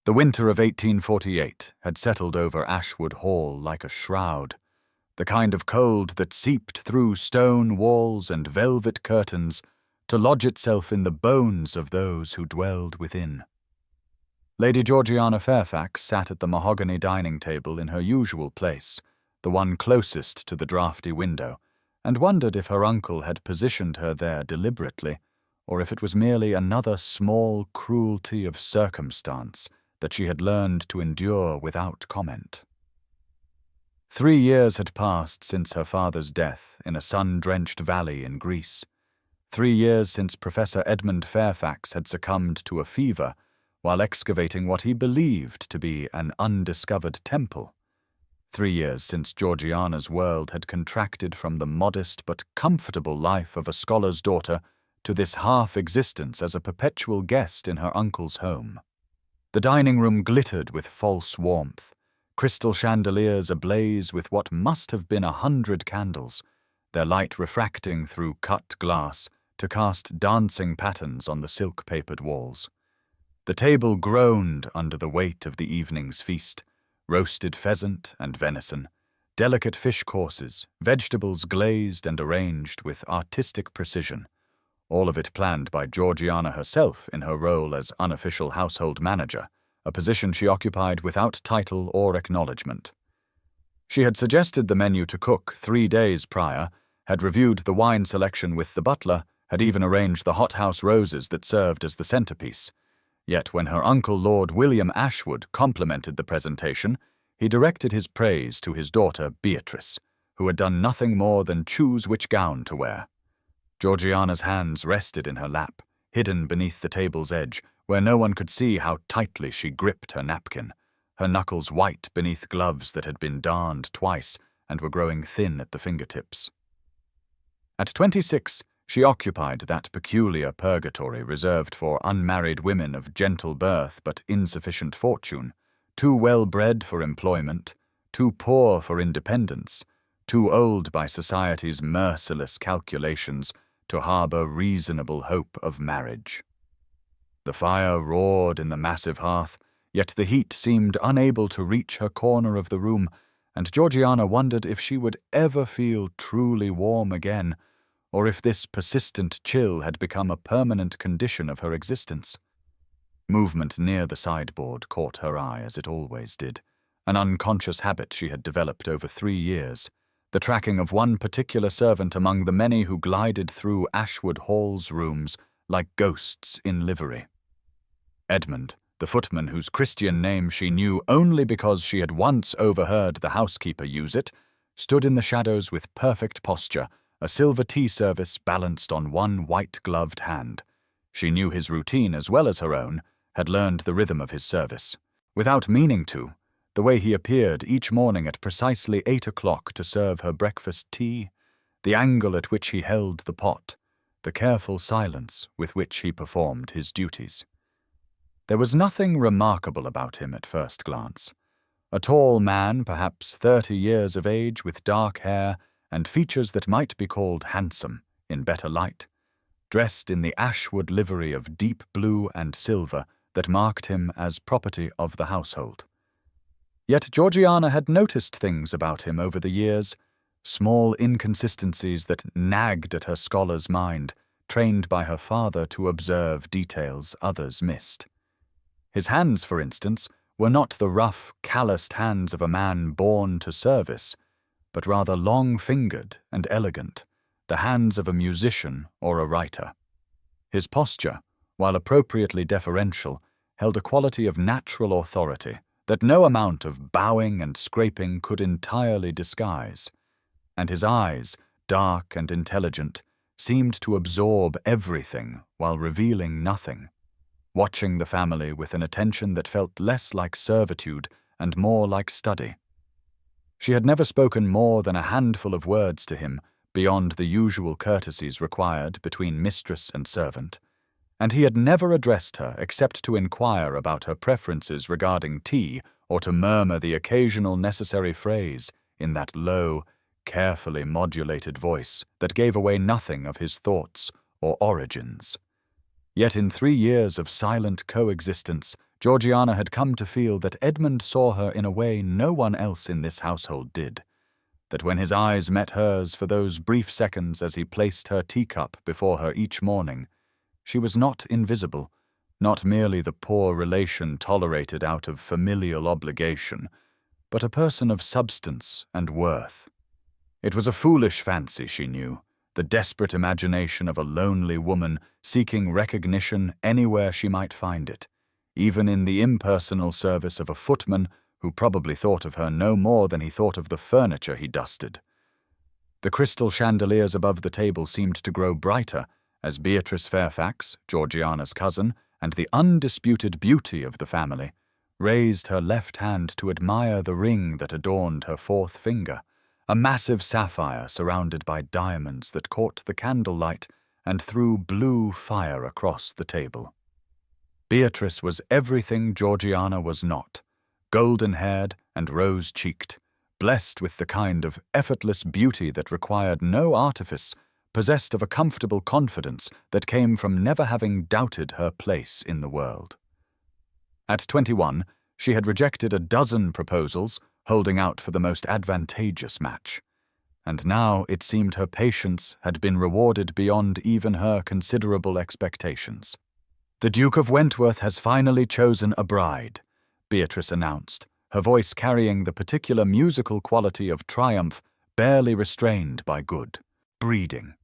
The winter of 1848 had settled over Ashwood Hall like a shroud, the kind of cold that seeped through stone walls and velvet curtains to lodge itself in the bones of those who dwelled within. Lady Georgiana Fairfax sat at the mahogany dining table in her usual place, the one closest to the draughty window, and wondered if her uncle had positioned her there deliberately, or if it was merely another small cruelty of circumstance that she had learned to endure without comment. 3 years had passed since her father's death in a sun-drenched valley in Greece. 3 years since Professor Edmund Fairfax had succumbed to a fever while excavating what he believed to be an undiscovered temple. 3 years since Georgiana's world had contracted from the modest but comfortable life of a scholar's daughter to this half-existence as a perpetual guest in her uncle's home. The dining room glittered with false warmth, crystal chandeliers ablaze with what must have been 100 candles, their light refracting through cut glass to cast dancing patterns on the silk-papered walls. The table groaned under the weight of the evening's feast, roasted pheasant and venison, delicate fish courses, vegetables glazed and arranged with artistic precision, all of it planned by Georgiana herself in her role as unofficial household manager, a position she occupied without title or acknowledgement. She had suggested the menu to cook 3 days prior, had reviewed the wine selection with the butler, had even arranged the hothouse roses that served as the centerpiece. Yet when her uncle Lord William Ashwood complimented the presentation, he directed his praise to his daughter Beatrice, who had done nothing more than choose which gown to wear. Georgiana's hands rested in her lap, hidden beneath the table's edge, where no one could see how tightly she gripped her napkin, her knuckles white beneath gloves that had been darned twice and were growing thin at the fingertips. At 26, she occupied that peculiar purgatory reserved for unmarried women of gentle birth but insufficient fortune, too well-bred for employment, too poor for independence, too old by society's merciless calculations to harbor reasonable hope of marriage. The fire roared in the massive hearth, yet the heat seemed unable to reach her corner of the room, and Georgiana wondered if she would ever feel truly warm again, or if this persistent chill had become a permanent condition of her existence. Movement near the sideboard caught her eye as it always did, an unconscious habit she had developed over 3 years, the tracking of one particular servant among the many who glided through Ashwood Hall's rooms like ghosts in livery. Edmund, the footman whose Christian name she knew only because she had once overheard the housekeeper use it, stood in the shadows with perfect posture, a silver tea service balanced on one white-gloved hand. She knew his routine as well as her own, had learned the rhythm of his service. Without meaning to, the way he appeared each morning at precisely 8 o'clock to serve her breakfast tea, the angle at which he held the pot, the careful silence with which he performed his duties. There was nothing remarkable about him at first glance. A tall man, perhaps 30 years of age, with dark hair and features that might be called handsome in better light, dressed in the Ashwood livery of deep blue and silver that marked him as property of the household. Yet Georgiana had noticed things about him over the years, small inconsistencies that nagged at her scholar's mind, trained by her father to observe details others missed. His hands, for instance, were not the rough, calloused hands of a man born to service, but rather long-fingered and elegant, the hands of a musician or a writer. His posture, while appropriately deferential, held a quality of natural authority that no amount of bowing and scraping could entirely disguise, and his eyes, dark and intelligent, seemed to absorb everything while revealing nothing, watching the family with an attention that felt less like servitude and more like study. She had never spoken more than a handful of words to him beyond the usual courtesies required between mistress and servant, and he had never addressed her except to inquire about her preferences regarding tea or to murmur the occasional necessary phrase in that low, carefully modulated voice that gave away nothing of his thoughts or origins. Yet in 3 years of silent coexistence, Georgiana had come to feel that Edmund saw her in a way no one else in this household did. That when his eyes met hers for those brief seconds as he placed her teacup before her each morning, she was not invisible, not merely the poor relation tolerated out of familial obligation, but a person of substance and worth. It was a foolish fancy, she knew, the desperate imagination of a lonely woman seeking recognition anywhere she might find it, even in the impersonal service of a footman who probably thought of her no more than he thought of the furniture he dusted. The crystal chandeliers above the table seemed to grow brighter as Beatrice Fairfax, Georgiana's cousin, and the undisputed beauty of the family, raised her left hand to admire the ring that adorned her fourth finger, a massive sapphire surrounded by diamonds that caught the candlelight and threw blue fire across the table. Beatrice was everything Georgiana was not, golden-haired and rose-cheeked, blessed with the kind of effortless beauty that required no artifice, possessed of a comfortable confidence that came from never having doubted her place in the world. At 21, she had rejected a dozen proposals, holding out for the most advantageous match. And now it seemed her patience had been rewarded beyond even her considerable expectations. "The Duke of Wentworth has finally chosen a bride," Beatrice announced, her voice carrying the particular musical quality of triumph barely restrained by good breeding.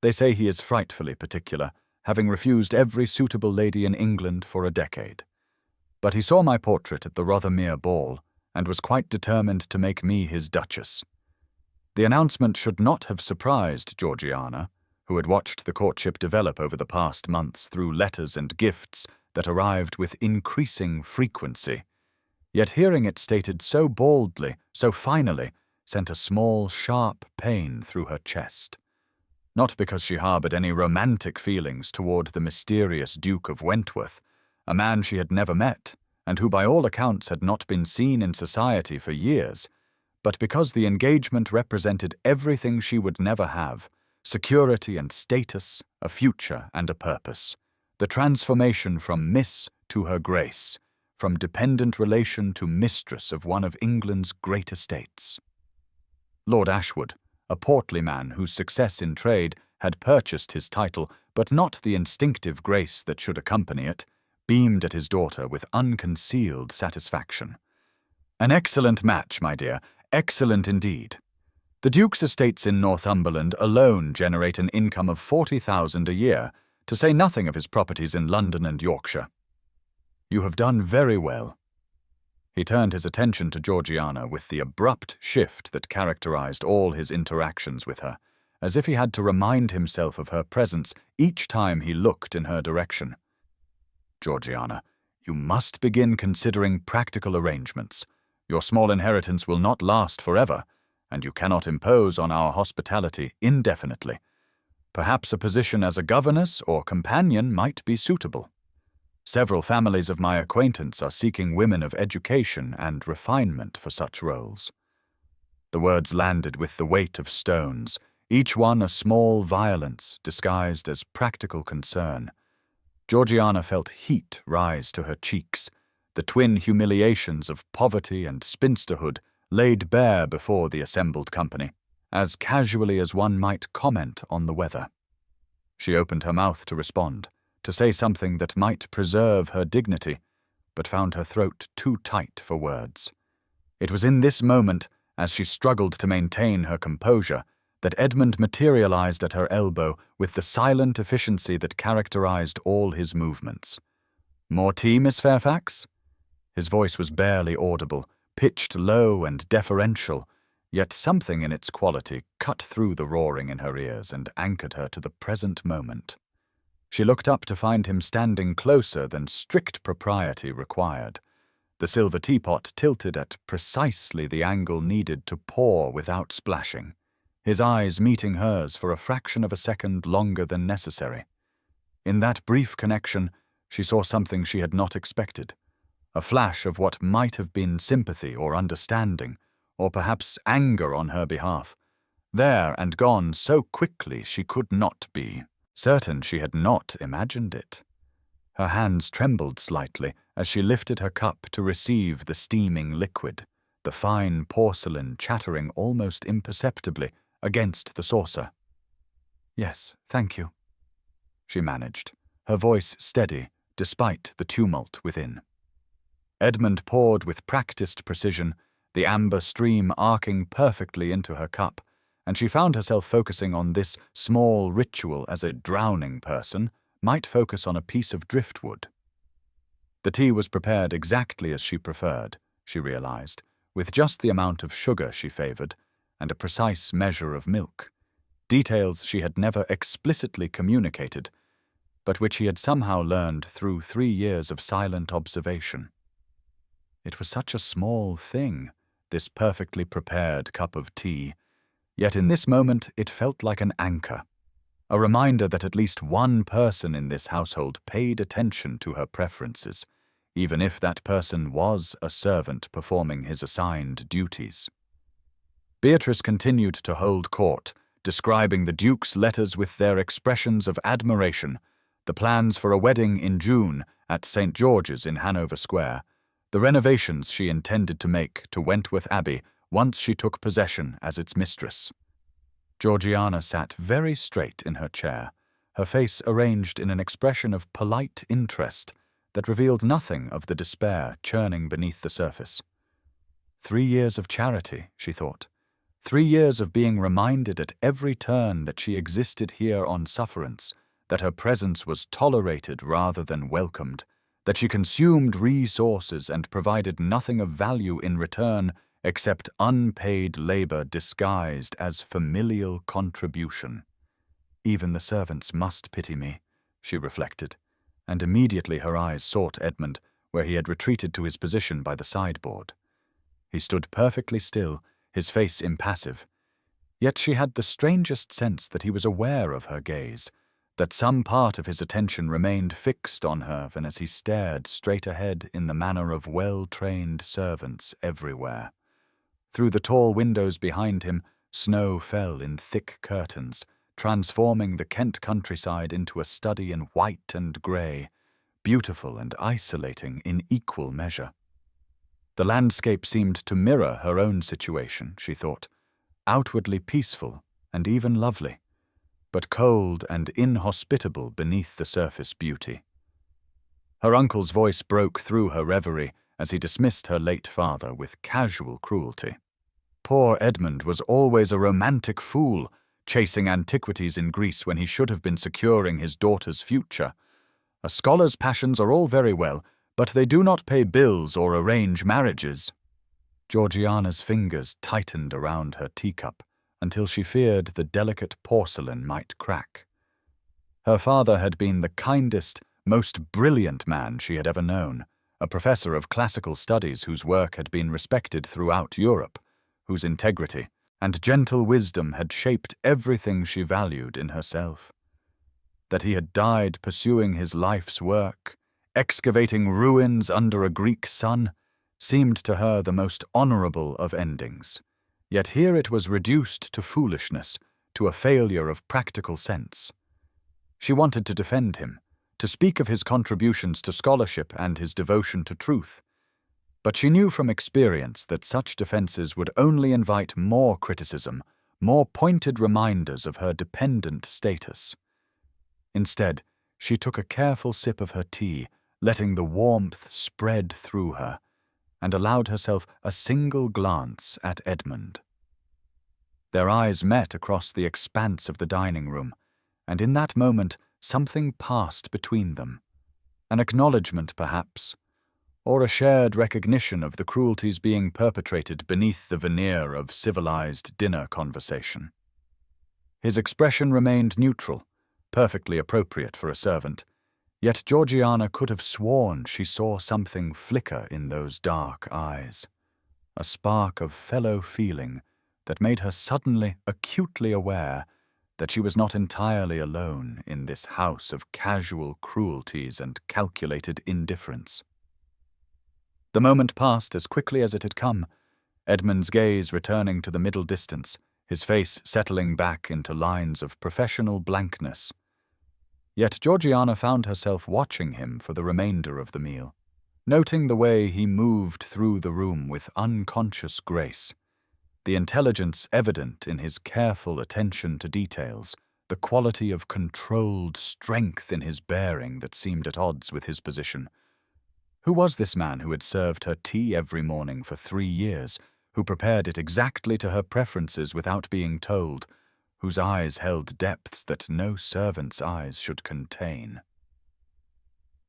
"They say he is frightfully particular, having refused every suitable lady in England for a decade. But he saw my portrait at the Rothermere ball, and was quite determined to make me his duchess." The announcement should not have surprised Georgiana, who had watched the courtship develop over the past months through letters and gifts that arrived with increasing frequency. Yet hearing it stated so boldly, so finally, sent a small, sharp pain through her chest. Not because she harbored any romantic feelings toward the mysterious Duke of Wentworth, a man she had never met, and who by all accounts had not been seen in society for years, but because the engagement represented everything she would never have: security and status, a future and a purpose, the transformation from Miss to her Grace, from dependent relation to mistress of one of England's great estates. Lord Ashwood, a portly man whose success in trade had purchased his title, but not the instinctive grace that should accompany it, beamed at his daughter with unconcealed satisfaction. "An excellent match, my dear, excellent indeed. The Duke's estates in Northumberland alone generate an income of 40,000 a year, to say nothing of his properties in London and Yorkshire. You have done very well." He turned his attention to Georgiana with the abrupt shift that characterized all his interactions with her, as if he had to remind himself of her presence each time he looked in her direction. "Georgiana, you must begin considering practical arrangements. Your small inheritance will not last forever, and you cannot impose on our hospitality indefinitely. Perhaps a position as a governess or companion might be suitable. Several families of my acquaintance are seeking women of education and refinement for such roles." The words landed with the weight of stones, each one a small violence disguised as practical concern. Georgiana felt heat rise to her cheeks, the twin humiliations of poverty and spinsterhood laid bare before the assembled company, as casually as one might comment on the weather. She opened her mouth to respond, to say something that might preserve her dignity, but found her throat too tight for words. It was in this moment, as she struggled to maintain her composure, that Edmund materialized at her elbow with the silent efficiency that characterized all his movements. "More tea, Miss Fairfax?" His voice was barely audible, pitched low and deferential, yet something in its quality cut through the roaring in her ears and anchored her to the present moment. She looked up to find him standing closer than strict propriety required, the silver teapot tilted at precisely the angle needed to pour without splashing, his eyes meeting hers for a fraction of a second longer than necessary. In that brief connection, she saw something she had not expected, a flash of what might have been sympathy or understanding, or perhaps anger on her behalf, there and gone so quickly she could not be certain she had not imagined it. Her hands trembled slightly as she lifted her cup to receive the steaming liquid, the fine porcelain chattering almost imperceptibly against the saucer. "Yes, thank you," she managed, her voice steady despite the tumult within. Edmund poured with practiced precision, the amber stream arcing perfectly into her cup, and she found herself focusing on this small ritual as a drowning person might focus on a piece of driftwood. The tea was prepared exactly as she preferred, she realized, with just the amount of sugar she favored and a precise measure of milk, details she had never explicitly communicated, but which he had somehow learned through 3 years of silent observation. It was such a small thing, this perfectly prepared cup of tea, yet in this moment it felt like an anchor, a reminder that at least one person in this household paid attention to her preferences, even if that person was a servant performing his assigned duties. Beatrice continued to hold court, describing the Duke's letters with their expressions of admiration, the plans for a wedding in June at St. George's in Hanover Square, the renovations she intended to make to Wentworth Abbey once she took possession as its mistress. Georgiana sat very straight in her chair, her face arranged in an expression of polite interest that revealed nothing of the despair churning beneath the surface. 3 years of charity, she thought. 3 years of being reminded at every turn that she existed here on sufferance, that her presence was tolerated rather than welcomed, that she consumed resources and provided nothing of value in return except unpaid labor disguised as familial contribution. Even the servants must pity me, she reflected, and immediately her eyes sought Edmund, where he had retreated to his position by the sideboard. He stood perfectly still, his face impassive. Yet she had the strangest sense that he was aware of her gaze, that some part of his attention remained fixed on her even as he stared straight ahead in the manner of well-trained servants everywhere. Through the tall windows behind him, snow fell in thick curtains, transforming the Kent countryside into a study in white and grey, beautiful and isolating in equal measure. The landscape seemed to mirror her own situation, she thought, outwardly peaceful and even lovely, but cold and inhospitable beneath the surface beauty. Her uncle's voice broke through her reverie as he dismissed her late father with casual cruelty. Poor Edmund was always a romantic fool, chasing antiquities in Greece when he should have been securing his daughter's future. A scholar's passions are all very well, but they do not pay bills or arrange marriages. Georgiana's fingers tightened around her teacup until she feared the delicate porcelain might crack. Her father had been the kindest, most brilliant man she had ever known, a professor of classical studies whose work had been respected throughout Europe, whose integrity and gentle wisdom had shaped everything she valued in herself. That he had died pursuing his life's work, excavating ruins under a Greek sun, seemed to her the most honorable of endings. Yet here it was reduced to foolishness, to a failure of practical sense. She wanted to defend him, to speak of his contributions to scholarship and his devotion to truth. But she knew from experience that such defenses would only invite more criticism, more pointed reminders of her dependent status. Instead, she took a careful sip of her tea, letting the warmth spread through her, and allowed herself a single glance at Edmund. Their eyes met across the expanse of the dining room, and in that moment something passed between them. An acknowledgement, perhaps, or a shared recognition of the cruelties being perpetrated beneath the veneer of civilized dinner conversation. His expression remained neutral, perfectly appropriate for a servant, yet Georgiana could have sworn she saw something flicker in those dark eyes, a spark of fellow feeling that made her suddenly acutely aware that she was not entirely alone in this house of casual cruelties and calculated indifference. The moment passed as quickly as it had come, Edmund's gaze returning to the middle distance, his face settling back into lines of professional blankness. Yet Georgiana found herself watching him for the remainder of the meal. noting the way he moved through the room with unconscious grace, the intelligence evident in his careful attention to details, the quality of controlled strength in his bearing that seemed at odds with his position. Who was this man who had served her tea every morning for 3 years, who prepared it exactly to her preferences without being told, whose eyes held depths that no servant's eyes should contain?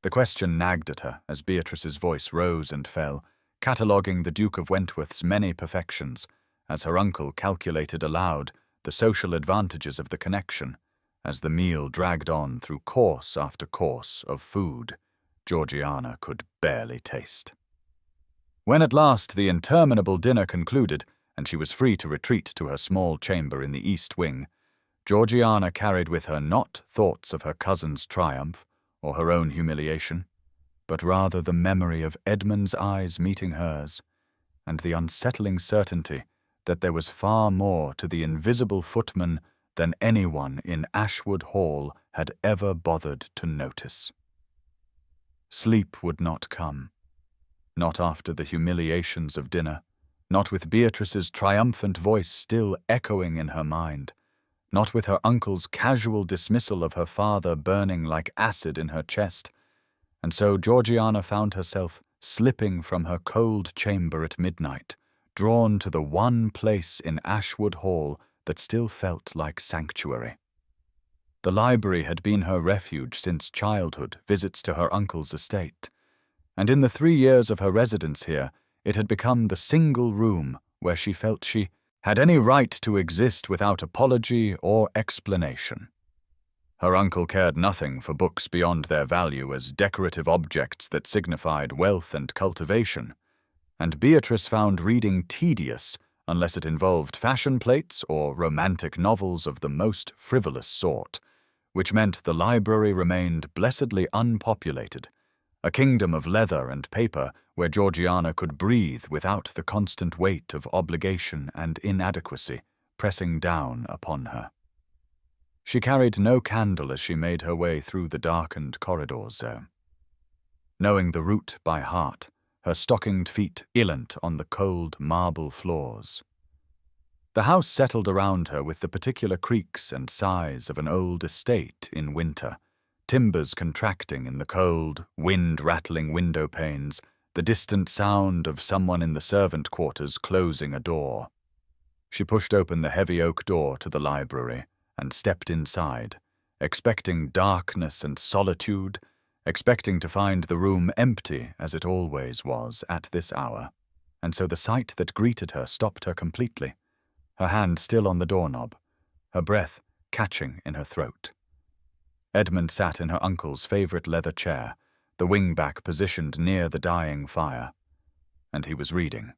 The question nagged at her as Beatrice's voice rose and fell, cataloguing the Duke of Wentworth's many perfections, as her uncle calculated aloud the social advantages of the connection, as the meal dragged on through course after course of food Georgiana could barely taste. When at last the interminable dinner concluded, and she was free to retreat to her small chamber in the east wing, Georgiana carried with her not thoughts of her cousin's triumph or her own humiliation, but rather the memory of Edmund's eyes meeting hers, and the unsettling certainty that there was far more to the invisible footman than anyone in Ashwood Hall had ever bothered to notice. Sleep would not come, not after the humiliations of dinner, not with Beatrice's triumphant voice still echoing in her mind, not with her uncle's casual dismissal of her father burning like acid in her chest, and so Georgiana found herself slipping from her cold chamber at midnight, drawn to the one place in Ashwood Hall that still felt like sanctuary. The library had been her refuge since childhood, visits to her uncle's estate, and in the 3 years of her residence here, it had become the single room where she felt she had any right to exist without apology or explanation. Her uncle cared nothing for books beyond their value as decorative objects that signified wealth and cultivation, and Beatrice found reading tedious unless it involved fashion plates or romantic novels of the most frivolous sort, which meant the library remained blessedly unpopulated, a kingdom of leather and paper where Georgiana could breathe without the constant weight of obligation and inadequacy pressing down upon her. She carried no candle as she made her way through the darkened corridors there. Knowing the route by heart, her stockinged feet illant on the cold marble floors. The house settled around her with the particular creaks and sighs of an old estate in winter, timbers contracting in the cold, wind-rattling window panes, the distant sound of someone in the servant quarters closing a door. She pushed open the heavy oak door to the library and stepped inside, expecting darkness and solitude, expecting to find the room empty as it always was at this hour, and so the sight that greeted her stopped her completely, her hand still on the doorknob, her breath catching in her throat. Edmund sat in her uncle's favourite leather chair, the wing-back positioned near the dying fire, and he was reading.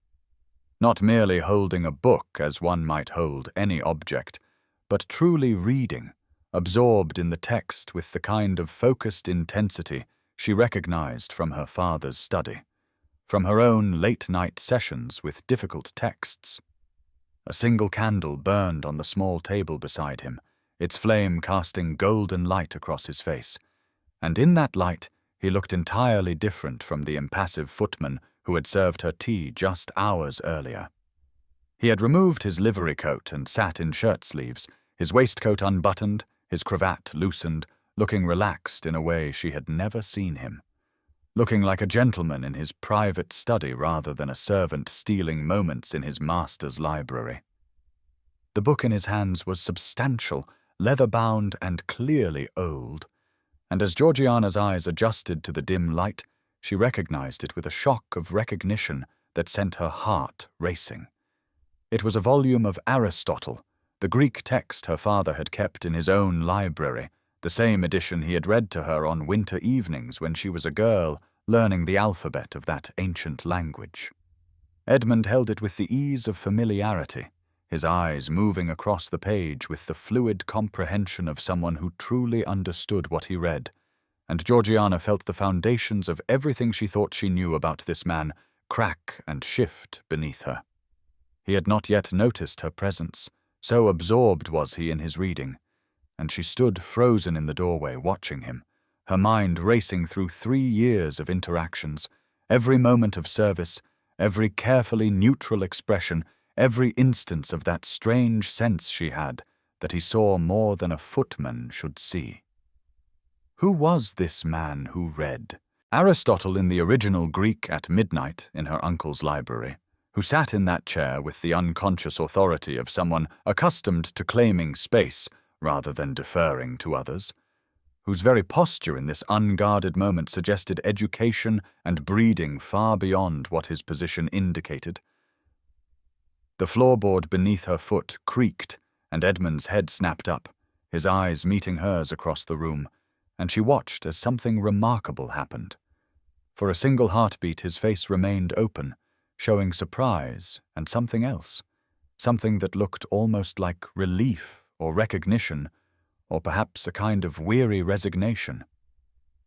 Not merely holding a book as one might hold any object, but truly reading, absorbed in the text with the kind of focused intensity she recognized from her father's study, from her own late-night sessions with difficult texts. A single candle burned on the small table beside him, its flame casting golden light across his face, and in that light he looked entirely different from the impassive footman who had served her tea just hours earlier. He had removed his livery coat and sat in shirt-sleeves, his waistcoat unbuttoned, his cravat loosened, looking relaxed in a way she had never seen him, looking like a gentleman in his private study rather than a servant stealing moments in his master's library. The book in his hands was substantial, leather-bound and clearly old, and as Georgiana's eyes adjusted to the dim light, she recognized it with a shock of recognition that sent her heart racing. It was a volume of Aristotle, the Greek text her father had kept in his own library, the same edition he had read to her on winter evenings when she was a girl, learning the alphabet of that ancient language. Edmund held it with the ease of familiarity, his eyes moving across the page with the fluid comprehension of someone who truly understood what he read, and Georgiana felt the foundations of everything she thought she knew about this man crack and shift beneath her. He had not yet noticed her presence, so absorbed was he in his reading, and she stood frozen in the doorway watching him, her mind racing through 3 years of interactions, every moment of service, every carefully neutral expression, every instance of that strange sense she had that he saw more than a footman should see. Who was this man who read? Aristotle in the original Greek at midnight in her uncle's library, who sat in that chair with the unconscious authority of someone accustomed to claiming space rather than deferring to others, whose very posture in this unguarded moment suggested education and breeding far beyond what his position indicated. The floorboard beneath her foot creaked, and Edmund's head snapped up, his eyes meeting hers across the room, and she watched as something remarkable happened. For a single heartbeat his face remained open, showing surprise and something else, something that looked almost like relief or recognition, or perhaps a kind of weary resignation.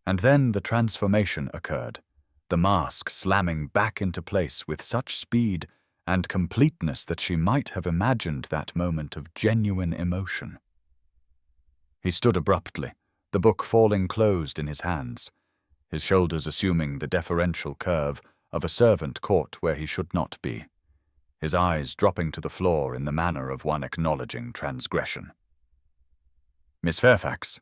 And then the transformation occurred, the mask slamming back into place with such speed and completeness that she might have imagined that moment of genuine emotion. He stood abruptly, the book falling closed in his hands, his shoulders assuming the deferential curve of a servant caught where he should not be, his eyes dropping to the floor in the manner of one acknowledging transgression. "Miss Fairfax,"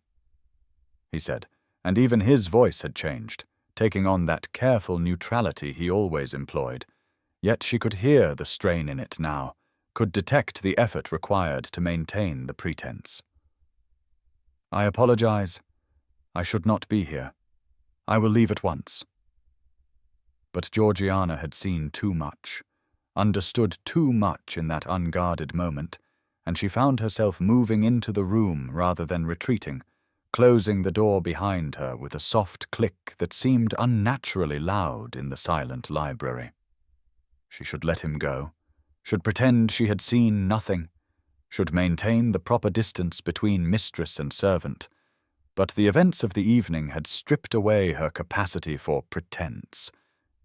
he said, and even his voice had changed, taking on that careful neutrality he always employed, yet she could hear the strain in it now, could detect the effort required to maintain the pretense. "I apologize. I should not be here. I will leave at once." But Georgiana had seen too much, understood too much in that unguarded moment, and she found herself moving into the room rather than retreating, closing the door behind her with a soft click that seemed unnaturally loud in the silent library. She should let him go, should pretend she had seen nothing, should maintain the proper distance between mistress and servant, but the events of the evening had stripped away her capacity for pretense,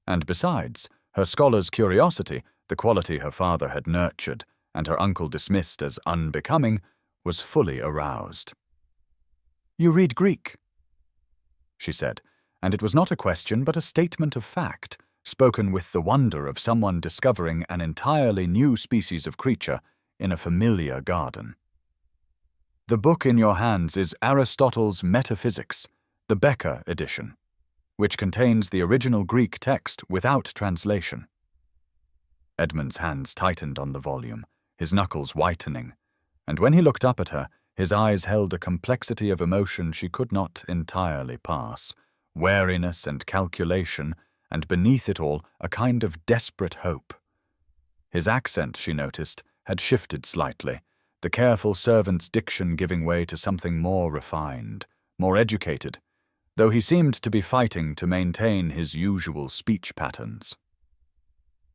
and besides, her scholar's curiosity, the quality her father had nurtured and her uncle dismissed as unbecoming, was fully aroused. "You read Greek," she said, and it was not a question but a statement of fact, spoken with the wonder of someone discovering an entirely new species of creature in a familiar garden. "The book in your hands is Aristotle's Metaphysics, the Becker edition, which contains the original Greek text without translation." Edmund's hands tightened on the volume, his knuckles whitening, and when he looked up at her, his eyes held a complexity of emotion she could not entirely pass, wariness and calculation, and beneath it all a kind of desperate hope. His accent, she noticed, had shifted slightly, the careful servant's diction giving way to something more refined, more educated, though he seemed to be fighting to maintain his usual speech patterns.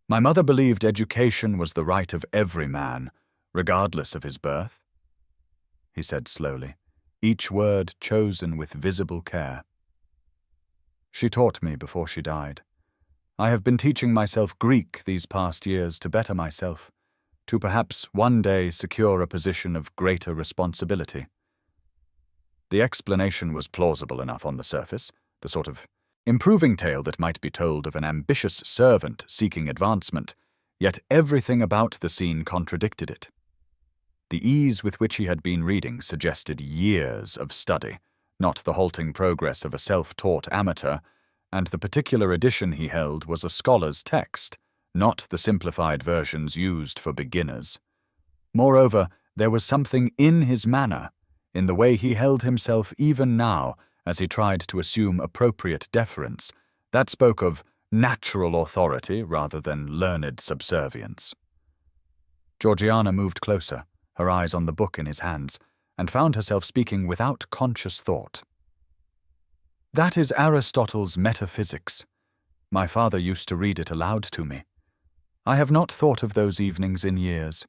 "My mother believed education was the right of every man, regardless of his birth," he said slowly, each word chosen with visible care. "She taught me before she died. I have been teaching myself Greek these past years to better myself, to perhaps one day secure a position of greater responsibility." The explanation was plausible enough on the surface, the sort of improving tale that might be told of an ambitious servant seeking advancement, yet everything about the scene contradicted it. The ease with which he had been reading suggested years of study, not the halting progress of a self-taught amateur, and the particular edition he held was a scholar's text, not the simplified versions used for beginners. Moreover, there was something in his manner, in the way he held himself even now as he tried to assume appropriate deference, that spoke of natural authority rather than learned subservience. Georgiana moved closer, her eyes on the book in his hands, and found herself speaking without conscious thought. "That is Aristotle's Metaphysics. My father used to read it aloud to me. I have not thought of those evenings in years."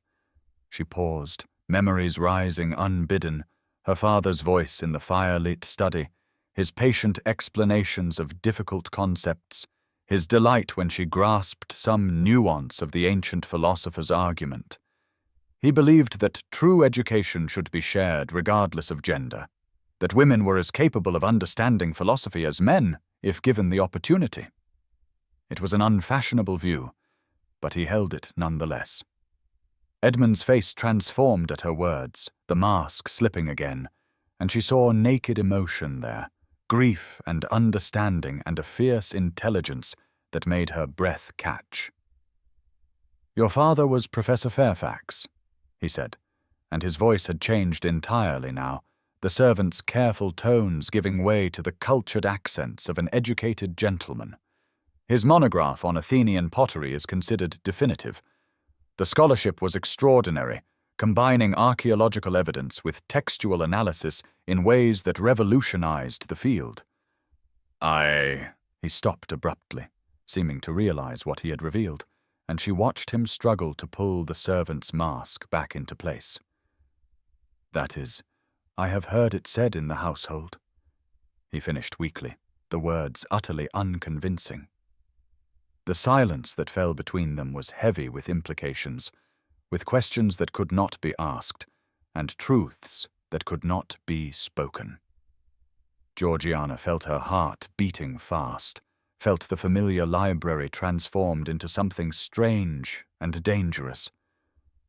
She paused, memories rising unbidden, her father's voice in the fire-lit study, his patient explanations of difficult concepts, his delight when she grasped some nuance of the ancient philosopher's argument. He believed that true education should be shared regardless of gender, that women were as capable of understanding philosophy as men, if given the opportunity. It was an unfashionable view, but he held it nonetheless. Edmund's face transformed at her words, the mask slipping again, and she saw naked emotion there, grief and understanding and a fierce intelligence that made her breath catch. "Your father was Professor Fairfax," he said, and his voice had changed entirely now, the servant's careful tones giving way to the cultured accents of an educated gentleman. His monograph on Athenian pottery is considered definitive. The scholarship was extraordinary, combining archaeological evidence with textual analysis in ways that revolutionized the field. He stopped abruptly, seeming to realize what he had revealed, and she watched him struggle to pull the servant's mask back into place. "That is, I have heard it said in the household," he finished weakly, the words utterly unconvincing. The silence that fell between them was heavy with implications, with questions that could not be asked, and truths that could not be spoken. Georgiana felt her heart beating fast, felt the familiar library transformed into something strange and dangerous,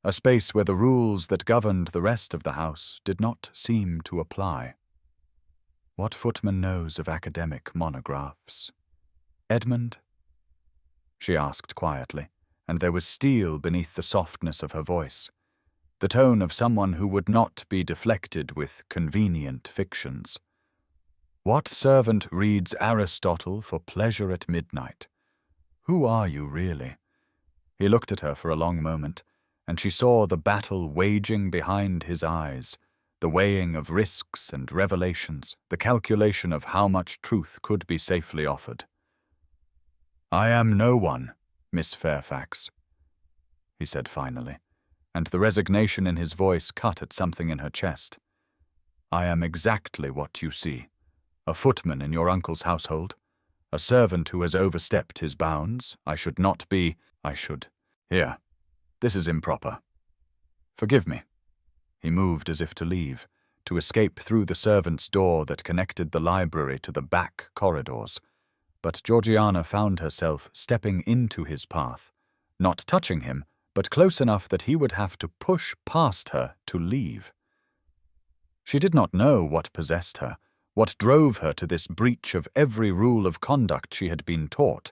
a space where the rules that governed the rest of the house did not seem to apply. What footman knows of academic monographs? "Edmund?" she asked quietly, and there was steel beneath the softness of her voice, the tone of someone who would not be deflected with convenient fictions. "What servant reads Aristotle for pleasure at midnight? Who are you, really?" He looked at her for a long moment, and she saw the battle waging behind his eyes, the weighing of risks and revelations, the calculation of how much truth could be safely offered. "I am no one, Miss Fairfax," he said finally, and the resignation in his voice cut at something in her chest. "I am exactly what you see, a footman in your uncle's household, a servant who has overstepped his bounds. Here, this is improper. Forgive me." He moved as if to leave, to escape through the servants' door that connected the library to the back corridors. But Georgiana found herself stepping into his path, not touching him, but close enough that he would have to push past her to leave. She did not know what possessed her, what drove her to this breach of every rule of conduct she had been taught.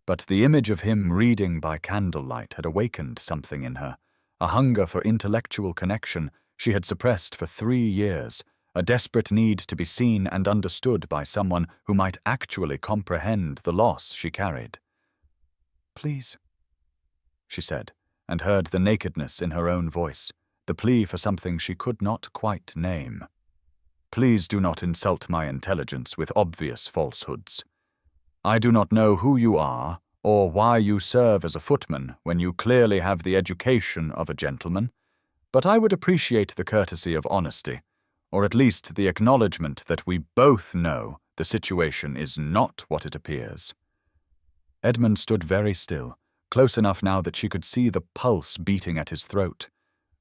But the image of him reading by candlelight had awakened something in her, a hunger for intellectual connection she had suppressed for 3 years, a desperate need to be seen and understood by someone who might actually comprehend the loss she carried. "Please," she said, and heard the nakedness in her own voice, the plea for something she could not quite name. "Please do not insult my intelligence with obvious falsehoods. I do not know who you are, or why you serve as a footman when you clearly have the education of a gentleman, but I would appreciate the courtesy of honesty, or at least the acknowledgement that we both know the situation is not what it appears." Edmund stood very still, close enough now that she could see the pulse beating at his throat,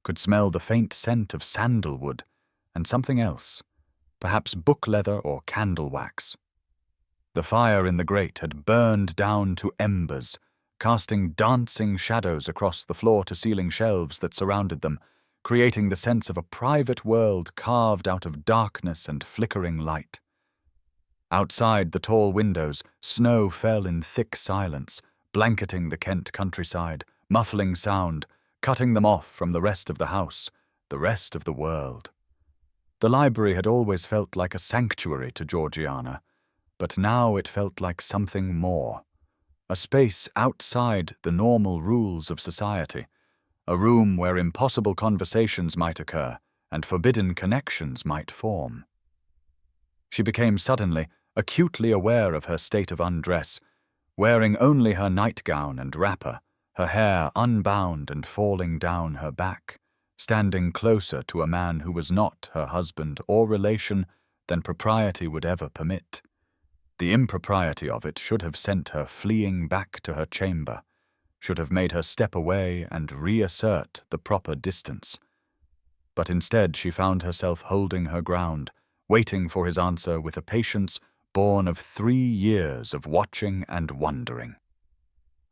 could smell the faint scent of sandalwood, and something else, perhaps book leather or candle wax. The fire in the grate had burned down to embers, casting dancing shadows across the floor-to-ceiling shelves that surrounded them, creating the sense of a private world carved out of darkness and flickering light. Outside the tall windows, snow fell in thick silence, blanketing the Kent countryside, muffling sound, cutting them off from the rest of the house, the rest of the world. The library had always felt like a sanctuary to Georgiana, but now it felt like something more, a space outside the normal rules of society, a room where impossible conversations might occur and forbidden connections might form. She became suddenly acutely aware of her state of undress, wearing only her nightgown and wrapper, her hair unbound and falling down her back, standing closer to a man who was not her husband or relation than propriety would ever permit. The impropriety of it should have sent her fleeing back to her chamber, should have made her step away and reassert the proper distance. But instead she found herself holding her ground, waiting for his answer with a patience born of 3 years of watching and wondering.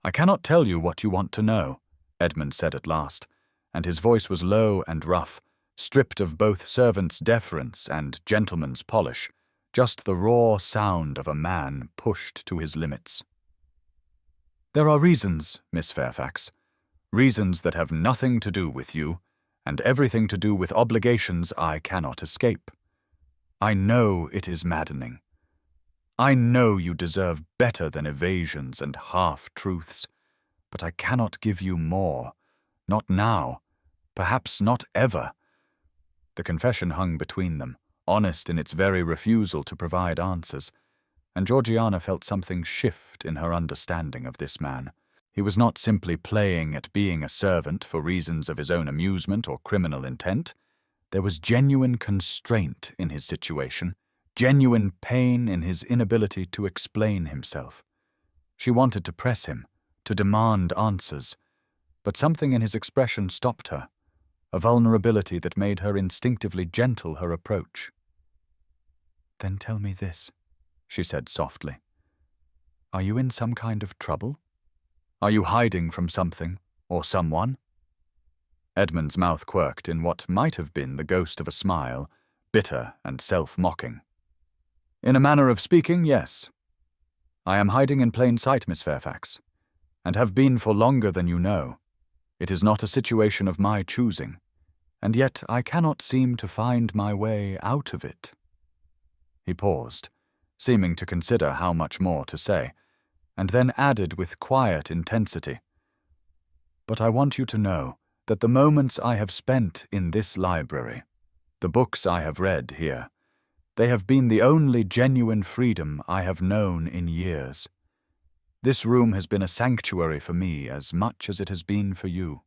"I cannot tell you what you want to know," Edmund said at last, and his voice was low and rough, stripped of both servant's deference and gentleman's polish, just the raw sound of a man pushed to his limits. "There are reasons, Miss Fairfax, reasons that have nothing to do with you, and everything to do with obligations I cannot escape. I know it is maddening. I know you deserve better than evasions and half-truths, but I cannot give you more. Not now, perhaps not ever." The confession hung between them, honest in its very refusal to provide answers, and Georgiana felt something shift in her understanding of this man. He was not simply playing at being a servant for reasons of his own amusement or criminal intent. There was genuine constraint in his situation, genuine pain in his inability to explain himself. She wanted to press him, to demand answers, but something in his expression stopped her, a vulnerability that made her instinctively gentle her approach. "Then tell me this," she said softly. "Are you in some kind of trouble? Are you hiding from something or someone?" Edmund's mouth quirked in what might have been the ghost of a smile, bitter and self-mocking. "In a manner of speaking, yes. I am hiding in plain sight, Miss Fairfax, and have been for longer than you know. It is not a situation of my choosing, and yet I cannot seem to find my way out of it." He paused, seeming to consider how much more to say, and then added with quiet intensity, "But I want you to know that the moments I have spent in this library, the books I have read here, they have been the only genuine freedom I have known in years. This room has been a sanctuary for me as much as it has been for you.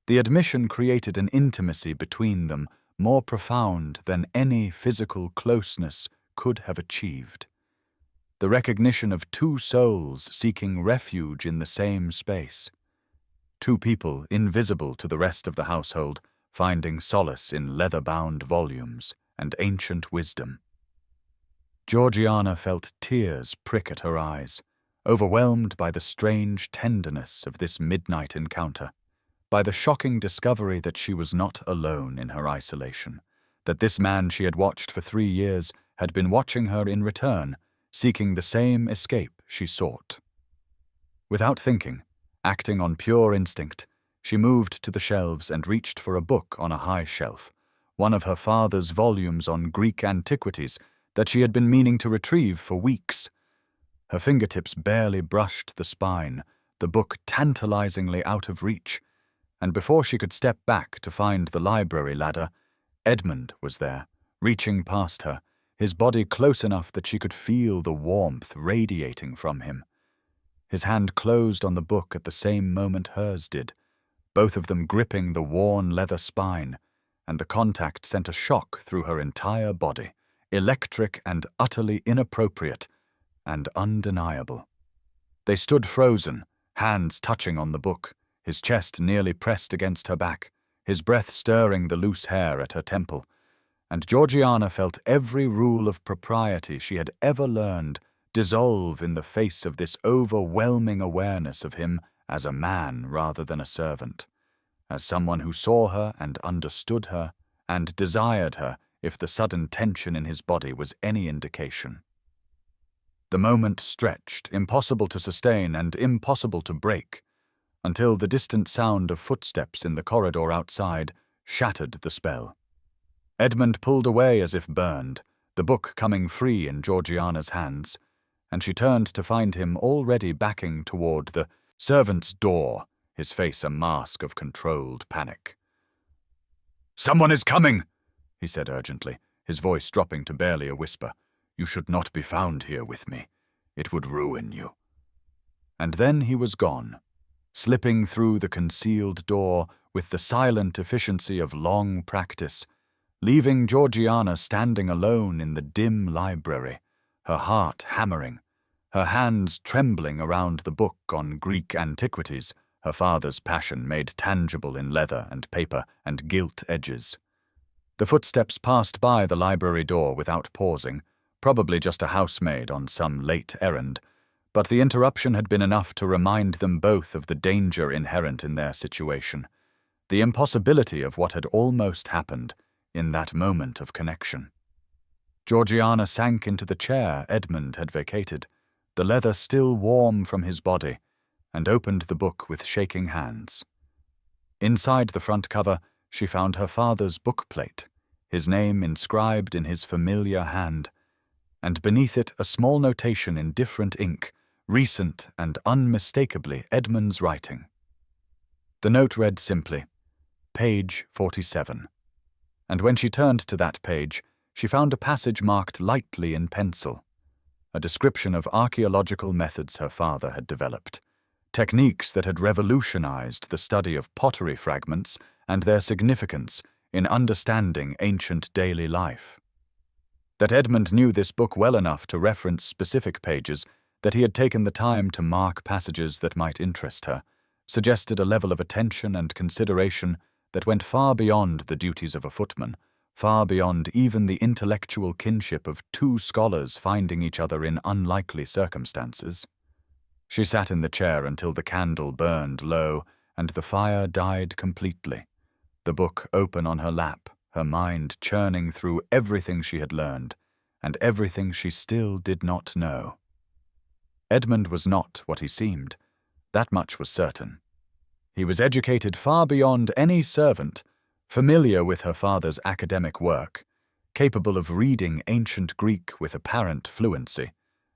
The admission created an intimacy between them more profound than any physical closeness could have achieved. The recognition of 2 souls seeking refuge in the same space. 2 people invisible to the rest of the household, finding solace in leather-bound volumes and ancient wisdom." Georgiana felt tears prick at her eyes, overwhelmed by the strange tenderness of this midnight encounter, by the shocking discovery that she was not alone in her isolation, that this man she had watched for 3 years had been watching her in return, seeking the same escape she sought. Without thinking, acting on pure instinct, she moved to the shelves and reached for a book on a high shelf, one of her father's volumes on Greek antiquities that she had been meaning to retrieve for weeks. Her fingertips barely brushed the spine, the book tantalizingly out of reach, and before she could step back to find the library ladder, Edmund was there, reaching past her, his body close enough that she could feel the warmth radiating from him. His hand closed on the book at the same moment hers did, both of them gripping the worn leather spine, and the contact sent a shock through her entire body, electric and utterly inappropriate and undeniable. They stood frozen, hands touching on the book, his chest nearly pressed against her back, his breath stirring the loose hair at her temple, and Georgiana felt every rule of propriety she had ever learned dissolve in the face of this overwhelming awareness of him as a man rather than a servant, as someone who saw her and understood her and desired her if the sudden tension in his body was any indication. The moment stretched, impossible to sustain and impossible to break, until the distant sound of footsteps in the corridor outside shattered the spell. Edmund pulled away as if burned, the book coming free in Georgiana's hands, and she turned to find him already backing toward the servants' door, his face a mask of controlled panic. "Someone is coming," he said urgently, his voice dropping to barely a whisper. "You should not be found here with me. It would ruin you." And then he was gone, slipping through the concealed door with the silent efficiency of long practice, leaving Georgiana standing alone in the dim library, her heart hammering, her hands trembling around the book on Greek antiquities, her father's passion made tangible in leather and paper and gilt edges. The footsteps passed by the library door without pausing, probably just a housemaid on some late errand, but the interruption had been enough to remind them both of the danger inherent in their situation, the impossibility of what had almost happened in that moment of connection. Georgiana sank into the chair Edmund had vacated, the leather still warm from his body, and opened the book with shaking hands. Inside the front cover, she found her father's bookplate, his name inscribed in his familiar hand, and beneath it a small notation in different ink, recent and unmistakably Edmund's writing. The note read simply, "Page 47." And when she turned to that page, she found a passage marked lightly in pencil, a description of archaeological methods her father had developed, techniques that had revolutionized the study of pottery fragments and their significance in understanding ancient daily life. That Edmund knew this book well enough to reference specific pages, that he had taken the time to mark passages that might interest her, suggested a level of attention and consideration that went far beyond the duties of a footman, far beyond even the intellectual kinship of two scholars finding each other in unlikely circumstances. She sat in the chair until the candle burned low and the fire died completely, the book open on her lap, her mind churning through everything she had learned and everything she still did not know. Edmund was not what he seemed, that much was certain. He was educated far beyond any servant, familiar with her father's academic work, capable of reading ancient Greek with apparent fluency,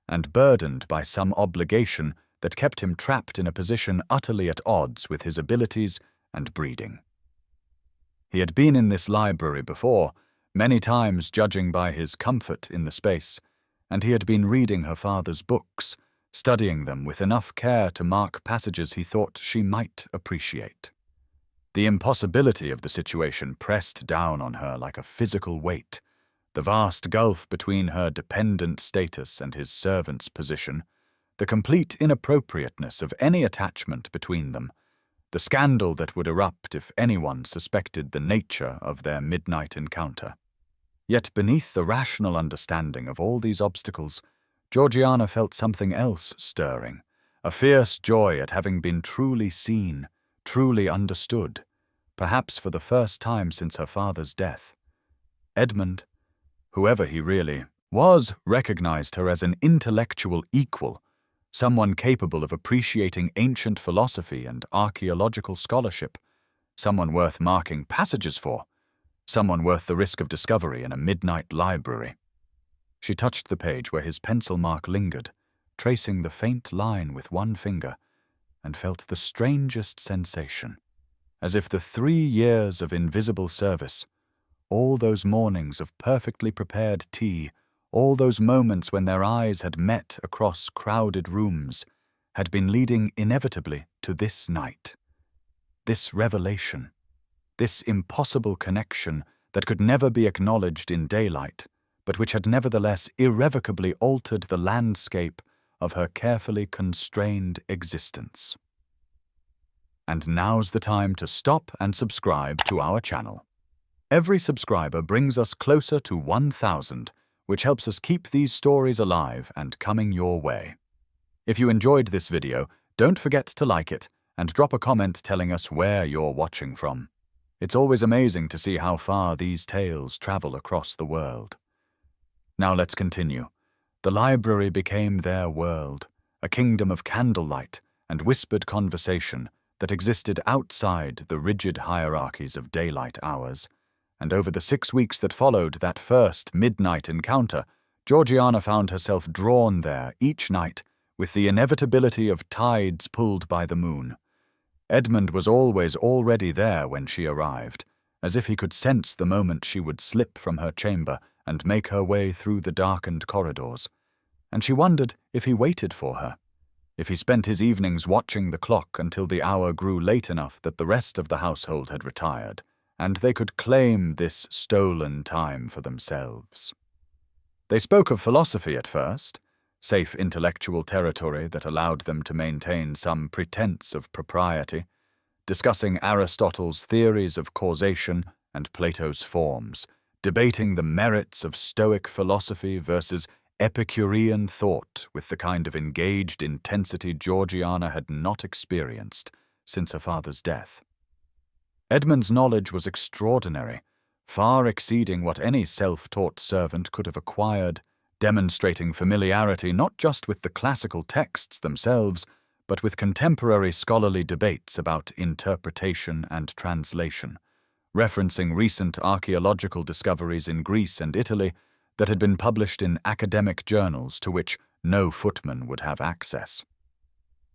and burdened by some obligation that kept him trapped in a position utterly at odds with his abilities and breeding. He had been in this library before, many times judging by his comfort in the space, and he had been reading her father's books, studying them with enough care to mark passages he thought she might appreciate. The impossibility of the situation pressed down on her like a physical weight, the vast gulf between her dependent status and his servant's position, the complete inappropriateness of any attachment between them, the scandal that would erupt if anyone suspected the nature of their midnight encounter. Yet beneath the rational understanding of all these obstacles, Georgiana felt something else stirring, a fierce joy at having been truly seen, truly understood, perhaps for the first time since her father's death. Edmund, whoever he really was, recognized her as an intellectual equal, someone capable of appreciating ancient philosophy and archaeological scholarship, someone worth marking passages for, someone worth the risk of discovery in a midnight library. She touched the page where his pencil mark lingered, tracing the faint line with one finger, and felt the strangest sensation, as if the 3 years of invisible service, all those mornings of perfectly prepared tea, all those moments when their eyes had met across crowded rooms, had been leading inevitably to this night. This revelation, this impossible connection that could never be acknowledged in daylight, but which had nevertheless irrevocably altered the landscape of her carefully constrained existence. And now's the time to stop and subscribe to our channel. Every subscriber brings us closer to 1,000, which helps us keep these stories alive and coming your way. If you enjoyed this video, don't forget to like it and drop a comment telling us where you're watching from. It's always amazing to see how far these tales travel across the world. Now let's continue. The library became their world, a kingdom of candlelight and whispered conversation that existed outside the rigid hierarchies of daylight hours, and over the 6 weeks that followed that first midnight encounter, Georgiana found herself drawn there each night with the inevitability of tides pulled by the moon. Edmund was always already there when she arrived, as if he could sense the moment she would slip from her chamber and make her way through the darkened corridors, and she wondered if he waited for her, if he spent his evenings watching the clock until the hour grew late enough that the rest of the household had retired, and they could claim this stolen time for themselves. They spoke of philosophy at first, safe intellectual territory that allowed them to maintain some pretense of propriety, discussing Aristotle's theories of causation and Plato's forms, debating the merits of Stoic philosophy versus Epicurean thought with the kind of engaged intensity Georgiana had not experienced since her father's death. Edmund's knowledge was extraordinary, far exceeding what any self-taught servant could have acquired, demonstrating familiarity not just with the classical texts themselves, but with contemporary scholarly debates about interpretation and translation, referencing recent archaeological discoveries in Greece and Italy that had been published in academic journals to which no footman would have access.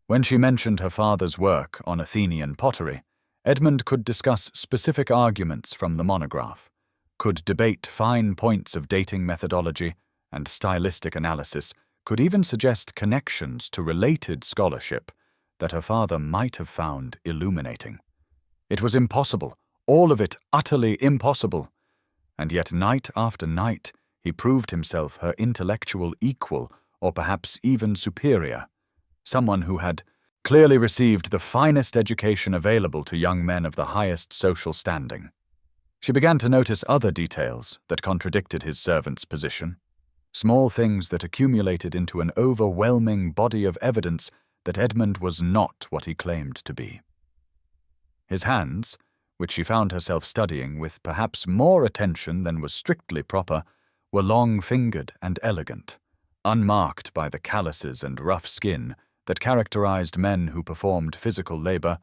When she mentioned her father's work on Athenian pottery, Edmund could discuss specific arguments from the monograph, could debate fine points of dating methodology and stylistic analysis, could even suggest connections to related scholarship that her father might have found illuminating. It was impossible, all of it utterly impossible, and yet night after night he proved himself her intellectual equal, or perhaps even superior, someone who had clearly received the finest education available to young men of the highest social standing. She began to notice other details that contradicted his servant's position, small things that accumulated into an overwhelming body of evidence that Edmund was not what he claimed to be. His hands, which she found herself studying with perhaps more attention than was strictly proper, were long-fingered and elegant, unmarked by the calluses and rough skin that characterized men who performed physical labor,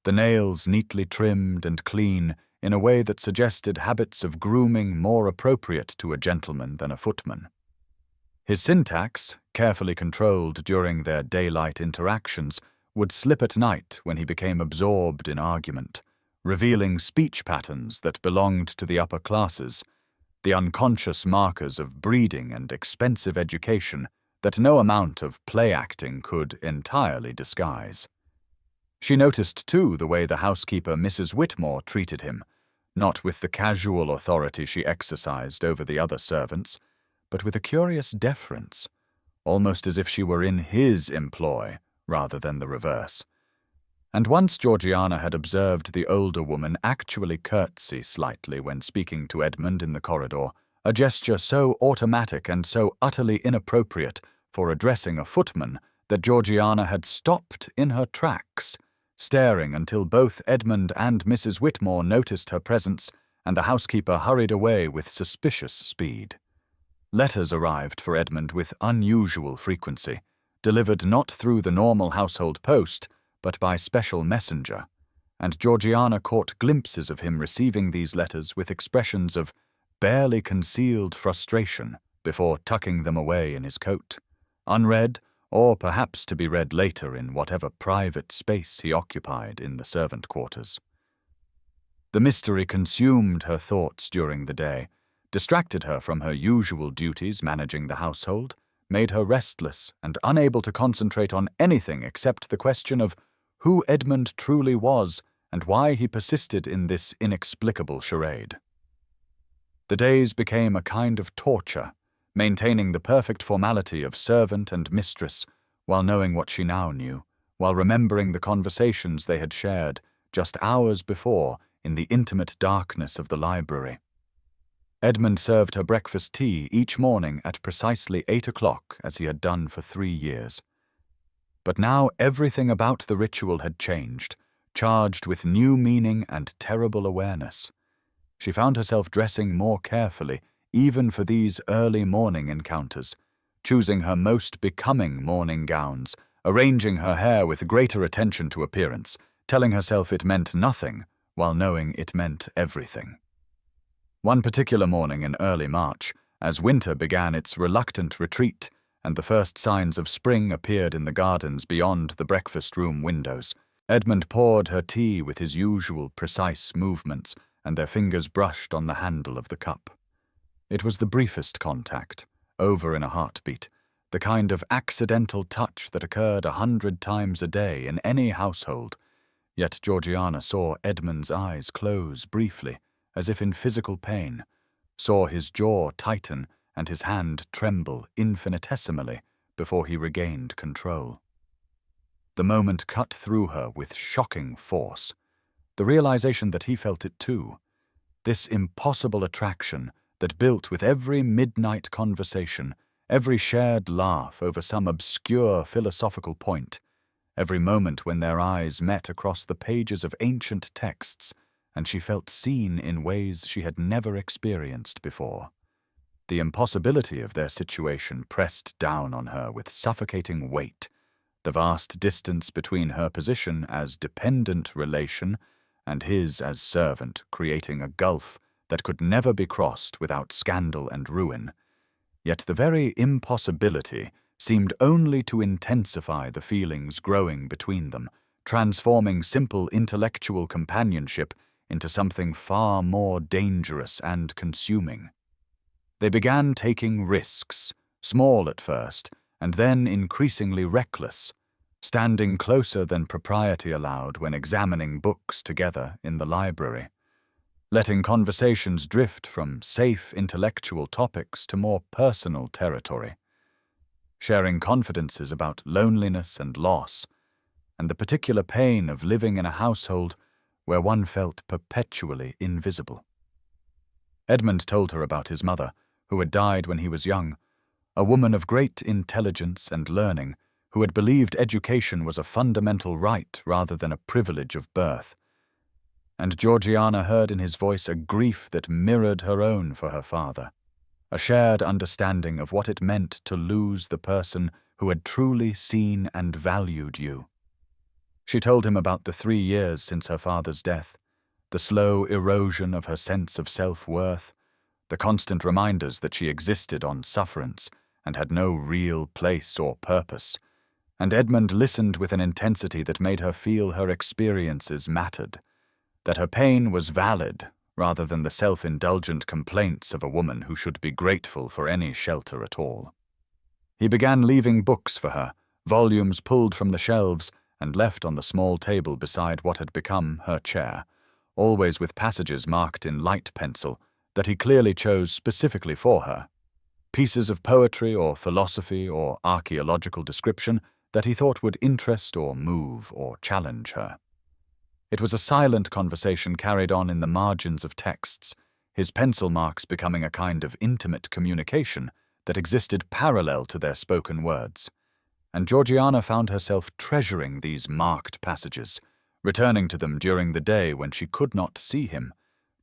the nails neatly trimmed and clean in a way that suggested habits of grooming more appropriate to a gentleman than a footman. His syntax, carefully controlled during their daylight interactions, would slip at night when he became absorbed in argument, revealing speech patterns that belonged to the upper classes, the unconscious markers of breeding and expensive education that no amount of play-acting could entirely disguise. She noticed, too, the way the housekeeper, Mrs. Whitmore, treated him, not with the casual authority she exercised over the other servants, but with a curious deference, almost as if she were in his employ rather than the reverse. And once Georgiana had observed the older woman actually curtsy slightly when speaking to Edmund in the corridor, a gesture so automatic and so utterly inappropriate for addressing a footman that Georgiana had stopped in her tracks, staring until both Edmund and Mrs. Whitmore noticed her presence and the housekeeper hurried away with suspicious speed. Letters arrived for Edmund with unusual frequency, delivered not through the normal household post, but by special messenger, and Georgiana caught glimpses of him receiving these letters with expressions of barely concealed frustration before tucking them away in his coat, unread or perhaps to be read later in whatever private space he occupied in the servant quarters. The mystery consumed her thoughts during the day, distracted her from her usual duties managing the household, made her restless and unable to concentrate on anything except the question of who Edmund truly was and why he persisted in this inexplicable charade. The days became a kind of torture, maintaining the perfect formality of servant and mistress, while knowing what she now knew, while remembering the conversations they had shared just hours before in the intimate darkness of the library. Edmund served her breakfast tea each morning at precisely 8 o'clock, as he had done for 3 years. But now everything about the ritual had changed, charged with new meaning and terrible awareness. She found herself dressing more carefully, even for these early morning encounters, choosing her most becoming morning gowns, arranging her hair with greater attention to appearance, telling herself it meant nothing while knowing it meant everything. One particular morning in early March, as winter began its reluctant retreat and the first signs of spring appeared in the gardens beyond the breakfast-room windows, Edmund poured her tea with his usual precise movements, and their fingers brushed on the handle of the cup. It was the briefest contact, over in a heartbeat, the kind of accidental touch that occurred 100 times a day in any household, yet Georgiana saw Edmund's eyes close briefly, as if in physical pain, saw his jaw tighten and his hand tremble infinitesimally before he regained control. The moment cut through her with shocking force, the realization that he felt it too. This impossible attraction that built with every midnight conversation, every shared laugh over some obscure philosophical point, every moment when their eyes met across the pages of ancient texts, and she felt seen in ways she had never experienced before. The impossibility of their situation pressed down on her with suffocating weight, the vast distance between her position as dependent relation and his as servant creating a gulf that could never be crossed without scandal and ruin. Yet the very impossibility seemed only to intensify the feelings growing between them, transforming simple intellectual companionship into something far more dangerous and consuming. They began taking risks, small at first, and then increasingly reckless, standing closer than propriety allowed when examining books together in the library, letting conversations drift from safe intellectual topics to more personal territory, sharing confidences about loneliness and loss, and the particular pain of living in a household where one felt perpetually invisible. Edmund told her about his mother, who had died when he was young, a woman of great intelligence and learning, who had believed education was a fundamental right rather than a privilege of birth. And Georgiana heard in his voice a grief that mirrored her own for her father, a shared understanding of what it meant to lose the person who had truly seen and valued you. She told him about the 3 years since her father's death, the slow erosion of her sense of self-worth, the constant reminders that she existed on sufferance and had no real place or purpose, and Edmund listened with an intensity that made her feel her experiences mattered, that her pain was valid rather than the self-indulgent complaints of a woman who should be grateful for any shelter at all. He began leaving books for her, volumes pulled from the shelves and left on the small table beside what had become her chair, always with passages marked in light pencil that he clearly chose specifically for her, pieces of poetry or philosophy or archaeological description that he thought would interest or move or challenge her. It was a silent conversation carried on in the margins of texts, his pencil marks becoming a kind of intimate communication that existed parallel to their spoken words. And Georgiana found herself treasuring these marked passages, returning to them during the day when she could not see him,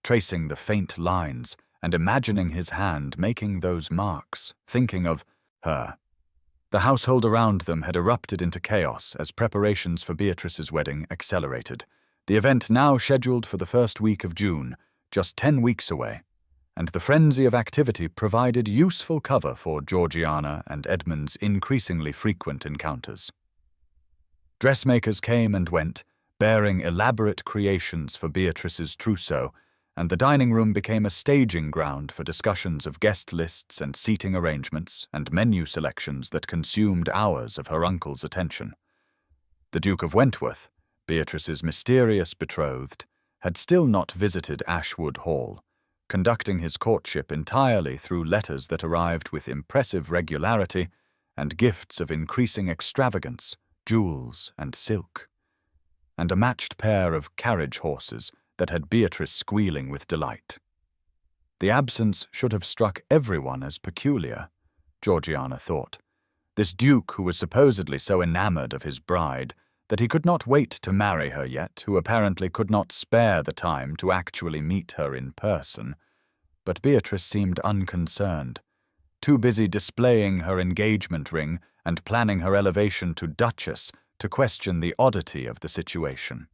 tracing the faint lines and imagining his hand making those marks, thinking of her. The household around them had erupted into chaos as preparations for Beatrice's wedding accelerated, the event now scheduled for the first week of June, just 10 weeks away, and the frenzy of activity provided useful cover for Georgiana and Edmund's increasingly frequent encounters. Dressmakers came and went, bearing elaborate creations for Beatrice's trousseau, and the dining room became a staging ground for discussions of guest lists and seating arrangements and menu selections that consumed hours of her uncle's attention. The Duke of Wentworth, Beatrice's mysterious betrothed, had still not visited Ashwood Hall, conducting his courtship entirely through letters that arrived with impressive regularity and gifts of increasing extravagance, jewels and silk, and a matched pair of carriage horses that had Beatrice squealing with delight. The absence should have struck everyone as peculiar, Georgiana thought. This duke who was supposedly so enamored of his bride that he could not wait to marry her yet, who apparently could not spare the time to actually meet her in person. But Beatrice seemed unconcerned, too busy displaying her engagement ring and planning her elevation to duchess to question the oddity of the situation.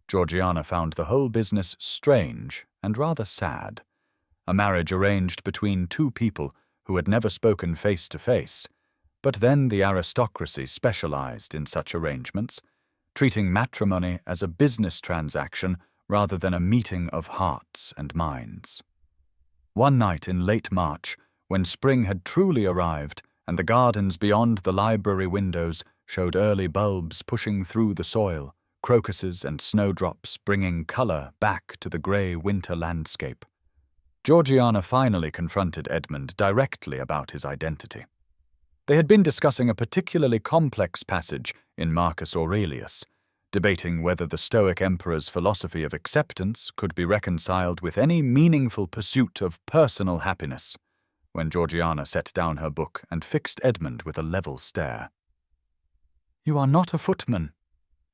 Georgiana found the whole business strange and rather sad, a marriage arranged between two people who had never spoken face to face. But then the aristocracy specialized in such arrangements, treating matrimony as a business transaction rather than a meeting of hearts and minds. One night in late March, when spring had truly arrived and the gardens beyond the library windows showed early bulbs pushing through the soil, crocuses and snowdrops bringing color back to the gray winter landscape, Georgiana finally confronted Edmund directly about his identity. They had been discussing a particularly complex passage in Marcus Aurelius, debating whether the Stoic emperor's philosophy of acceptance could be reconciled with any meaningful pursuit of personal happiness, when Georgiana set down her book and fixed Edmund with a level stare. "You are not a footman,"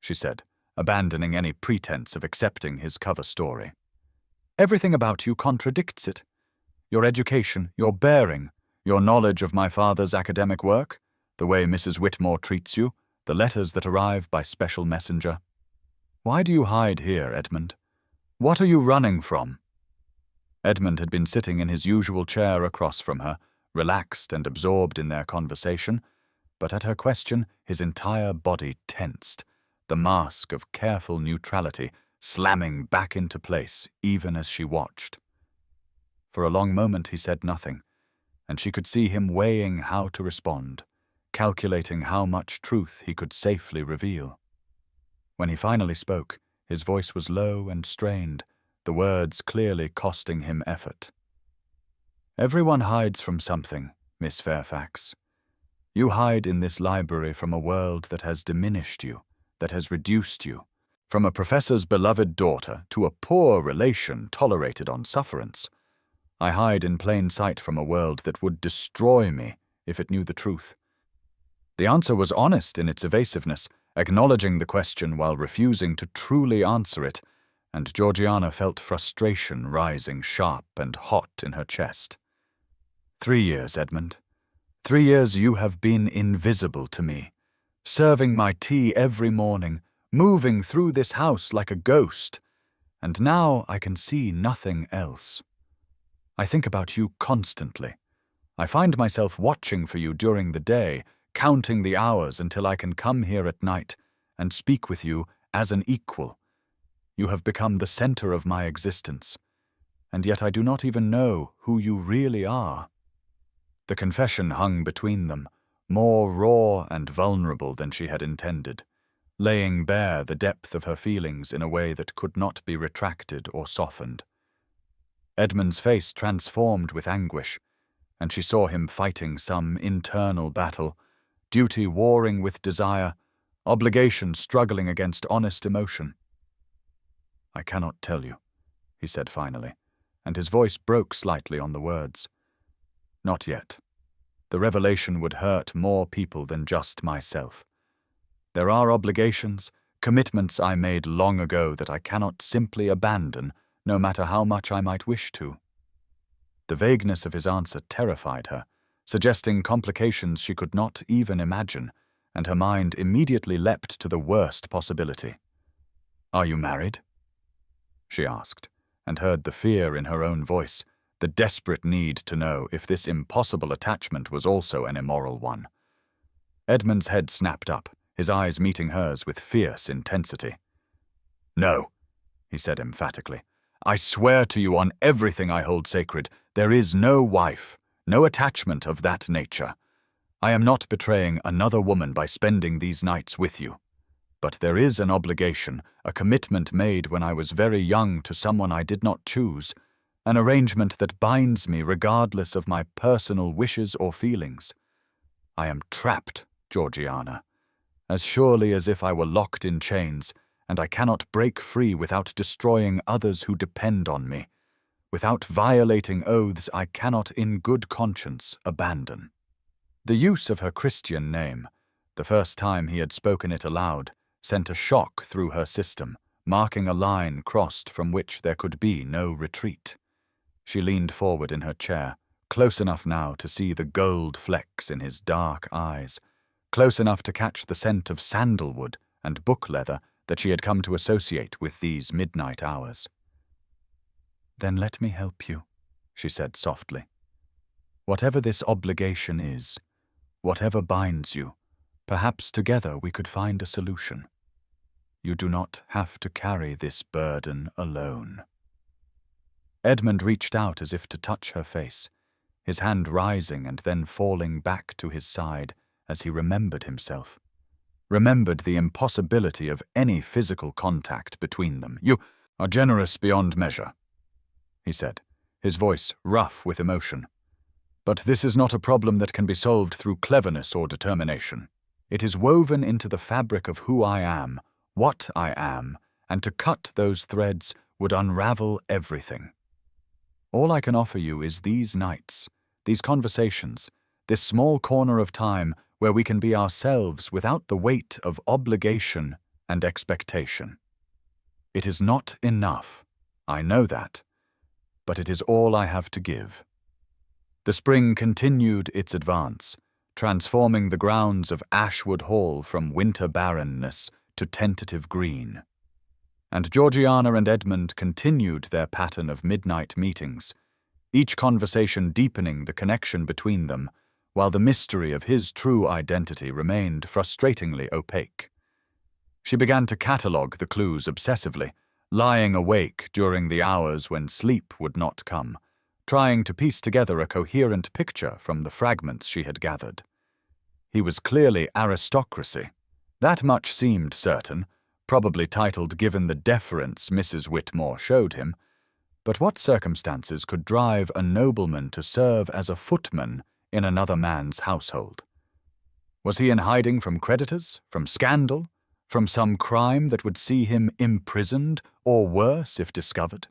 she said, abandoning any pretense of accepting his cover story. "Everything about you contradicts it. Your education, your bearing, your knowledge of my father's academic work, the way Mrs. Whitmore treats you, the letters that arrive by special messenger. Why do you hide here, Edmund? What are you running from?" Edmund had been sitting in his usual chair across from her, relaxed and absorbed in their conversation, but at her question his entire body tensed, the mask of careful neutrality slamming back into place even as she watched. For a long moment he said nothing, and she could see him weighing how to respond, calculating how much truth he could safely reveal. When he finally spoke, his voice was low and strained, the words clearly costing him effort. "Everyone hides from something, Miss Fairfax. You hide in this library from a world that has diminished you, that has reduced you, from a professor's beloved daughter to a poor relation tolerated on sufferance. I hide in plain sight from a world that would destroy me if it knew the truth." The answer was honest in its evasiveness, acknowledging the question while refusing to truly answer it, and Georgiana felt frustration rising sharp and hot in her chest. 3 years, Edmund. 3 years you have been invisible to me, serving my tea every morning, moving through this house like a ghost, and now I can see nothing else. I think about you constantly. I find myself watching for you during the day, counting the hours until I can come here at night and speak with you as an equal. You have become the center of my existence, and yet I do not even know who you really are. The confession hung between them, more raw and vulnerable than she had intended, laying bare the depth of her feelings in a way that could not be retracted or softened. Edmund's face transformed with anguish, and she saw him fighting some internal battle, duty warring with desire, obligation struggling against honest emotion. "I cannot tell you," he said finally, and his voice broke slightly on the words. "Not yet. The revelation would hurt more people than just myself. There are obligations, commitments I made long ago that I cannot simply abandon, no matter how much I might wish to." The vagueness of his answer terrified her, suggesting complications she could not even imagine, and her mind immediately leapt to the worst possibility. "Are you married?" she asked, and heard the fear in her own voice, the desperate need to know if this impossible attachment was also an immoral one. Edmund's head snapped up, his eyes meeting hers with fierce intensity. "No," he said emphatically. "I swear to you on everything I hold sacred, there is no wife, no attachment of that nature. I am not betraying another woman by spending these nights with you. But there is an obligation, a commitment made when I was very young to someone I did not choose, an arrangement that binds me regardless of my personal wishes or feelings. I am trapped, Georgiana, as surely as if I were locked in chains, and I cannot break free without destroying others who depend on me, without violating oaths I cannot in good conscience abandon." The use of her Christian name, the first time he had spoken it aloud, sent a shock through her system, marking a line crossed from which there could be no retreat. She leaned forward in her chair, close enough now to see the gold flecks in his dark eyes, close enough to catch the scent of sandalwood and book leather that she had come to associate with these midnight hours. "Then let me help you," she said softly. "Whatever this obligation is, whatever binds you, perhaps together we could find a solution. You do not have to carry this burden alone." Edmund reached out as if to touch her face, his hand rising and then falling back to his side as he remembered himself. Remembered the impossibility of any physical contact between them. "You are generous beyond measure," he said, his voice rough with emotion. "But this is not a problem that can be solved through cleverness or determination. It is woven into the fabric of who I am, what I am, and to cut those threads would unravel everything. All I can offer you is these nights, these conversations, this small corner of time where we can be ourselves without the weight of obligation and expectation. It is not enough, I know that, but it is all I have to give. The spring continued its advance, transforming the grounds of Ashwood Hall from winter barrenness to tentative green. And Georgiana and Edmund continued their pattern of midnight meetings, each conversation deepening the connection between them, while the mystery of his true identity remained frustratingly opaque. She began to catalogue the clues obsessively, lying awake during the hours when sleep would not come, trying to piece together a coherent picture from the fragments she had gathered. He was clearly aristocracy. That much seemed certain, probably titled given the deference Mrs. Whitmore showed him. But what circumstances could drive a nobleman to serve as a footman in another man's household? Was he in hiding from creditors, from scandal, from some crime that would see him imprisoned, or worse if discovered?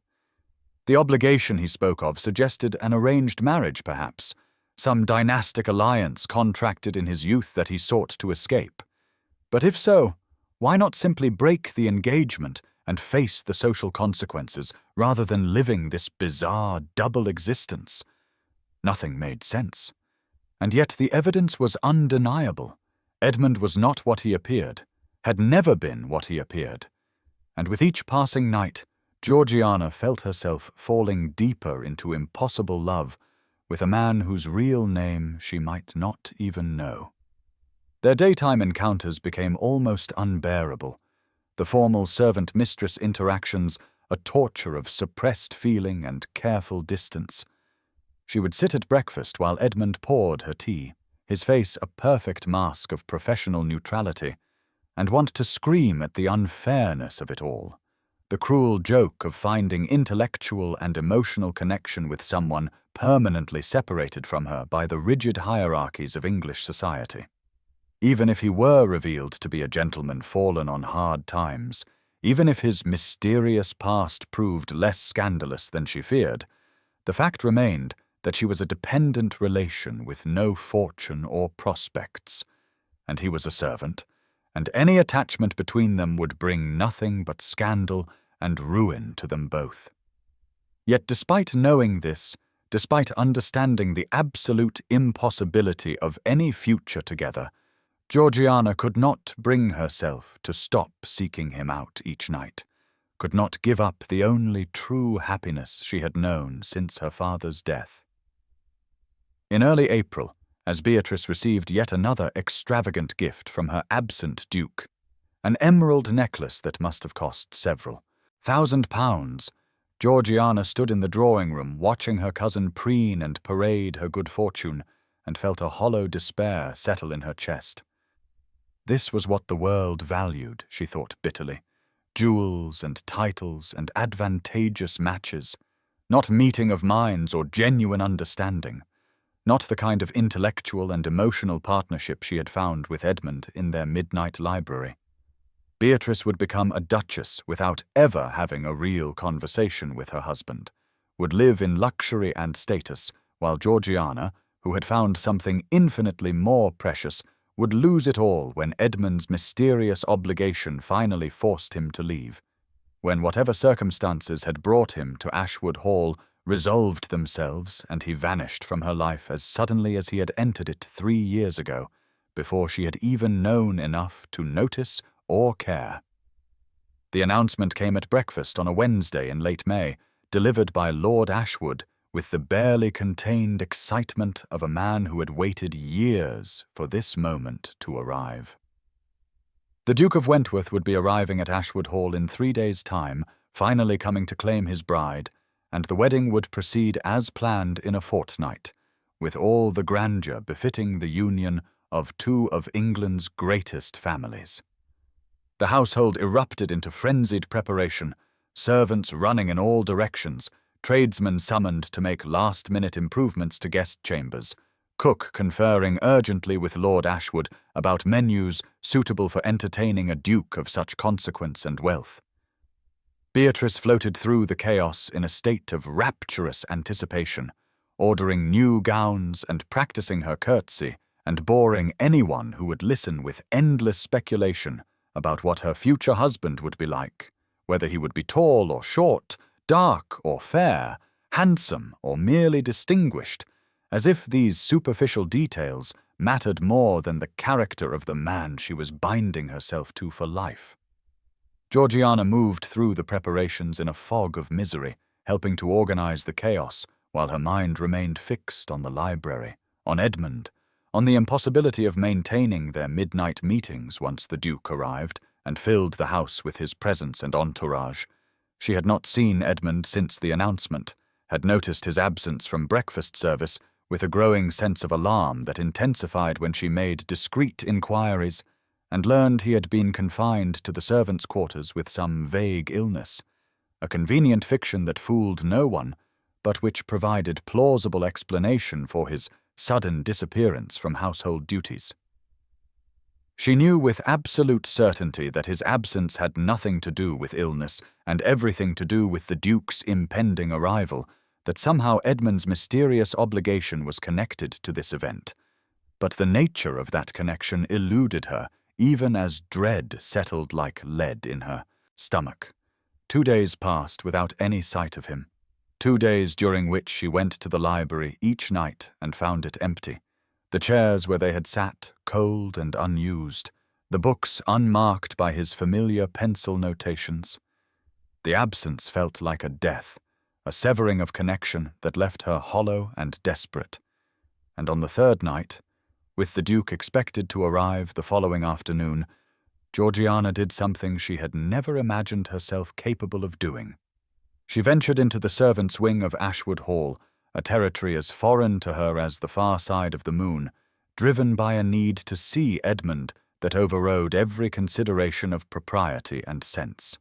The obligation he spoke of suggested an arranged marriage, perhaps, some dynastic alliance contracted in his youth that he sought to escape. But if so, why not simply break the engagement and face the social consequences rather than living this bizarre double existence? Nothing made sense. And yet the evidence was undeniable. Edmund was not what he appeared, had never been what he appeared. And with each passing night, Georgiana felt herself falling deeper into impossible love with a man whose real name she might not even know. Their daytime encounters became almost unbearable, the formal servant-mistress interactions a torture of suppressed feeling and careful distance. She would sit at breakfast while Edmund poured her tea, his face a perfect mask of professional neutrality, and want to scream at the unfairness of it all, the cruel joke of finding intellectual and emotional connection with someone permanently separated from her by the rigid hierarchies of English society. Even if he were revealed to be a gentleman fallen on hard times, even if his mysterious past proved less scandalous than she feared, the fact remained that she was a dependent relation with no fortune or prospects, and he was a servant, and any attachment between them would bring nothing but scandal and ruin to them both. Yet despite knowing this, despite understanding the absolute impossibility of any future together, Georgiana could not bring herself to stop seeking him out each night, could not give up the only true happiness she had known since her father's death. In early April, as Beatrice received yet another extravagant gift from her absent duke, an emerald necklace that must have cost several £1,000, Georgiana stood in the drawing-room watching her cousin preen and parade her good fortune, and felt a hollow despair settle in her chest. This was what the world valued, she thought bitterly. Jewels and titles and advantageous matches, not meeting of minds or genuine understanding, not the kind of intellectual and emotional partnership she had found with Edmund in their midnight library. Beatrice would become a duchess without ever having a real conversation with her husband, would live in luxury and status, while Georgiana, who had found something infinitely more precious, would lose it all when Edmund's mysterious obligation finally forced him to leave, when whatever circumstances had brought him to Ashwood Hall resolved themselves and he vanished from her life as suddenly as he had entered it 3 years ago, before she had even known enough to notice or care. The announcement came at breakfast on a Wednesday in late May, delivered by Lord Ashwood, with the barely contained excitement of a man who had waited years for this moment to arrive. The Duke of Wentworth would be arriving at Ashwood Hall in 3 days' time, finally coming to claim his bride, and the wedding would proceed as planned in a fortnight, with all the grandeur befitting the union of 2 of England's greatest families. The household erupted into frenzied preparation, servants running in all directions, tradesmen summoned to make last-minute improvements to guest chambers, cook conferring urgently with Lord Ashwood about menus suitable for entertaining a duke of such consequence and wealth. Beatrice floated through the chaos in a state of rapturous anticipation, ordering new gowns and practicing her curtsy, and boring anyone who would listen with endless speculation about what her future husband would be like, whether he would be tall or short, dark or fair, handsome or merely distinguished, as if these superficial details mattered more than the character of the man she was binding herself to for life. Georgiana moved through the preparations in a fog of misery, helping to organize the chaos, while her mind remained fixed on the library, on Edmund, on the impossibility of maintaining their midnight meetings once the Duke arrived and filled the house with his presence and entourage. She had not seen Edmund since the announcement, had noticed his absence from breakfast service with a growing sense of alarm that intensified when she made discreet inquiries, and learned he had been confined to the servants' quarters with some vague illness, a convenient fiction that fooled no one, but which provided plausible explanation for his sudden disappearance from household duties. She knew with absolute certainty that his absence had nothing to do with illness and everything to do with the Duke's impending arrival, that somehow Edmund's mysterious obligation was connected to this event. But the nature of that connection eluded her, even as dread settled like lead in her stomach. 2 days passed without any sight of him. 2 days during which she went to the library each night and found it empty. The chairs where they had sat, cold and unused, the books unmarked by his familiar pencil notations. The absence felt like a death, a severing of connection that left her hollow and desperate. And on the 3rd night, with the Duke expected to arrive the following afternoon, Georgiana did something she had never imagined herself capable of doing. She ventured into the servants' wing of Ashwood Hall, a territory as foreign to her as the far side of the moon, driven by a need to see Edmund that overrode every consideration of propriety and sense.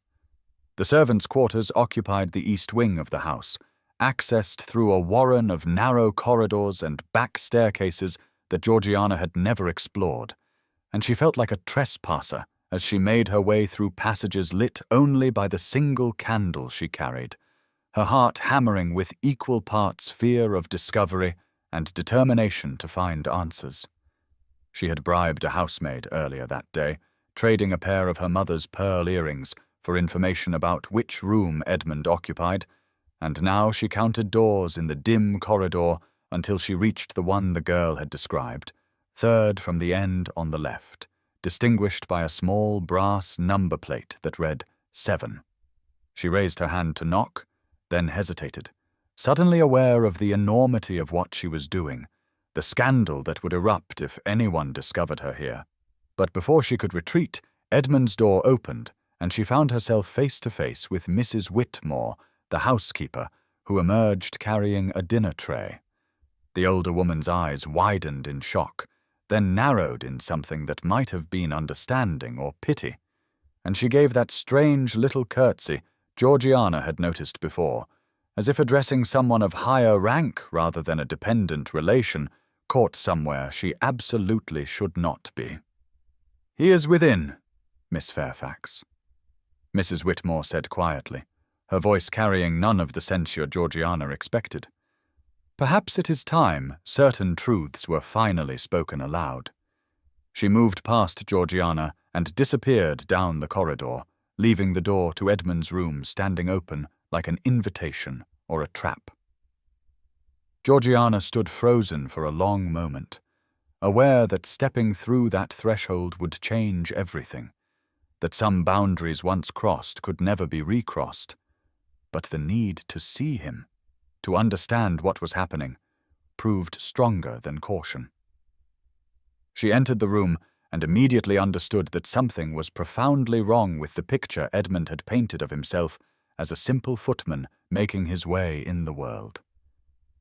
The servants' quarters occupied the east wing of the house, accessed through a warren of narrow corridors and back staircases that Georgiana had never explored, and she felt like a trespasser as she made her way through passages lit only by the single candle she carried, her heart hammering with equal parts fear of discovery and determination to find answers. She had bribed a housemaid earlier that day, trading a pair of her mother's pearl earrings for information about which room Edmund occupied, and now she counted doors in the dim corridor until she reached the one the girl had described, 3rd from the end on the left, distinguished by a small brass number plate that read 7. She raised her hand to knock, then hesitated, suddenly aware of the enormity of what she was doing, the scandal that would erupt if anyone discovered her here. But before she could retreat, Edmund's door opened, and she found herself face to face with Mrs. Whitmore, the housekeeper, who emerged carrying a dinner tray. The older woman's eyes widened in shock, then narrowed in something that might have been understanding or pity, and she gave that strange little curtsy Georgiana had noticed before, as if addressing someone of higher rank rather than a dependent relation, caught somewhere she absolutely should not be. "He is within, Miss Fairfax," Mrs. Whitmore said quietly, her voice carrying none of the censure Georgiana expected. Perhaps it is time certain truths were finally spoken aloud. She moved past Georgiana and disappeared down the corridor, leaving the door to Edmund's room standing open like an invitation or a trap. Georgiana stood frozen for a long moment, aware that stepping through that threshold would change everything, that some boundaries once crossed could never be recrossed. But the need to see him, to understand what was happening, proved stronger than caution. She entered the room and immediately understood that something was profoundly wrong with the picture Edmund had painted of himself as a simple footman making his way in the world.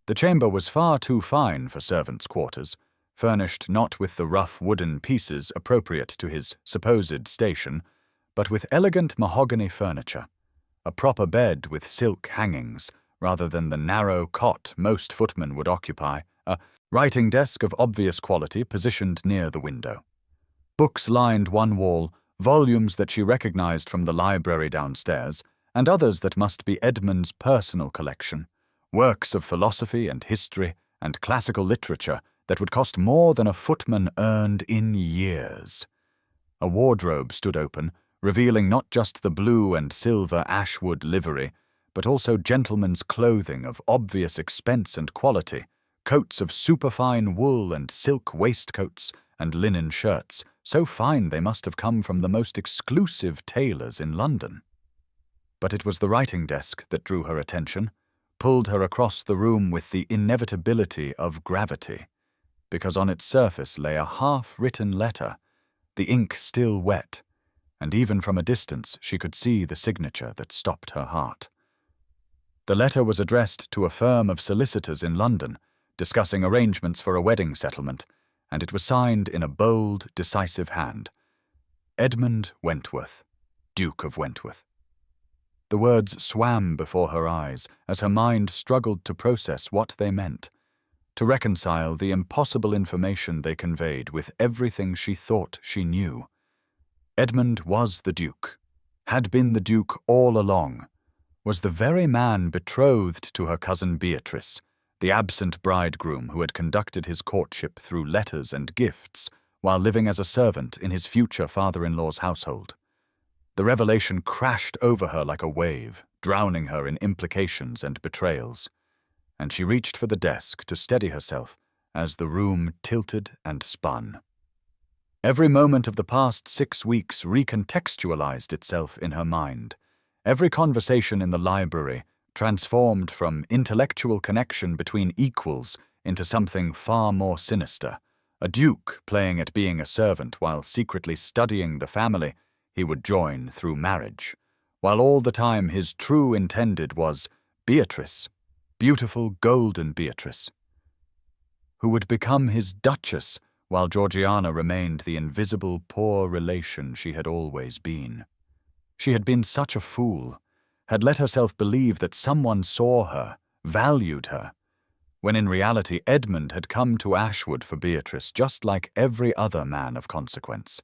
The chamber was far too fine for servants' quarters, furnished not with the rough wooden pieces appropriate to his supposed station, but with elegant mahogany furniture, a proper bed with silk hangings, rather than the narrow cot most footmen would occupy, a Writing desk of obvious quality positioned near the window. Books lined one wall, volumes that she recognized from the library downstairs, and others that must be Edmund's personal collection, works of philosophy and history and classical literature that would cost more than a footman earned in years. A wardrobe stood open, revealing not just the blue and silver Ashwood livery, but also gentlemen's clothing of obvious expense and quality, coats of superfine wool and silk waistcoats and linen shirts, so fine they must have come from the most exclusive tailors in London. But it was the writing desk that drew her attention, pulled her across the room with the inevitability of gravity, because on its surface lay a half-written letter, the ink still wet, and even from a distance she could see the signature that stopped her heart. The letter was addressed to a firm of solicitors in London, discussing arrangements for a wedding settlement, and it was signed in a bold, decisive hand. Edmund Wentworth, Duke of Wentworth. The words swam before her eyes as her mind struggled to process what they meant, to reconcile the impossible information they conveyed with everything she thought she knew. Edmund was the Duke, had been the Duke all along, was the very man betrothed to her cousin Beatrice, the absent bridegroom who had conducted his courtship through letters and gifts while living as a servant in his future father-in-law's household. The revelation crashed over her like a wave, drowning her in implications and betrayals, and she reached for the desk to steady herself as the room tilted and spun. Every moment of the past 6 weeks recontextualized itself in her mind. Every conversation in the library transformed from intellectual connection between equals into something far more sinister. A duke playing at being a servant while secretly studying the family he would join through marriage, while all the time his true intended was Beatrice, beautiful golden Beatrice, who would become his duchess while Georgiana remained the invisible poor relation she had always been. She had been such a fool, had let herself believe that someone saw her, valued her, when in reality Edmund had come to Ashwood for Beatrice just like every other man of consequence,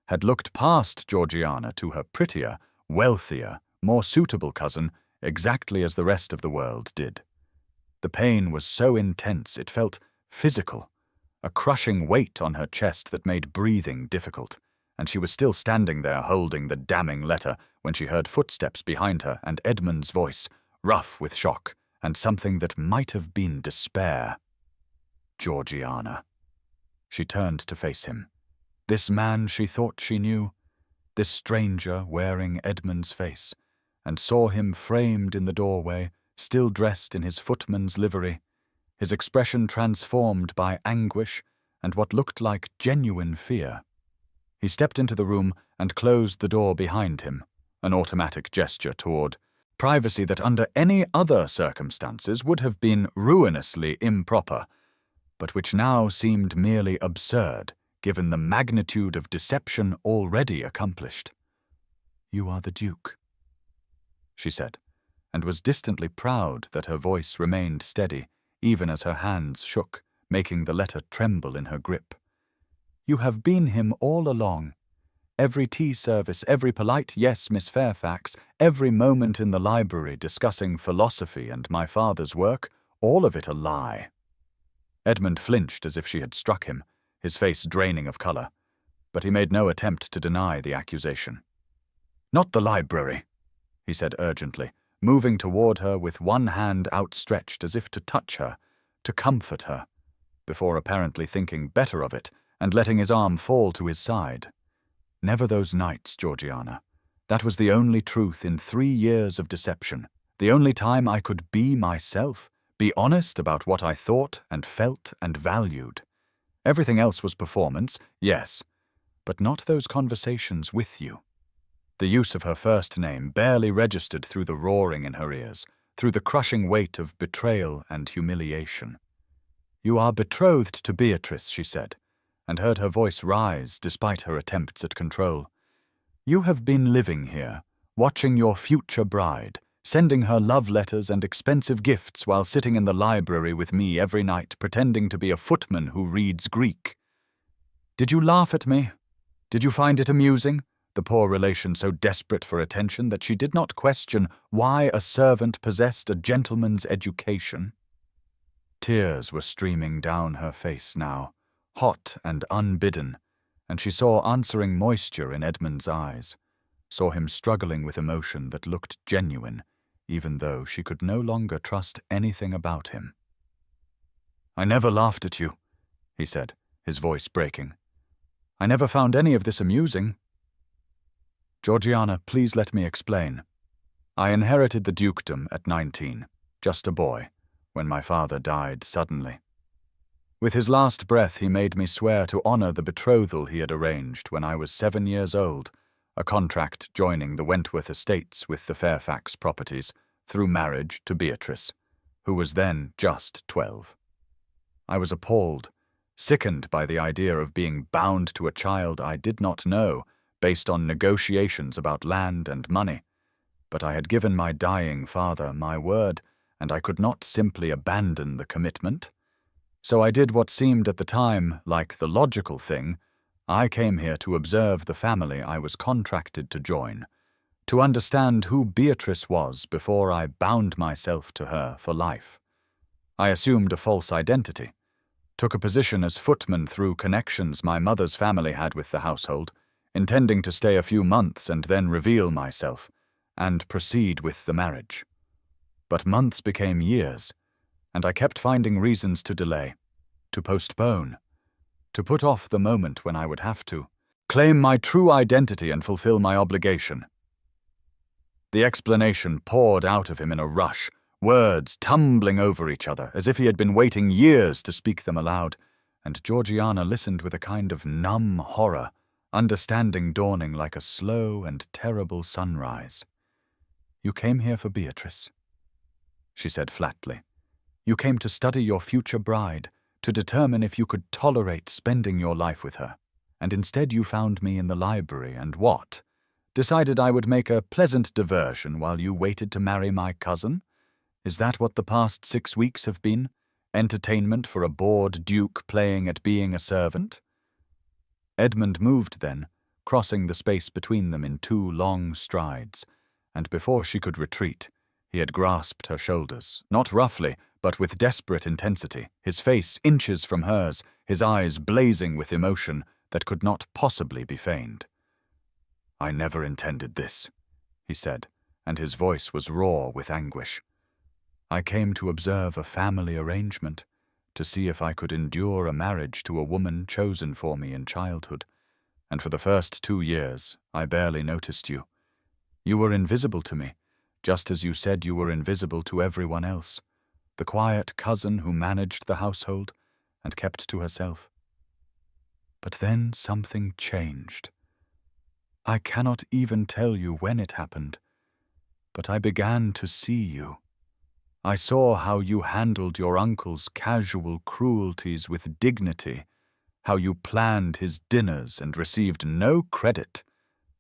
had looked past Georgiana to her prettier, wealthier, more suitable cousin exactly as the rest of the world did. The pain was so intense it felt physical, a crushing weight on her chest that made breathing difficult, and she was still standing there holding the damning letter when she heard footsteps behind her and Edmund's voice, rough with shock and something that might have been despair. Georgiana. She turned to face him. This man she thought she knew, this stranger wearing Edmund's face, and saw him framed in the doorway, still dressed in his footman's livery, his expression transformed by anguish and what looked like genuine fear. He stepped into the room and closed the door behind him, an automatic gesture toward privacy that under any other circumstances would have been ruinously improper, but which now seemed merely absurd, given the magnitude of deception already accomplished. "You are the Duke," she said, and was distantly proud that her voice remained steady, even as her hands shook, making the letter tremble in her grip. "You have been him all along. Every tea service, every polite yes, Miss Fairfax, every moment in the library discussing philosophy and my father's work, all of it a lie." Edmund flinched as if she had struck him, his face draining of colour, but he made no attempt to deny the accusation. "Not the library," he said urgently, moving toward her with one hand outstretched as if to touch her, to comfort her, before apparently thinking better of it and letting his arm fall to his side. "Never those nights, Georgiana. That was the only truth in 3 years of deception, the only time I could be myself, be honest about what I thought and felt and valued. Everything else was performance, yes, but not those conversations with you." The use of her first name barely registered through the roaring in her ears, through the crushing weight of betrayal and humiliation. "You are betrothed to Beatrice," she said, and heard her voice rise despite her attempts at control. "You have been living here, watching your future bride, sending her love letters and expensive gifts while sitting in the library with me every night, pretending to be a footman who reads Greek. Did you laugh at me? Did you find it amusing? The poor relation so desperate for attention that she did not question why a servant possessed a gentleman's education. Tears were streaming down her face now, hot and unbidden, and she saw answering moisture in Edmund's eyes, saw him struggling with emotion that looked genuine, even though she could no longer trust anything about him. "I never laughed at you," he said, his voice breaking. "I never found any of this amusing." "Georgiana, please let me explain. I inherited the dukedom at 19, just a boy, when my father died suddenly. With his last breath he made me swear to honor the betrothal he had arranged when I was 7 years old, a contract joining the Wentworth estates with the Fairfax properties through marriage to Beatrice, who was then just 12. I was appalled, sickened by the idea of being bound to a child I did not know, based on negotiations about land and money. But I had given my dying father my word, and I could not simply abandon the commitment. So I did what seemed at the time like the logical thing. I came here to observe the family I was contracted to join, to understand who Beatrice was before I bound myself to her for life. I assumed a false identity, took a position as footman through connections my mother's family had with the household, intending to stay a few months and then reveal myself, and proceed with the marriage. But months became years, and I kept finding reasons to delay, to postpone, to put off the moment when I would have to claim my true identity and fulfill my obligation. The explanation poured out of him in a rush, words tumbling over each other, as if he had been waiting years to speak them aloud, and Georgiana listened with a kind of numb horror, understanding dawning like a slow and terrible sunrise. "You came here for Beatrice," she said flatly. "You came to study your future bride, to determine if you could tolerate spending your life with her, and instead you found me in the library and what? Decided I would make a pleasant diversion while you waited to marry my cousin? Is that what the past 6 weeks have been? Entertainment for a bored duke playing at being a servant?" Edmund moved then, crossing the space between them in 2 long strides, and before she could retreat, he had grasped her shoulders, not roughly, but with desperate intensity, his face inches from hers, his eyes blazing with emotion that could not possibly be feigned. "I never intended this," he said, and his voice was raw with anguish. "I came to observe a family arrangement, to see if I could endure a marriage to a woman chosen for me in childhood, and for the first 2 years I barely noticed you. You were invisible to me, just as you said you were invisible to everyone else, the quiet cousin who managed the household and kept to herself. But then something changed. I cannot even tell you when it happened, but I began to see you. I saw how you handled your uncle's casual cruelties with dignity, how you planned his dinners and received no credit,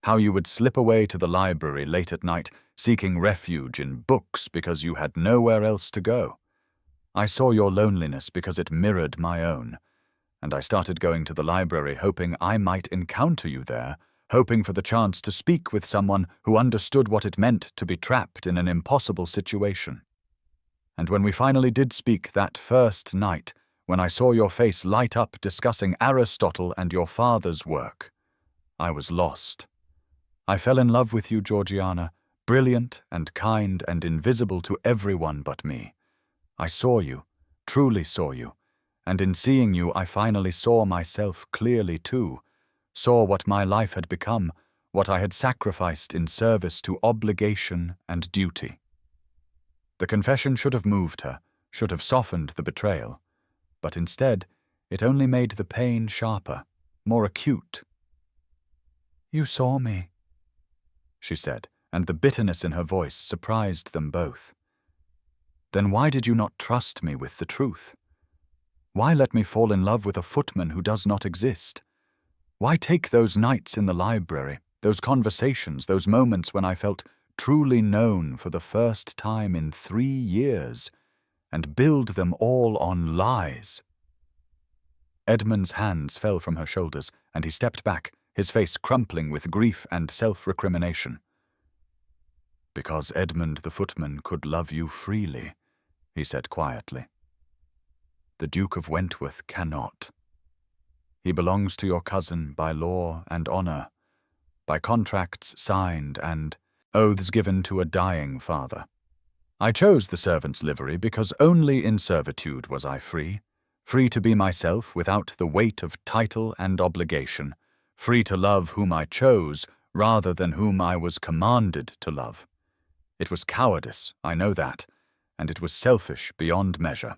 how you would slip away to the library late at night, seeking refuge in books because you had nowhere else to go. I saw your loneliness because it mirrored my own, and I started going to the library hoping I might encounter you there, hoping for the chance to speak with someone who understood what it meant to be trapped in an impossible situation. And when we finally did speak that first night, when I saw your face light up discussing Aristotle and your father's work, I was lost. I fell in love with you, Georgiana, brilliant and kind and invisible to everyone but me. I saw you, truly saw you, and in seeing you I finally saw myself clearly too, saw what my life had become, what I had sacrificed in service to obligation and duty. The confession should have moved her, should have softened the betrayal, but instead it only made the pain sharper, more acute. "You saw me," she said, and the bitterness in her voice surprised them both. "Then why did you not trust me with the truth? Why let me fall in love with a footman who does not exist? Why take those nights in the library, those conversations, those moments when I felt truly known for the first time in 3 years, and build them all on lies. Edmund's hands fell from her shoulders, and he stepped back, his face crumpling with grief and self-recrimination. "Because Edmund the footman could love you freely," he said quietly. "The Duke of Wentworth cannot. He belongs to your cousin by law and honour, by contracts signed and oaths given to a dying father. I chose the servant's livery because only in servitude was I free to be myself without the weight of title and obligation, free to love whom I chose rather than whom I was commanded to love. It was cowardice, I know that, and it was selfish beyond measure.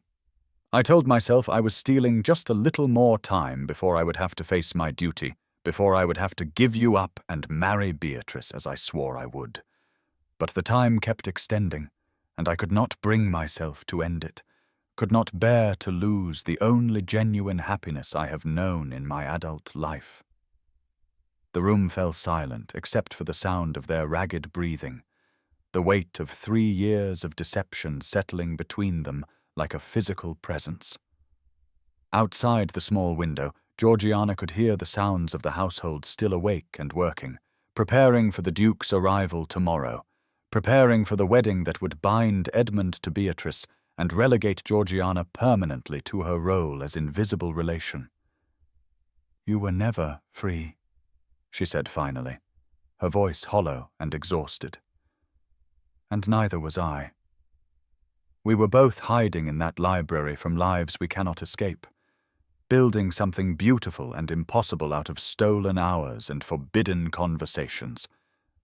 I told myself I was stealing just a little more time before I would have to face my duty, before I would have to give you up and marry Beatrice as I swore I would. But the time kept extending, and I could not bring myself to end it, could not bear to lose the only genuine happiness I have known in my adult life." The room fell silent except for the sound of their ragged breathing, the weight of 3 years of deception settling between them like a physical presence. Outside the small window, Georgiana could hear the sounds of the household still awake and working, preparing for the Duke's arrival tomorrow, preparing for the wedding that would bind Edmund to Beatrice and relegate Georgiana permanently to her role as invisible relation. "You were never free," she said finally, her voice hollow and exhausted. "And neither was I. We were both hiding in that library from lives we cannot escape, building something beautiful and impossible out of stolen hours and forbidden conversations.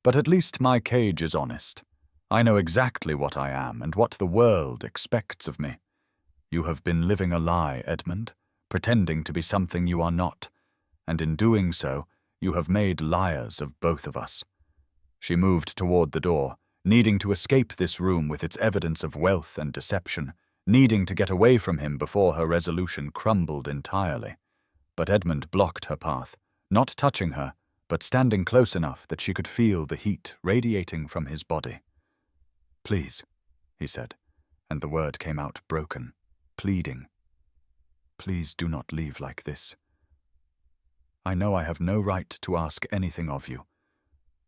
But at least my cage is honest. I know exactly what I am and what the world expects of me. You have been living a lie, Edmund, pretending to be something you are not, and in doing so, you have made liars of both of us." She moved toward the door, needing to escape this room with its evidence of wealth and deception, needing to get away from him before her resolution crumbled entirely. But Edmund blocked her path, not touching her, but standing close enough that she could feel the heat radiating from his body. "Please," he said, and the word came out broken, pleading. "Please do not leave like this. I know I have no right to ask anything of you,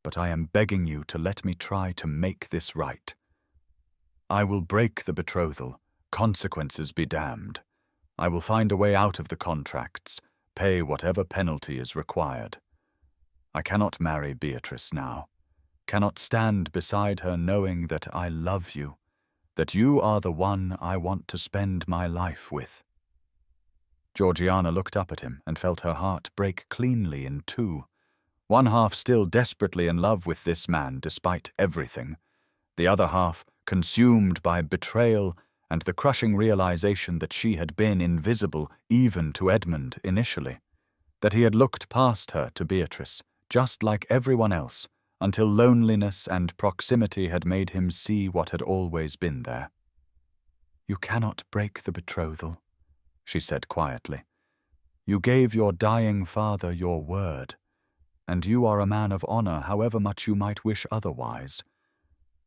but I am begging you to let me try to make this right. I will break the betrothal, consequences be damned. I will find a way out of the contracts, pay whatever penalty is required. I cannot marry Beatrice now, cannot stand beside her knowing that I love you, that you are the one I want to spend my life with." Georgiana looked up at him and felt her heart break cleanly in two, one half still desperately in love with this man despite everything, the other half consumed by betrayal and the crushing realization that she had been invisible even to Edmund initially, that he had looked past her to Beatrice, just like everyone else, until loneliness and proximity had made him see what had always been there. "You cannot break the betrothal," she said quietly. "You gave your dying father your word, and you are a man of honor however much you might wish otherwise.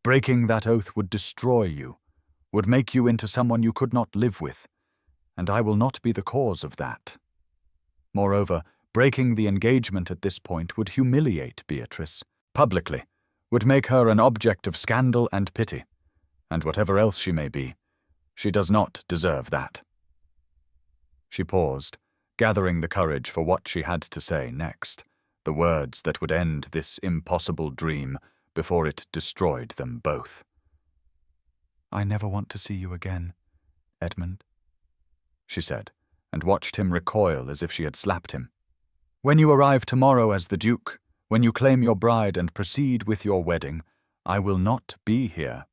Breaking that oath would destroy you, would make you into someone you could not live with, and I will not be the cause of that. Moreover, breaking the engagement at this point would humiliate Beatrice, publicly, would make her an object of scandal and pity, and whatever else she may be, she does not deserve that." She paused, gathering the courage for what she had to say next, the words that would end this impossible dream before it destroyed them both. "I never want to see you again, Edmund," she said, and watched him recoil as if she had slapped him. "When you arrive tomorrow as the Duke, when you claim your bride and proceed with your wedding, I will not be here.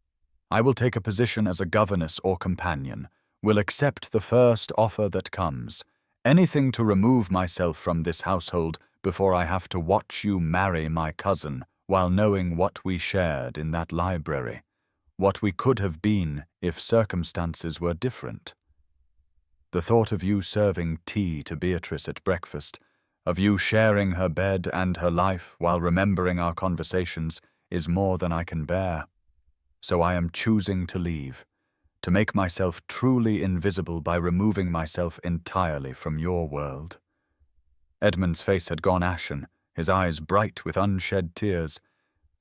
I will take a position as a governess or companion, will accept the first offer that comes, anything to remove myself from this household before I have to watch you marry my cousin while knowing what we shared in that library, what we could have been if circumstances were different. The thought of you serving tea to Beatrice at breakfast, of you sharing her bed and her life while remembering our conversations, is more than I can bear. So I am choosing to leave, to make myself truly invisible by removing myself entirely from your world." Edmund's face had gone ashen, his eyes bright with unshed tears,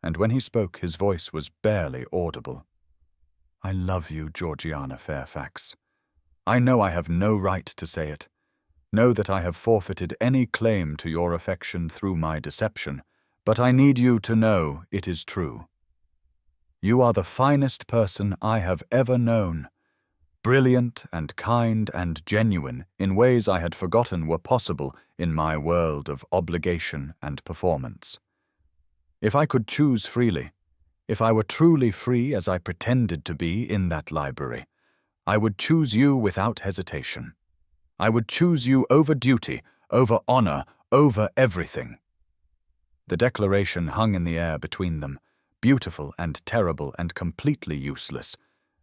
and when he spoke his voice was barely audible. "I love you, Georgiana Fairfax. I know I have no right to say it. Know that I have forfeited any claim to your affection through my deception, but I need you to know it is true. You are the finest person I have ever known, brilliant and kind and genuine in ways I had forgotten were possible in my world of obligation and performance. If I could choose freely, if I were truly free as I pretended to be in that library, I would choose you without hesitation. I would choose you over duty, over honor, over everything." The declaration hung in the air between them, beautiful and terrible and completely useless,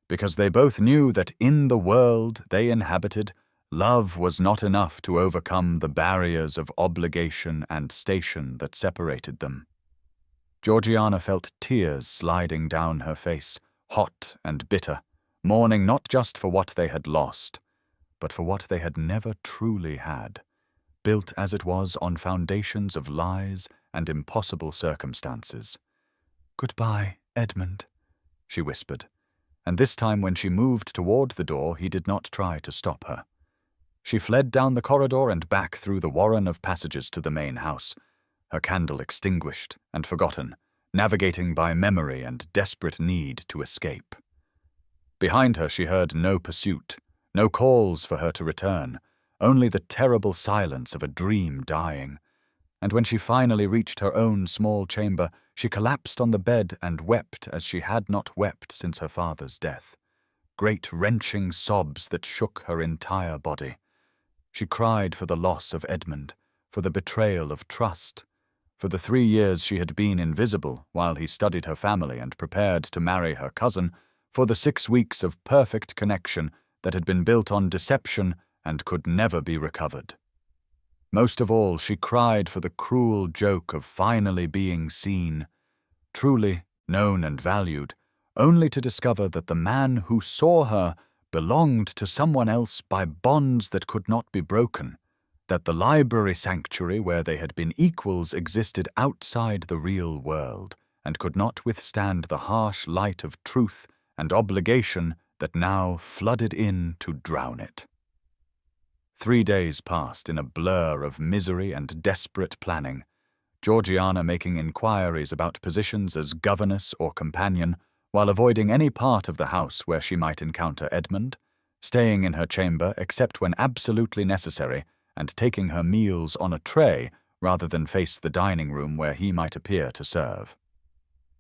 because they both knew that in the world they inhabited, love was not enough to overcome the barriers of obligation and station that separated them. Georgiana felt tears sliding down her face, hot and bitter, mourning not just for what they had lost, but for what they had never truly had, built as it was on foundations of lies and impossible circumstances. "Goodbye, Edmund," she whispered, and this time when she moved toward the door he did not try to stop her. She fled down the corridor and back through the warren of passages to the main house, her candle extinguished and forgotten, navigating by memory and desperate need to escape. Behind her she heard no pursuit, no calls for her to return, only the terrible silence of a dream dying. And when she finally reached her own small chamber, she collapsed on the bed and wept as she had not wept since her father's death. Great wrenching sobs that shook her entire body. She cried for the loss of Edmund, for the betrayal of trust, for the 3 years she had been invisible while he studied her family and prepared to marry her cousin, for the 6 weeks of perfect connection that had been built on deception and could never be recovered. Most of all, she cried for the cruel joke of finally being seen, truly known and valued, only to discover that the man who saw her belonged to someone else by bonds that could not be broken, that the library sanctuary where they had been equals existed outside the real world and could not withstand the harsh light of truth and obligation that now flooded in to drown it. 3 days passed in a blur of misery and desperate planning, Georgiana making inquiries about positions as governess or companion, while avoiding any part of the house where she might encounter Edmund, staying in her chamber except when absolutely necessary, and taking her meals on a tray rather than face the dining room where he might appear to serve.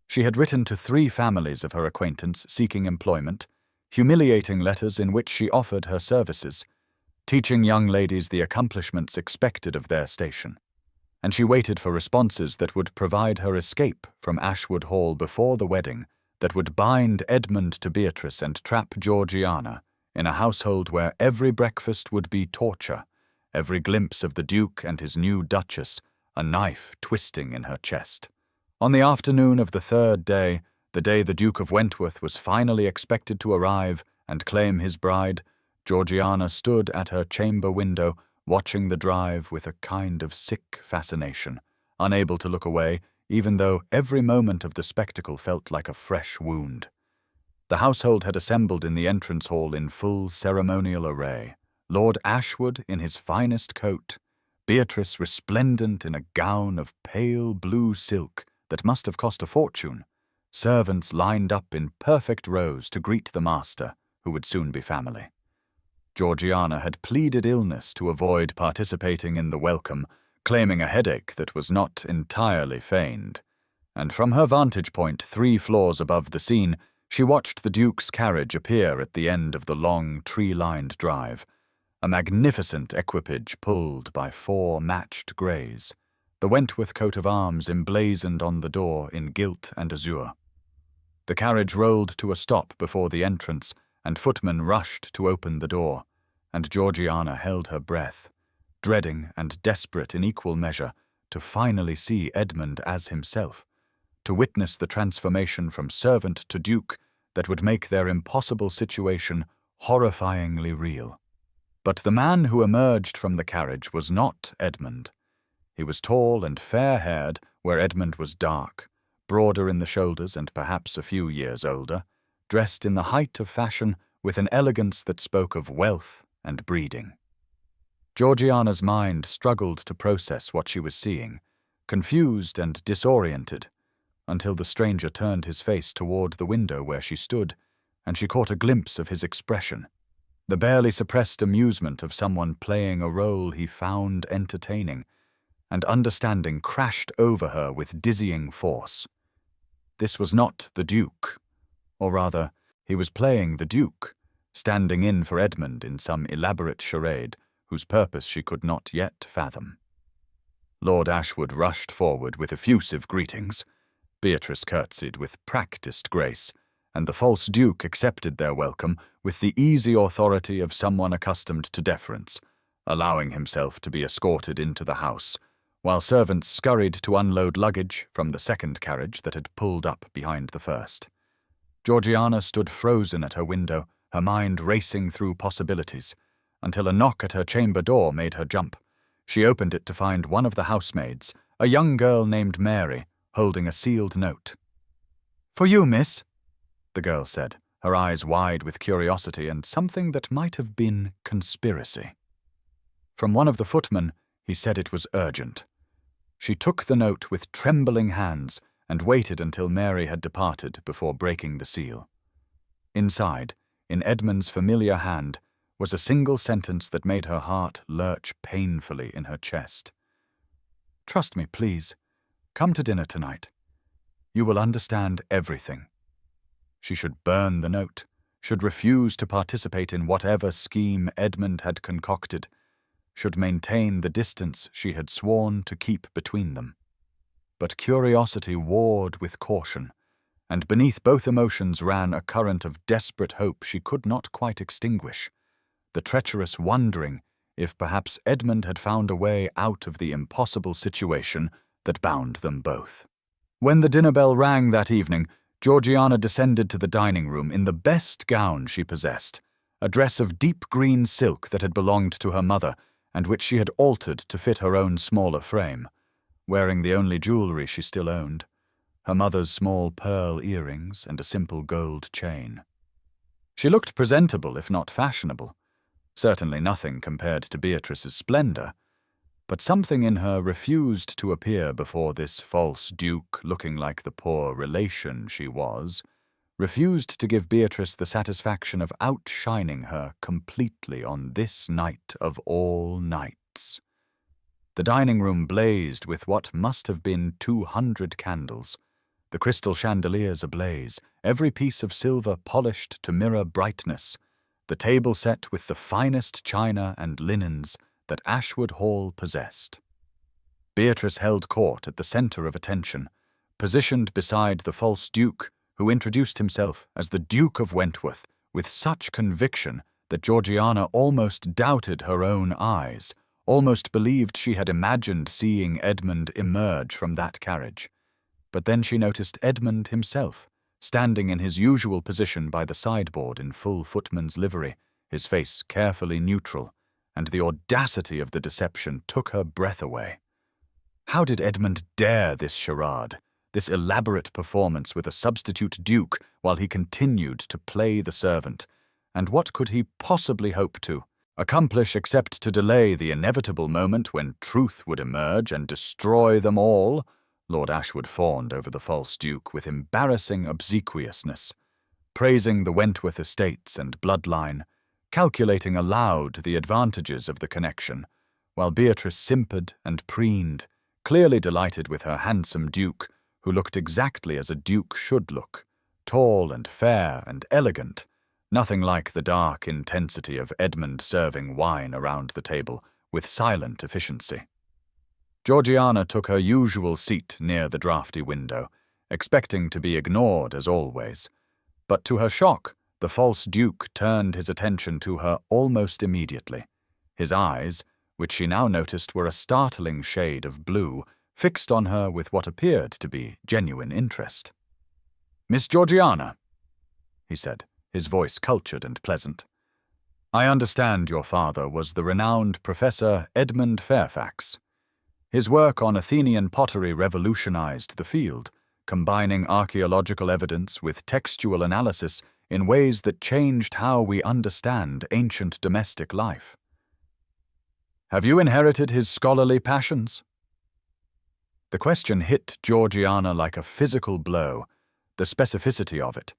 She had written to 3 families of her acquaintance seeking employment, humiliating letters in which she offered her services, teaching young ladies the accomplishments expected of their station, and she waited for responses that would provide her escape from Ashwood Hall before the wedding, that would bind Edmund to Beatrice and trap Georgiana in a household where every breakfast would be torture, every glimpse of the Duke and his new Duchess a knife twisting in her chest. On the afternoon of the 3rd day, the day the Duke of Wentworth was finally expected to arrive and claim his bride, Georgiana stood at her chamber window, watching the drive with a kind of sick fascination, unable to look away, even though every moment of the spectacle felt like a fresh wound. The household had assembled in the entrance hall in full ceremonial array, Lord Ashwood in his finest coat, Beatrice resplendent in a gown of pale blue silk that must have cost a fortune, servants lined up in perfect rows to greet the master, who would soon be family. Georgiana had pleaded illness to avoid participating in the welcome, claiming a headache that was not entirely feigned, and from her vantage point 3 floors above the scene, she watched the Duke's carriage appear at the end of the long tree-lined drive, a magnificent equipage pulled by 4 matched greys, the Wentworth coat of arms emblazoned on the door in gilt and azure. The carriage rolled to a stop before the entrance, and footmen rushed to open the door, and Georgiana held her breath, dreading and desperate in equal measure to finally see Edmund as himself, to witness the transformation from servant to duke that would make their impossible situation horrifyingly real. But the man who emerged from the carriage was not Edmund. He was tall and fair-haired, where Edmund was dark, broader in the shoulders and perhaps a few years older, dressed in the height of fashion with an elegance that spoke of wealth and breeding. Georgiana's mind struggled to process what she was seeing, confused and disoriented, until the stranger turned his face toward the window where she stood, and she caught a glimpse of his expression, the barely suppressed amusement of someone playing a role he found entertaining, and understanding crashed over her with dizzying force. This was not the Duke, or rather, he was playing the Duke, standing in for Edmund in some elaborate charade whose purpose she could not yet fathom. Lord Ashwood rushed forward with effusive greetings. Beatrice curtsied with practised grace, and the false Duke accepted their welcome with the easy authority of someone accustomed to deference, allowing himself to be escorted into the house, while servants scurried to unload luggage from the second carriage that had pulled up behind the first. Georgiana stood frozen at her window, her mind racing through possibilities, until a knock at her chamber door made her jump. She opened it to find one of the housemaids, a young girl named Mary, holding a sealed note. "For you, miss," the girl said, her eyes wide with curiosity and something that might have been conspiracy. From one of the footmen, he said it was urgent. She took the note with trembling hands and waited until Mary had departed before breaking the seal. Inside, in Edmund's familiar hand, was a single sentence that made her heart lurch painfully in her chest. "Trust me, please. Come to dinner tonight. You will understand everything." She should burn the note, should refuse to participate in whatever scheme Edmund had concocted, should maintain the distance she had sworn to keep between them. But curiosity warred with caution, and beneath both emotions ran a current of desperate hope she could not quite extinguish, the treacherous wondering if perhaps Edmund had found a way out of the impossible situation that bound them both. When the dinner bell rang that evening, Georgiana descended to the dining room in the best gown she possessed, a dress of deep green silk that had belonged to her mother and which she had altered to fit her own smaller frame, wearing the only jewellery she still owned, her mother's small pearl earrings and a simple gold chain. She looked presentable, if not fashionable, certainly nothing compared to Beatrice's splendour, but something in her refused to appear before this false duke looking like the poor relation she was, refused to give Beatrice the satisfaction of outshining her completely on this night of all nights. The dining room blazed with what must have been 200 candles, the crystal chandeliers ablaze, every piece of silver polished to mirror brightness, the table set with the finest china and linens that Ashwood Hall possessed. Beatrice held court at the centre of attention, positioned beside the false duke, who introduced himself as the Duke of Wentworth with such conviction that Georgiana almost doubted her own eyes, almost believed she had imagined seeing Edmund emerge from that carriage. But then she noticed Edmund himself, standing in his usual position by the sideboard in full footman's livery, his face carefully neutral, and the audacity of the deception took her breath away. How did Edmund dare this charade, this elaborate performance with a substitute duke while he continued to play the servant, and what could he possibly hope to accomplish except to delay the inevitable moment when truth would emerge and destroy them all? Lord Ashwood fawned over the false duke with embarrassing obsequiousness, praising the Wentworth estates and bloodline, calculating aloud the advantages of the connection, while Beatrice simpered and preened, clearly delighted with her handsome duke, who looked exactly as a duke should look, tall and fair and elegant, nothing like the dark intensity of Edmund serving wine around the table with silent efficiency. Georgiana took her usual seat near the draughty window, expecting to be ignored as always, but to her shock, the false duke turned his attention to her almost immediately. His eyes, which she now noticed were a startling shade of blue, fixed on her with what appeared to be genuine interest. "Miss Georgiana," he said, his voice cultured and pleasant, "I understand your father was the renowned Professor Edmund Fairfax. His work on Athenian pottery revolutionized the field, combining archaeological evidence with textual analysis in ways that changed how we understand ancient domestic life. Have you inherited his scholarly passions?" The question hit Georgiana like a physical blow, the specificity of it,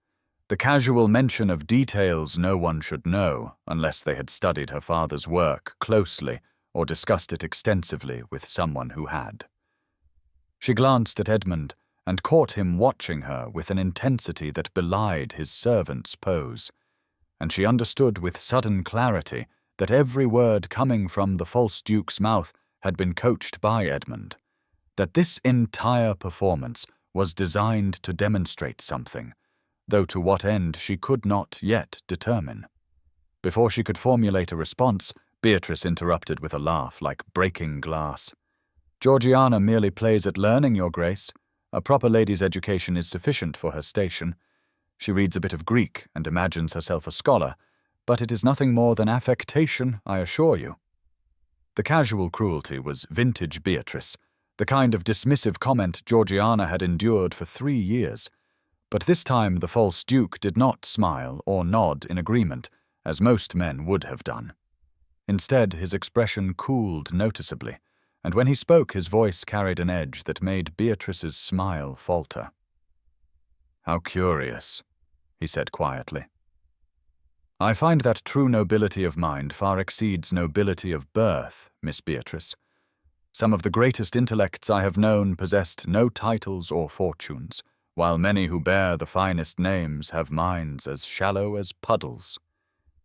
the casual mention of details no one should know unless they had studied her father's work closely or discussed it extensively with someone who had. She glanced at Edmund and caught him watching her with an intensity that belied his servant's pose, and she understood with sudden clarity that every word coming from the false duke's mouth had been coached by Edmund, that this entire performance was designed to demonstrate something, though to what end she could not yet determine. Before she could formulate a response, Beatrice interrupted with a laugh like breaking glass. "Georgiana merely plays at learning, Your Grace. A proper lady's education is sufficient for her station. She reads a bit of Greek and imagines herself a scholar, but it is nothing more than affectation, I assure you." The casual cruelty was vintage Beatrice, the kind of dismissive comment Georgiana had endured for 3 years. But this time the false duke did not smile or nod in agreement, as most men would have done. Instead, his expression cooled noticeably, and when he spoke his voice carried an edge that made Beatrice's smile falter. "How curious," he said quietly. "I find that true nobility of mind far exceeds nobility of birth, Miss Beatrice. Some of the greatest intellects I have known possessed no titles or fortunes, while many who bear the finest names have minds as shallow as puddles."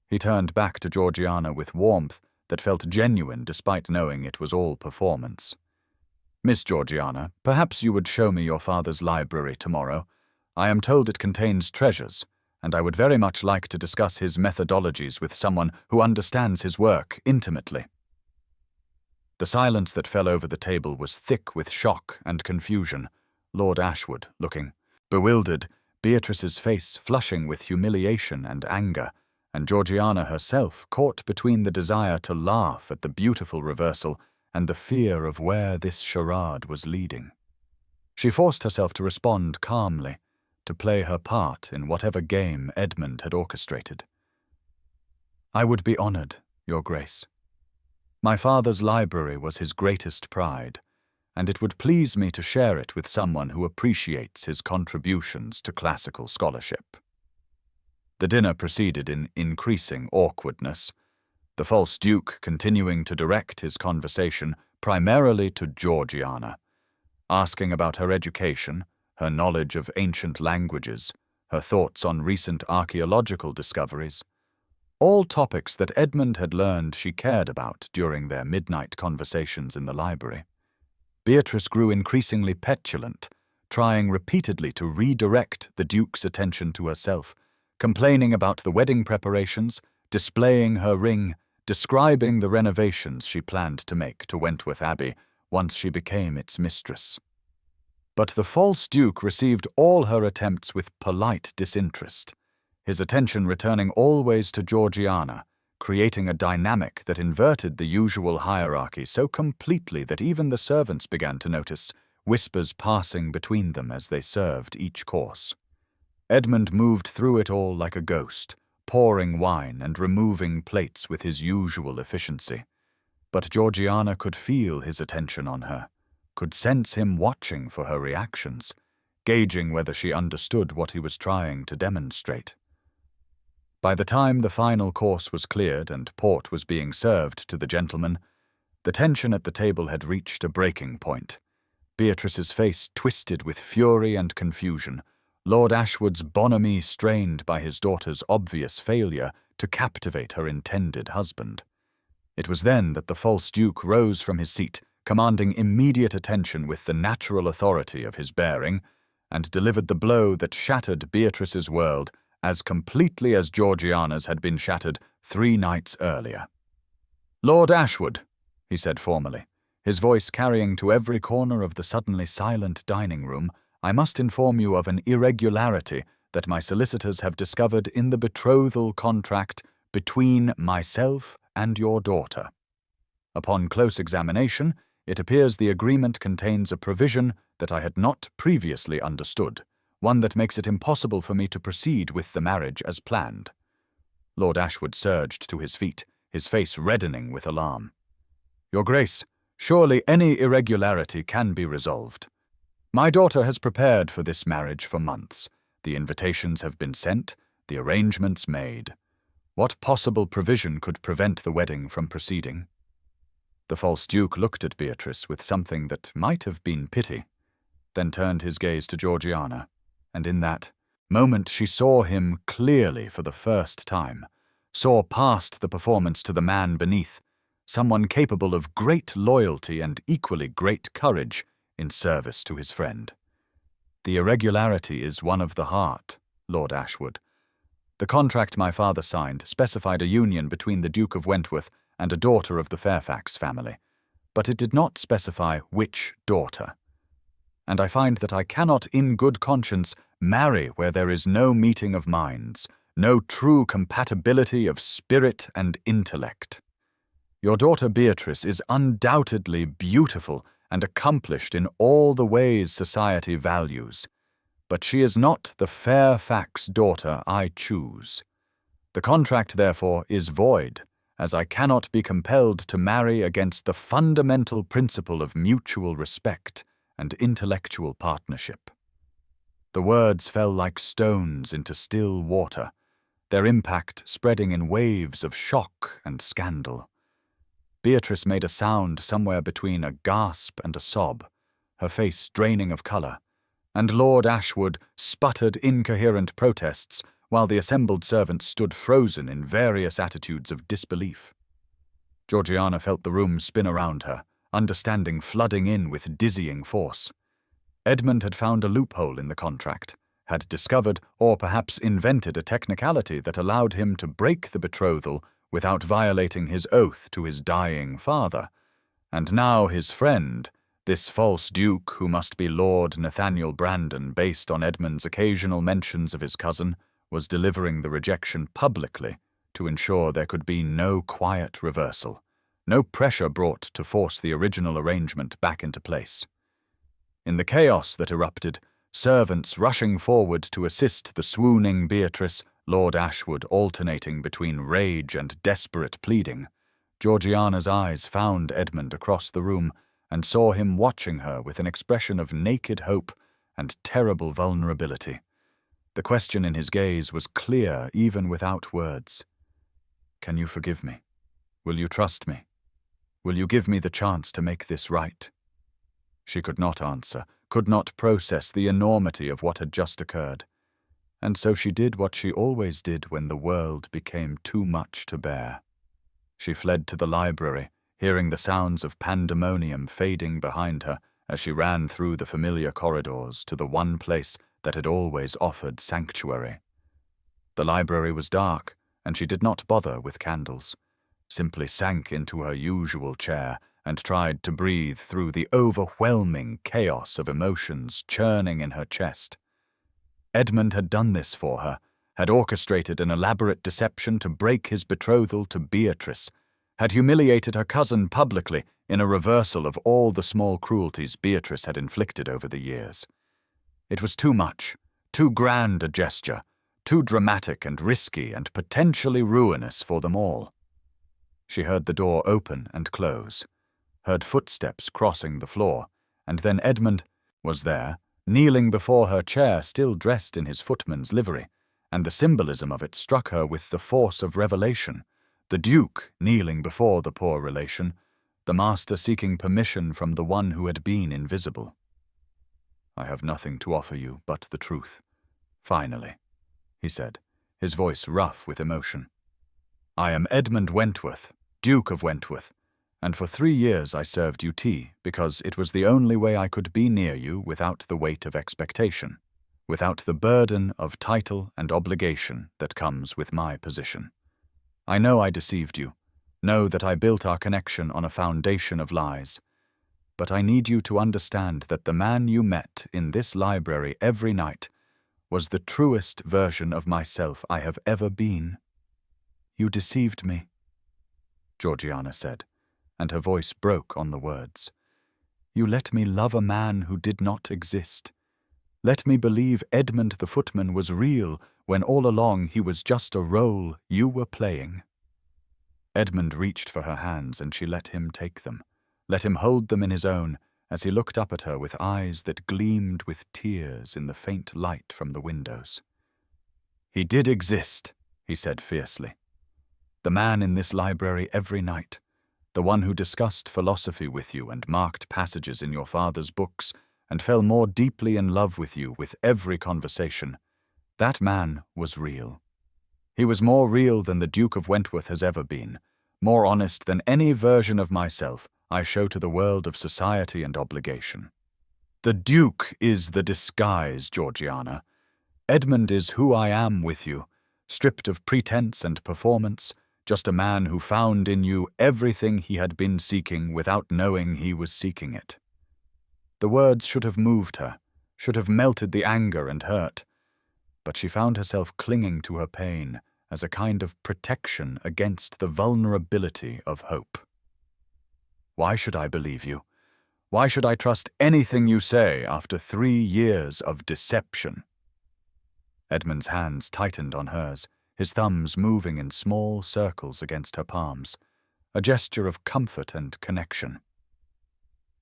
He turned back to Georgiana with warmth that felt genuine despite knowing it was all performance. "Miss Georgiana, perhaps you would show me your father's library tomorrow. I am told it contains treasures, and I would very much like to discuss his methodologies with someone who understands his work intimately." The silence that fell over the table was thick with shock and confusion, Lord Ashwood looking bewildered, Beatrice's face flushing with humiliation and anger, and Georgiana herself caught between the desire to laugh at the beautiful reversal and the fear of where this charade was leading. She forced herself to respond calmly, to play her part in whatever game Edmund had orchestrated. "I would be honored, Your Grace. My father's library was his greatest pride, and it would please me to share it with someone who appreciates his contributions to classical scholarship." The dinner proceeded in increasing awkwardness, the false duke continuing to direct his conversation primarily to Georgiana, asking about her education, her knowledge of ancient languages, her thoughts on recent archaeological discoveries, all topics that Edmund had learned she cared about during their midnight conversations in the library. Beatrice grew increasingly petulant, trying repeatedly to redirect the duke's attention to herself, complaining about the wedding preparations, displaying her ring, describing the renovations she planned to make to Wentworth Abbey once she became its mistress. But the false duke received all her attempts with polite disinterest, his attention returning always to Georgiana, creating a dynamic that inverted the usual hierarchy so completely that even the servants began to notice, whispers passing between them as they served each course. Edmund moved through it all like a ghost, pouring wine and removing plates with his usual efficiency. But Georgiana could feel his attention on her, could sense him watching for her reactions, gauging whether she understood what he was trying to demonstrate. By the time the final course was cleared and port was being served to the gentlemen, the tension at the table had reached a breaking point. Beatrice's face twisted with fury and confusion, Lord Ashwood's bonhomie strained by his daughter's obvious failure to captivate her intended husband. It was then that the false duke rose from his seat, commanding immediate attention with the natural authority of his bearing, and delivered the blow that shattered Beatrice's world as completely as Georgiana's had been shattered 3 nights earlier. "Lord Ashwood," he said formally, his voice carrying to every corner of the suddenly silent dining room, "I must inform you of an irregularity that my solicitors have discovered in the betrothal contract between myself and your daughter. Upon close examination, it appears the agreement contains a provision that I had not previously understood, one that makes it impossible for me to proceed with the marriage as planned." Lord Ashwood surged to his feet, his face reddening with alarm. "Your Grace, surely any irregularity can be resolved. My daughter has prepared for this marriage for months. The invitations have been sent, the arrangements made. What possible provision could prevent the wedding from proceeding?" The false duke looked at Beatrice with something that might have been pity, then turned his gaze to Georgiana, and in that moment she saw him clearly for the first time, saw past the performance to the man beneath, someone capable of great loyalty and equally great courage in service to his friend. "The irregularity is one of the heart, Lord Ashwood. The contract my father signed specified a union between the Duke of Wentworth and a daughter of the Fairfax family, but it did not specify which daughter. And I find that I cannot in good conscience marry where there is no meeting of minds, no true compatibility of spirit and intellect. Your daughter Beatrice is undoubtedly beautiful and accomplished in all the ways society values, but she is not the Fairfax daughter I choose. The contract, therefore, is void, as I cannot be compelled to marry against the fundamental principle of mutual respect and intellectual partnership." The words fell like stones into still water, their impact spreading in waves of shock and scandal. Beatrice made a sound somewhere between a gasp and a sob, her face draining of colour, and Lord Ashwood sputtered incoherent protests while the assembled servants stood frozen in various attitudes of disbelief. Georgiana felt the room spin around her, understanding flooding in with dizzying force. Edmund had found a loophole in the contract, had discovered or perhaps invented a technicality that allowed him to break the betrothal without violating his oath to his dying father, and now his friend, this false duke who must be Lord Nathaniel Brandon based on Edmund's occasional mentions of his cousin, was delivering the rejection publicly to ensure there could be no quiet reversal, no pressure brought to force the original arrangement back into place. In the chaos that erupted, servants rushing forward to assist the swooning Beatrice, Lord Ashwood alternating between rage and desperate pleading, Georgiana's eyes found Edmund across the room and saw him watching her with an expression of naked hope and terrible vulnerability. The question in his gaze was clear even without words. "Can you forgive me? Will you trust me? Will you give me the chance to make this right?" She could not answer, could not process the enormity of what had just occurred. And so she did what she always did when the world became too much to bear. She fled to the library, hearing the sounds of pandemonium fading behind her as she ran through the familiar corridors to the one place that had always offered sanctuary. The library was dark, and she did not bother with candles, simply sank into her usual chair and tried to breathe through the overwhelming chaos of emotions churning in her chest. Edmund had done this for her, had orchestrated an elaborate deception to break his betrothal to Beatrice, had humiliated her cousin publicly in a reversal of all the small cruelties Beatrice had inflicted over the years. It was too much, too grand a gesture, too dramatic and risky and potentially ruinous for them all. She heard the door open and close, heard footsteps crossing the floor, and then Edmund was there, kneeling before her chair still dressed in his footman's livery, and the symbolism of it struck her with the force of revelation. The Duke kneeling before the poor relation, the master seeking permission from the one who had been invisible. "I have nothing to offer you but the truth, finally," he said, his voice rough with emotion. "I am Edmund Wentworth, Duke of Wentworth, and for 3 years I served you tea because it was the only way I could be near you without the weight of expectation, without the burden of title and obligation that comes with my position. I know I deceived you, know that I built our connection on a foundation of lies, But I need you to understand that the man you met in this library every night was the truest version of myself I have ever been. You deceived me, Georgiana said, and her voice broke on the words. You let me love a man who did not exist. Let me believe Edmund the footman was real when all along he was just a role you were playing. Edmund reached for her hands and she let him take them, let him hold them in his own as he looked up at her with eyes that gleamed with tears in the faint light from the windows. He did exist, he said fiercely. The man in this library every night, the one who discussed philosophy with you and marked passages in your father's books and fell more deeply in love with you with every conversation, that man was real. He was more real than the Duke of Wentworth has ever been, more honest than any version of myself I show to the world of society and obligation. The Duke is the disguise, Georgiana. Edmund is who I am with you, stripped of pretense and performance, just a man who found in you everything he had been seeking without knowing he was seeking it. The words should have moved her, should have melted the anger and hurt, but she found herself clinging to her pain as a kind of protection against the vulnerability of hope. Why should I believe you? Why should I trust anything you say after 3 years of deception? Edmund's hands tightened on hers, his thumbs moving in small circles against her palms, a gesture of comfort and connection.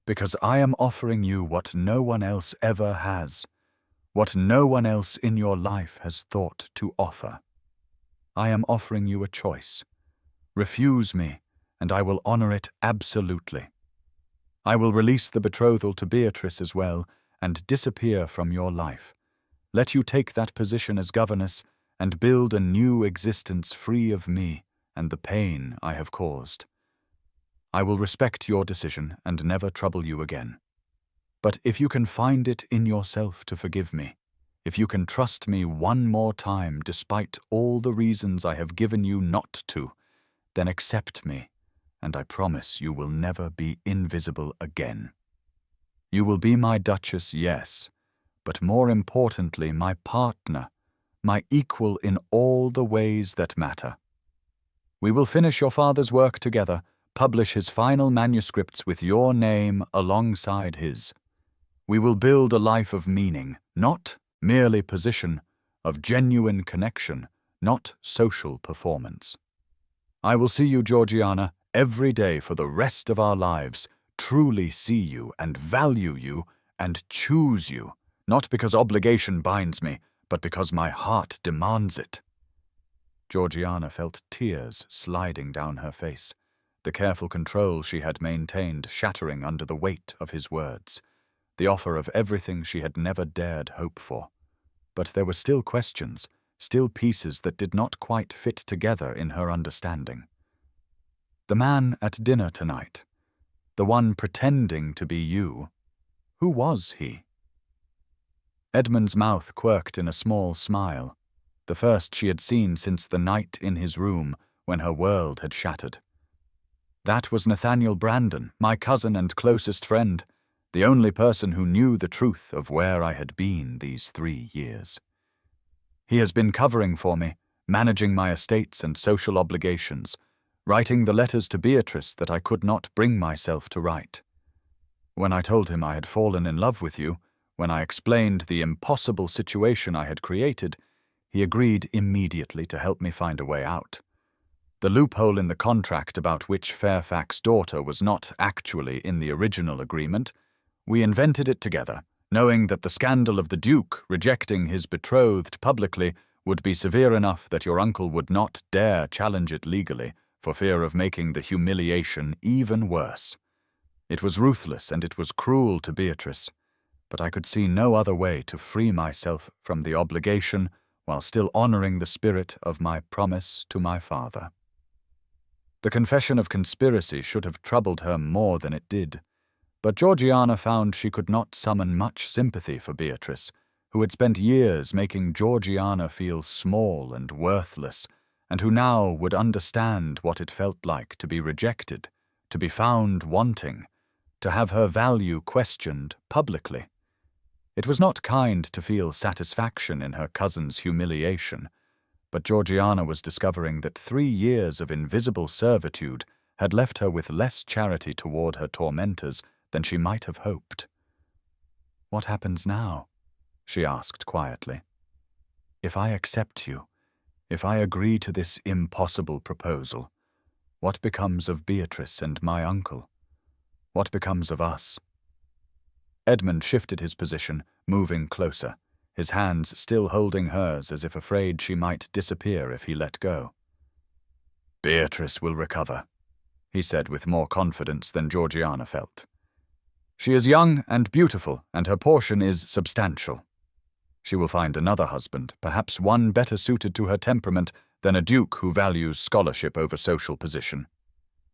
Because I am offering you what no one else ever has, what no one else in your life has thought to offer. I am offering you a choice. Refuse me, and I will honor it absolutely. I will release the betrothal to Beatrice as well, and disappear from your life. Let you take that position as governess, and build a new existence free of me and the pain I have caused. I will respect your decision and never trouble you again. But if you can find it in yourself to forgive me, if you can trust me one more time despite all the reasons I have given you not to, then accept me, and I promise you will never be invisible again. You will be my Duchess, yes, but more importantly my partner, my equal in all the ways that matter. We will finish your father's work together, publish his final manuscripts with your name alongside his. We will build a life of meaning, not merely position, of genuine connection, not social performance. I will see you, Georgiana, every day for the rest of our lives, truly see you and value you and choose you, not because obligation binds me, but because my heart demands it. Georgiana felt tears sliding down her face, the careful control she had maintained shattering under the weight of his words, the offer of everything she had never dared hope for. But there were still questions, still pieces that did not quite fit together in her understanding. The man at dinner tonight, the one pretending to be you, who was he? Edmund's mouth quirked in a small smile, the first she had seen since the night in his room when her world had shattered. That was Nathaniel Brandon, my cousin and closest friend, the only person who knew the truth of where I had been these 3 years. He has been covering for me, managing my estates and social obligations, writing the letters to Beatrice that I could not bring myself to write. When I told him I had fallen in love with you, when I explained the impossible situation I had created, he agreed immediately to help me find a way out. The loophole in the contract about which Fairfax's daughter was not actually in the original agreement, we invented it together, knowing that the scandal of the Duke rejecting his betrothed publicly would be severe enough that your uncle would not dare challenge it legally for fear of making the humiliation even worse. It was ruthless and it was cruel to Beatrice, but I could see no other way to free myself from the obligation while still honoring the spirit of my promise to my father. The confession of conspiracy should have troubled her more than it did, but Georgiana found she could not summon much sympathy for Beatrice, who had spent years making Georgiana feel small and worthless, and who now would understand what it felt like to be rejected, to be found wanting, to have her value questioned publicly. It was not kind to feel satisfaction in her cousin's humiliation, but Georgiana was discovering that 3 years of invisible servitude had left her with less charity toward her tormentors than she might have hoped. "What happens now?" she asked quietly. "If I accept you, if I agree to this impossible proposal, what becomes of Beatrice and my uncle? What becomes of us?" Edmund shifted his position, moving closer, his hands still holding hers as if afraid she might disappear if he let go. "Beatrice will recover," he said with more confidence than Georgiana felt. "She is young and beautiful, and her portion is substantial. She will find another husband, perhaps one better suited to her temperament than a duke who values scholarship over social position.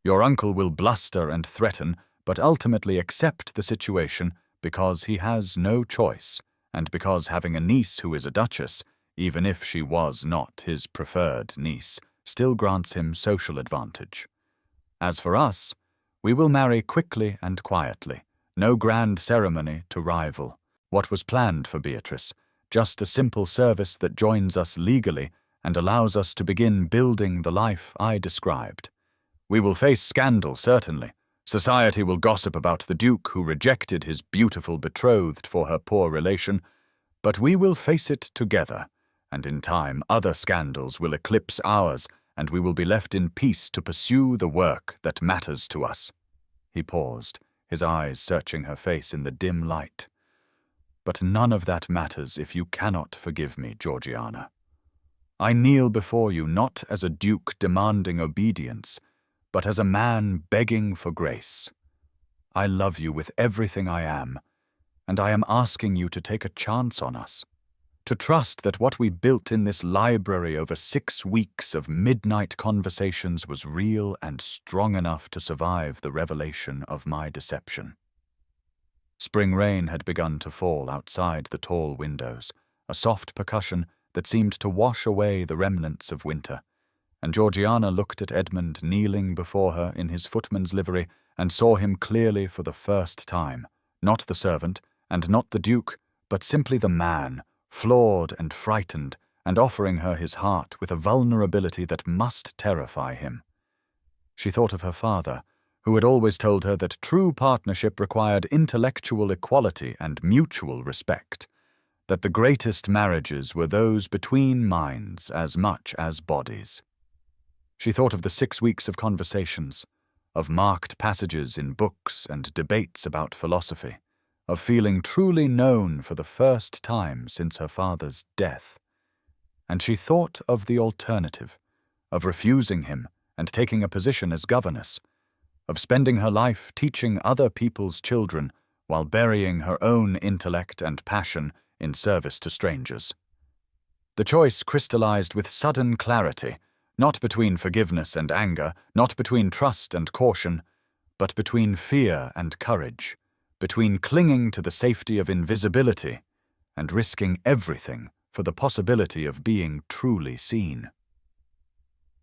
Your uncle will bluster and threaten, but ultimately accept the situation because he has no choice, and because having a niece who is a duchess, even if she was not his preferred niece, still grants him social advantage. As for us, we will marry quickly and quietly, no grand ceremony to rival what was planned for Beatrice, just a simple service that joins us legally and allows us to begin building the life I described. We will face scandal, certainly. Society will gossip about the duke who rejected his beautiful betrothed for her poor relation, but we will face it together, and in time other scandals will eclipse ours, and we will be left in peace to pursue the work that matters to us." He paused, his eyes searching her face in the dim light. "But none of that matters if you cannot forgive me, Georgiana. I kneel before you not as a duke demanding obedience, but as a man begging for grace. I love you with everything I am, and I am asking you to take a chance on us, to trust that what we built in this library over 6 weeks of midnight conversations was real and strong enough to survive the revelation of my deception." Spring rain had begun to fall outside the tall windows, a soft percussion that seemed to wash away the remnants of winter, and Georgiana looked at Edmund kneeling before her in his footman's livery and saw him clearly for the first time, not the servant, and not the duke, but simply the man, flawed and frightened, and offering her his heart with a vulnerability that must terrify him. She thought of her father, who had always told her that true partnership required intellectual equality and mutual respect, that the greatest marriages were those between minds as much as bodies. She thought of the 6 weeks of conversations, of marked passages in books and debates about philosophy, of feeling truly known for the first time since her father's death. And she thought of the alternative, of refusing him and taking a position as governess, of spending her life teaching other people's children while burying her own intellect and passion in service to strangers. The choice crystallized with sudden clarity, not between forgiveness and anger, not between trust and caution, but between fear and courage, between clinging to the safety of invisibility and risking everything for the possibility of being truly seen.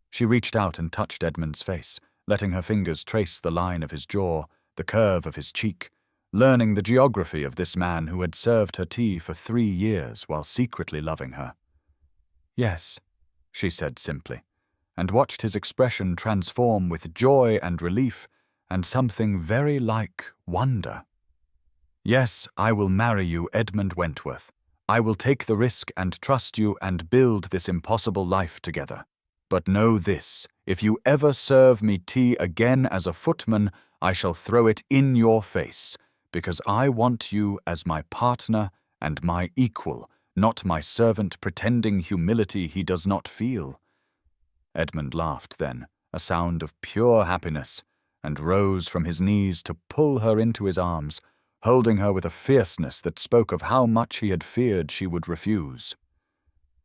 She reached out and touched Edmund's face, letting her fingers trace the line of his jaw, the curve of his cheek, learning the geography of this man who had served her tea for 3 years while secretly loving her. "Yes," she said simply, and watched his expression transform with joy and relief and something very like wonder. "Yes, I will marry you, Edmund Wentworth. I will take the risk and trust you and build this impossible life together. But know this, if you ever serve me tea again as a footman, I shall throw it in your face, because I want you as my partner and my equal, not my servant pretending humility he does not feel." Edmund laughed then, a sound of pure happiness, and rose from his knees to pull her into his arms, holding her with a fierceness that spoke of how much he had feared she would refuse.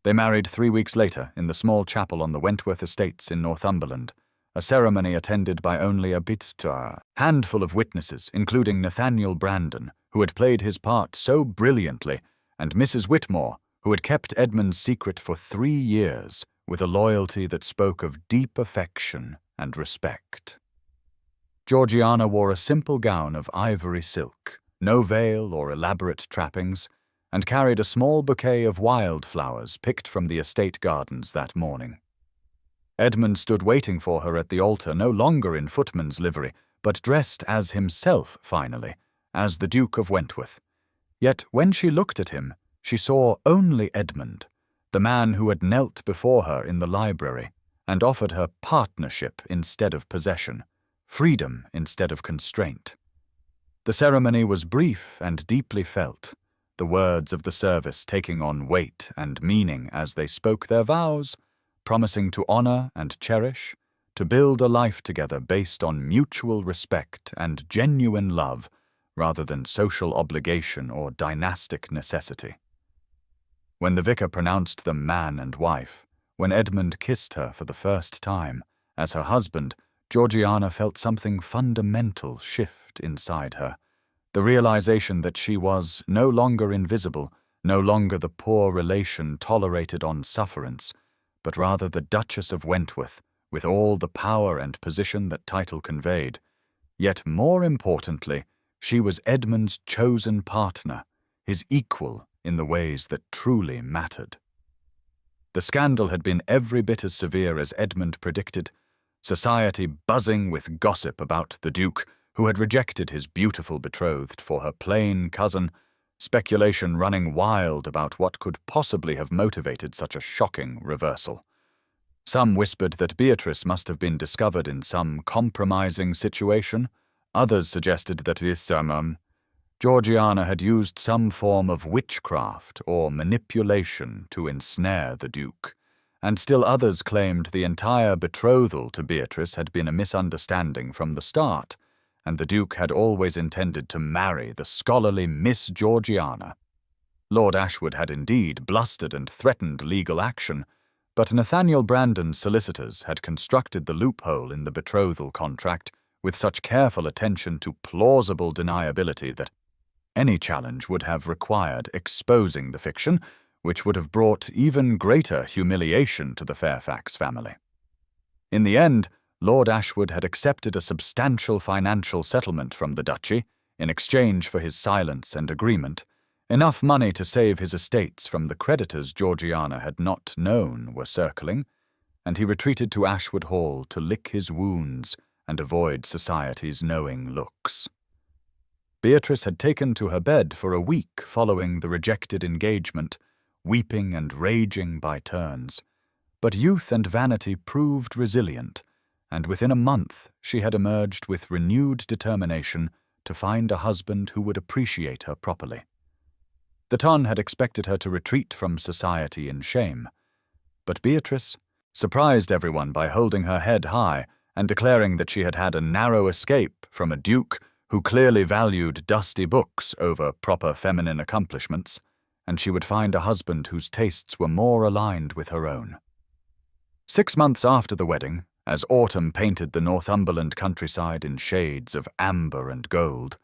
They married 3 weeks later in the small chapel on the Wentworth estates in Northumberland, a ceremony attended by only a handful of witnesses, including Nathaniel Brandon, who had played his part so brilliantly, and Mrs. Whitmore, who had kept Edmund's secret for 3 years with a loyalty that spoke of deep affection and respect. Georgiana wore a simple gown of ivory silk, no veil or elaborate trappings, and carried a small bouquet of wildflowers picked from the estate gardens that morning. Edmund stood waiting for her at the altar, no longer in footman's livery, but dressed as himself finally, as the Duke of Wentworth. Yet when she looked at him, she saw only Edmund, the man who had knelt before her in the library and offered her partnership instead of possession, freedom instead of constraint. The ceremony was brief and deeply felt, the words of the service taking on weight and meaning as they spoke their vows, promising to honor and cherish, to build a life together based on mutual respect and genuine love rather than social obligation or dynastic necessity. When the vicar pronounced them man and wife, when Edmund kissed her for the first time, as her husband, Georgiana felt something fundamental shift inside her, the realization that she was no longer invisible, no longer the poor relation tolerated on sufferance, but rather the Duchess of Wentworth, with all the power and position that title conveyed. Yet more importantly, she was Edmund's chosen partner, his equal in the ways that truly mattered. The scandal had been every bit as severe as Edmund predicted, society buzzing with gossip about the Duke, who had rejected his beautiful betrothed for her plain cousin, speculation running wild about what could possibly have motivated such a shocking reversal. Some whispered that Beatrice must have been discovered in some compromising situation. Others suggested that Georgiana had used some form of witchcraft or manipulation to ensnare the Duke, and still others claimed the entire betrothal to Beatrice had been a misunderstanding from the start, and the Duke had always intended to marry the scholarly Miss Georgiana. Lord Ashwood had indeed blustered and threatened legal action, but Nathaniel Brandon's solicitors had constructed the loophole in the betrothal contract with such careful attention to plausible deniability that any challenge would have required exposing the fiction, which would have brought even greater humiliation to the Fairfax family. In the end, Lord Ashwood had accepted a substantial financial settlement from the duchy in exchange for his silence and agreement, enough money to save his estates from the creditors Georgiana had not known were circling, and he retreated to Ashwood Hall to lick his wounds and avoid society's knowing looks. Beatrice had taken to her bed for a week following the rejected engagement, weeping and raging by turns, but youth and vanity proved resilient, and within a month she had emerged with renewed determination to find a husband who would appreciate her properly. The ton had expected her to retreat from society in shame, but Beatrice surprised everyone by holding her head high and declaring that she had had a narrow escape from a duke who clearly valued dusty books over proper feminine accomplishments, and she would find a husband whose tastes were more aligned with her own. 6 months after the wedding, as autumn painted the Northumberland countryside in shades of amber and gold,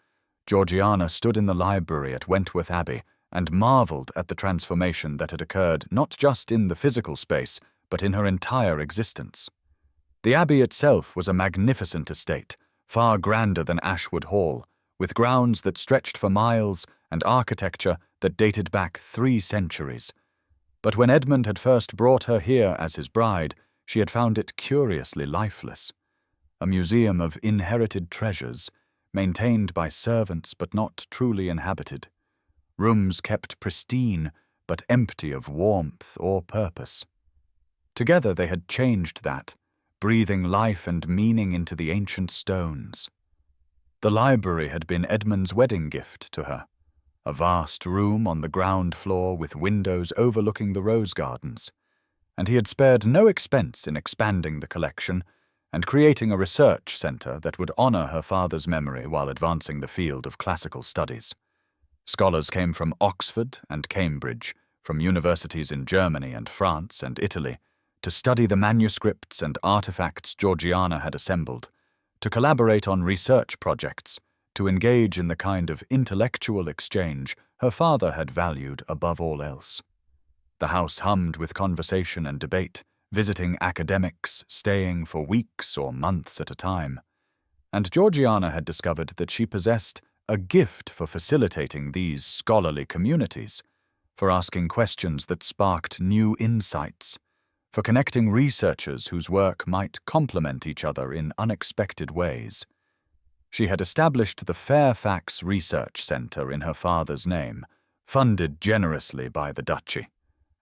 Georgiana stood in the library at Wentworth Abbey and marvelled at the transformation that had occurred not just in the physical space, but in her entire existence. The Abbey itself was a magnificent estate, far grander than Ashwood Hall, with grounds that stretched for miles and architecture that dated back 3 centuries. But when Edmund had first brought her here as his bride, she had found it curiously lifeless. A museum of inherited treasures, maintained by servants but not truly inhabited. Rooms kept pristine but empty of warmth or purpose. Together they had changed that, breathing life and meaning into the ancient stones. The library had been Edmund's wedding gift to her, a vast room on the ground floor with windows overlooking the rose gardens, and he had spared no expense in expanding the collection and creating a research centre that would honour her father's memory while advancing the field of classical studies. Scholars came from Oxford and Cambridge, from universities in Germany and France and Italy, to study the manuscripts and artefacts Georgiana had assembled, to collaborate on research projects, to engage in the kind of intellectual exchange her father had valued above all else. The house hummed with conversation and debate, visiting academics, staying for weeks or months at a time. and Georgiana had discovered that she possessed a gift for facilitating these scholarly communities, for asking questions that sparked new insights, for connecting researchers whose work might complement each other in unexpected ways. She had established the Fairfax Research Centre in her father's name, funded generously by the duchy,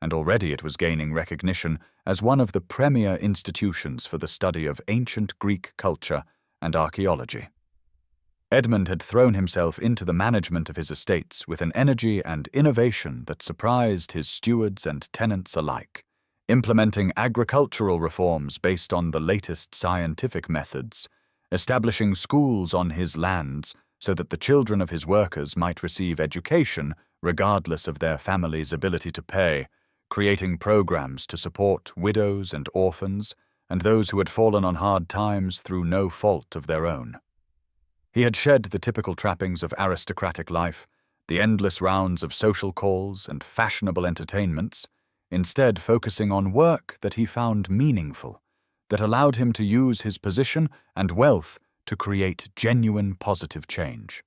and already it was gaining recognition as one of the premier institutions for the study of ancient Greek culture and archaeology. Edmund had thrown himself into the management of his estates with an energy and innovation that surprised his stewards and tenants alike, implementing agricultural reforms based on the latest scientific methods, establishing schools on his lands so that the children of his workers might receive education regardless of their family's ability to pay, creating programs to support widows and orphans and those who had fallen on hard times through no fault of their own. He had shed the typical trappings of aristocratic life, the endless rounds of social calls and fashionable entertainments, instead focusing on work that he found meaningful, that allowed him to use his position and wealth to create genuine positive change.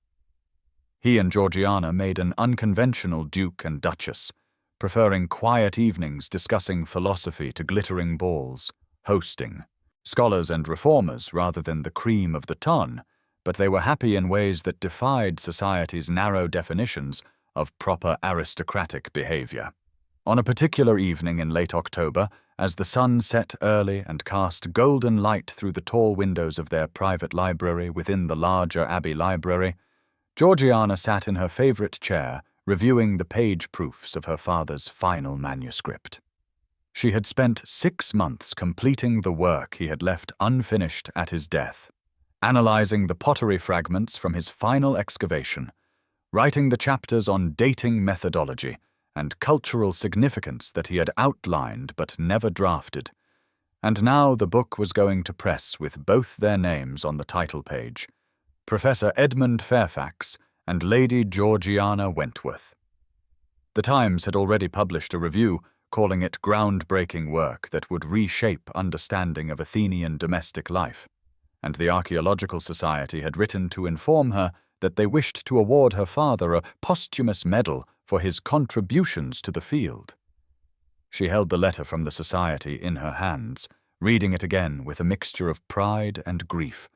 He and Georgiana made an unconventional duke and duchess, preferring quiet evenings discussing philosophy to glittering balls, hosting scholars and reformers rather than the cream of the ton, but they were happy in ways that defied society's narrow definitions of proper aristocratic behavior. On a particular evening in late October, as the sun set early and cast golden light through the tall windows of their private library within the larger Abbey library, Georgiana sat in her favorite chair, reviewing the page proofs of her father's final manuscript. She had spent 6 months completing the work he had left unfinished at his death, analyzing the pottery fragments from his final excavation, writing the chapters on dating methodology and cultural significance that he had outlined but never drafted, and now the book was going to press with both their names on the title page, Professor Edmund Fairfax and Lady Georgiana Wentworth. The Times had already published a review calling it groundbreaking work that would reshape understanding of Athenian domestic life, and the Archaeological Society had written to inform her that they wished to award her father a posthumous medal for his contributions to the field. She held the letter from the society in her hands, reading it again with a mixture of pride and grief,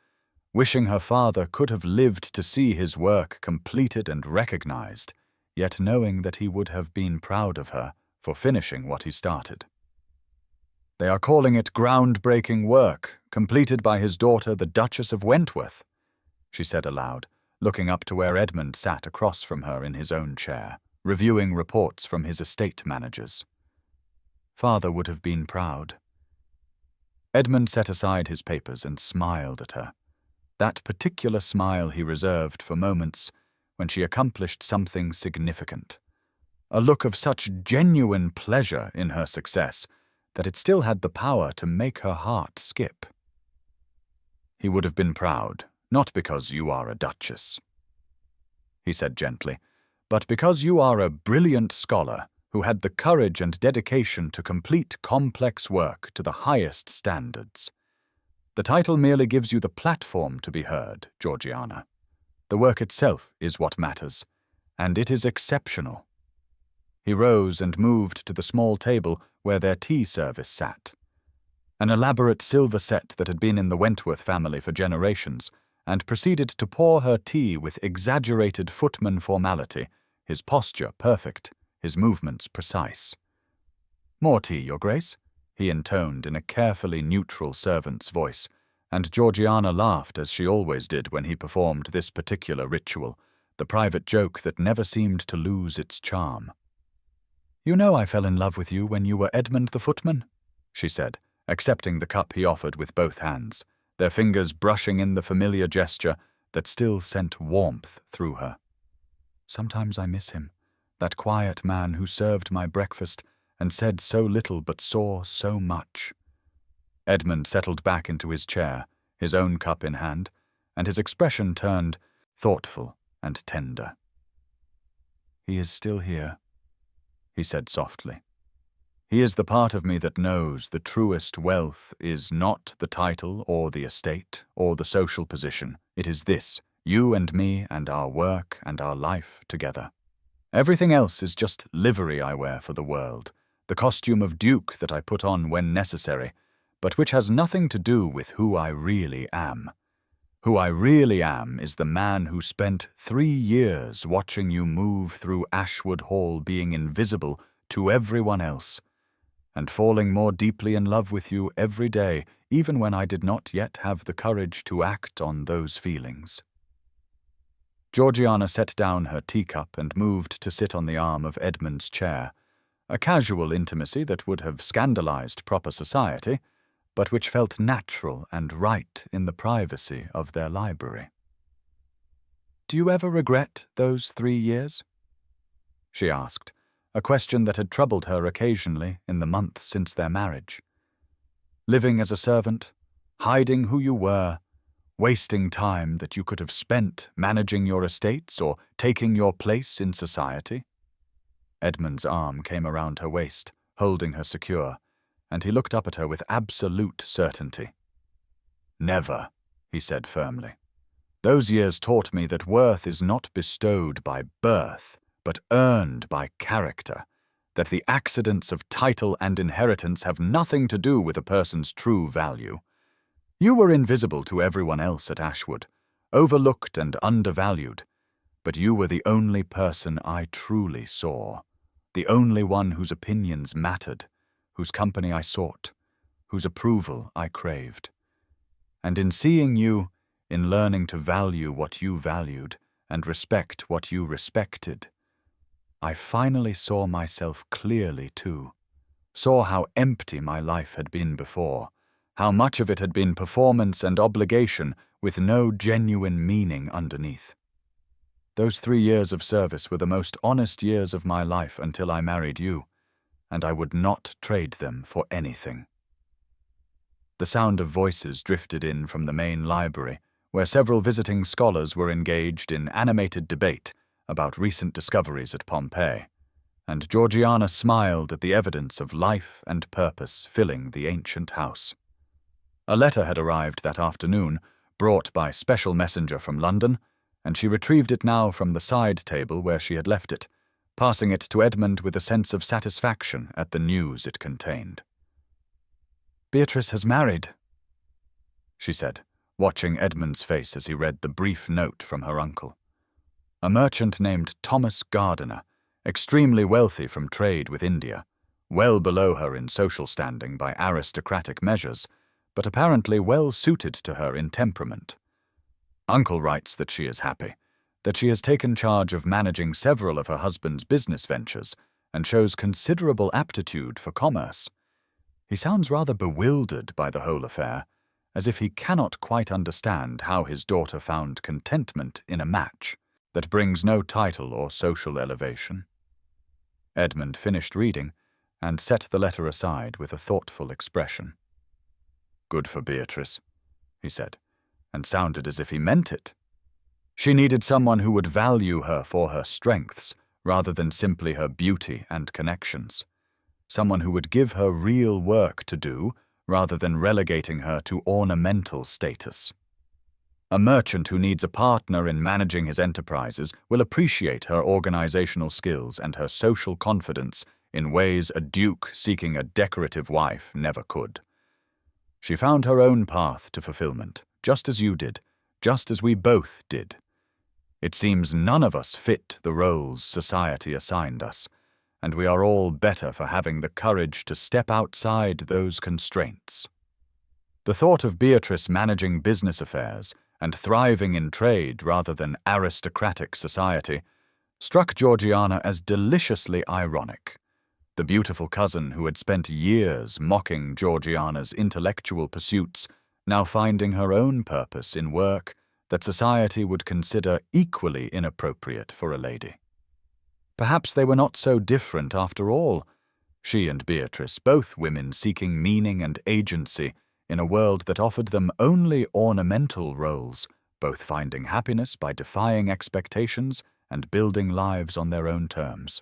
wishing her father could have lived to see his work completed and recognized, yet knowing that he would have been proud of her for finishing what he started. They are calling it groundbreaking work, completed by his daughter, the Duchess of Wentworth, she said aloud, looking up to where Edmund sat across from her in his own chair, reviewing reports from his estate managers. Father would have been proud. Edmund set aside his papers and smiled at her, that particular smile he reserved for moments when she accomplished something significant, a look of such genuine pleasure in her success that it still had the power to make her heart skip. He would have been proud, not because you are a duchess, he said gently, but because you are a brilliant scholar who had the courage and dedication to complete complex work to the highest standards. The title merely gives you the platform to be heard, Georgiana. The work itself is what matters, and it is exceptional. He rose and moved to the small table where their tea service sat, an elaborate silver set that had been in the Wentworth family for generations, and proceeded to pour her tea with exaggerated footman formality, his posture perfect, his movements precise. "More tea, Your Grace," he intoned in a carefully neutral servant's voice, and Georgiana laughed as she always did when he performed this particular ritual, the private joke that never seemed to lose its charm. "You know I fell in love with you when you were Edmund the footman," she said, accepting the cup he offered with both hands, their fingers brushing in the familiar gesture that still sent warmth through her. "Sometimes I miss him, that quiet man who served my breakfast and said so little but saw so much." Edmund settled back into his chair, his own cup in hand, and his expression turned thoughtful and tender. "He is still here," he said softly. He is the part of me that knows the truest wealth is not the title or the estate or the social position. It is this, you and me and our work and our life together. Everything else is just livery I wear for the world, the costume of duke that I put on when necessary, but which has nothing to do with who I really am. Who I really am is the man who spent 3 years watching you move through Ashwood Hall being invisible to everyone else, and falling more deeply in love with you every day, even when I did not yet have the courage to act on those feelings. Georgiana set down her teacup and moved to sit on the arm of Edmund's chair, a casual intimacy that would have scandalized proper society, but which felt natural and right in the privacy of their library. "Do you ever regret those 3 years?" she asked, a question that had troubled her occasionally in the months since their marriage. Living as a servant, hiding who you were, wasting time that you could have spent managing your estates or taking your place in society? Edmund's arm came around her waist, holding her secure, and he looked up at her with absolute certainty. "Never," he said firmly. "Those years taught me that worth is not bestowed by birth, but earned by character, that the accidents of title and inheritance have nothing to do with a person's true value. You were invisible to everyone else at Ashwood, overlooked and undervalued, but you were the only person I truly saw, the only one whose opinions mattered, whose company I sought, whose approval I craved. And in seeing you, in learning to value what you valued and respect what you respected, I finally saw myself clearly too, saw how empty my life had been before, how much of it had been performance and obligation with no genuine meaning underneath. Those 3 years of service were the most honest years of my life until I married you, and I would not trade them for anything." The sound of voices drifted in from the main library, where several visiting scholars were engaged in animated debate about recent discoveries at Pompeii, and Georgiana smiled at the evidence of life and purpose filling the ancient house. A letter had arrived that afternoon, brought by special messenger from London, and she retrieved it now from the side table where she had left it, passing it to Edmund with a sense of satisfaction at the news it contained. "Beatrice has married," she said, watching Edmund's face as he read the brief note from her uncle. A merchant named Thomas Gardiner, extremely wealthy from trade with India, well below her in social standing by aristocratic measures, but apparently well suited to her in temperament. Uncle writes that she is happy, that she has taken charge of managing several of her husband's business ventures and shows considerable aptitude for commerce. He sounds rather bewildered by the whole affair, as if he cannot quite understand how his daughter found contentment in a match that brings no title or social elevation. Edmund finished reading and set the letter aside with a thoughtful expression. "Good for Beatrice," he said, and sounded as if he meant it. She needed someone who would value her for her strengths rather than simply her beauty and connections. Someone who would give her real work to do rather than relegating her to ornamental status. A merchant who needs a partner in managing his enterprises will appreciate her organizational skills and her social confidence in ways a duke seeking a decorative wife never could. She found her own path to fulfillment, just as you did, just as we both did. It seems none of us fit the roles society assigned us, and we are all better for having the courage to step outside those constraints. The thought of Beatrice managing business affairs and thriving in trade rather than aristocratic society struck Georgiana as deliciously ironic. The beautiful cousin who had spent years mocking Georgiana's intellectual pursuits, now finding her own purpose in work that society would consider equally inappropriate for a lady. Perhaps they were not so different after all, she and Beatrice, both women seeking meaning and agency in a world that offered them only ornamental roles, both finding happiness by defying expectations and building lives on their own terms.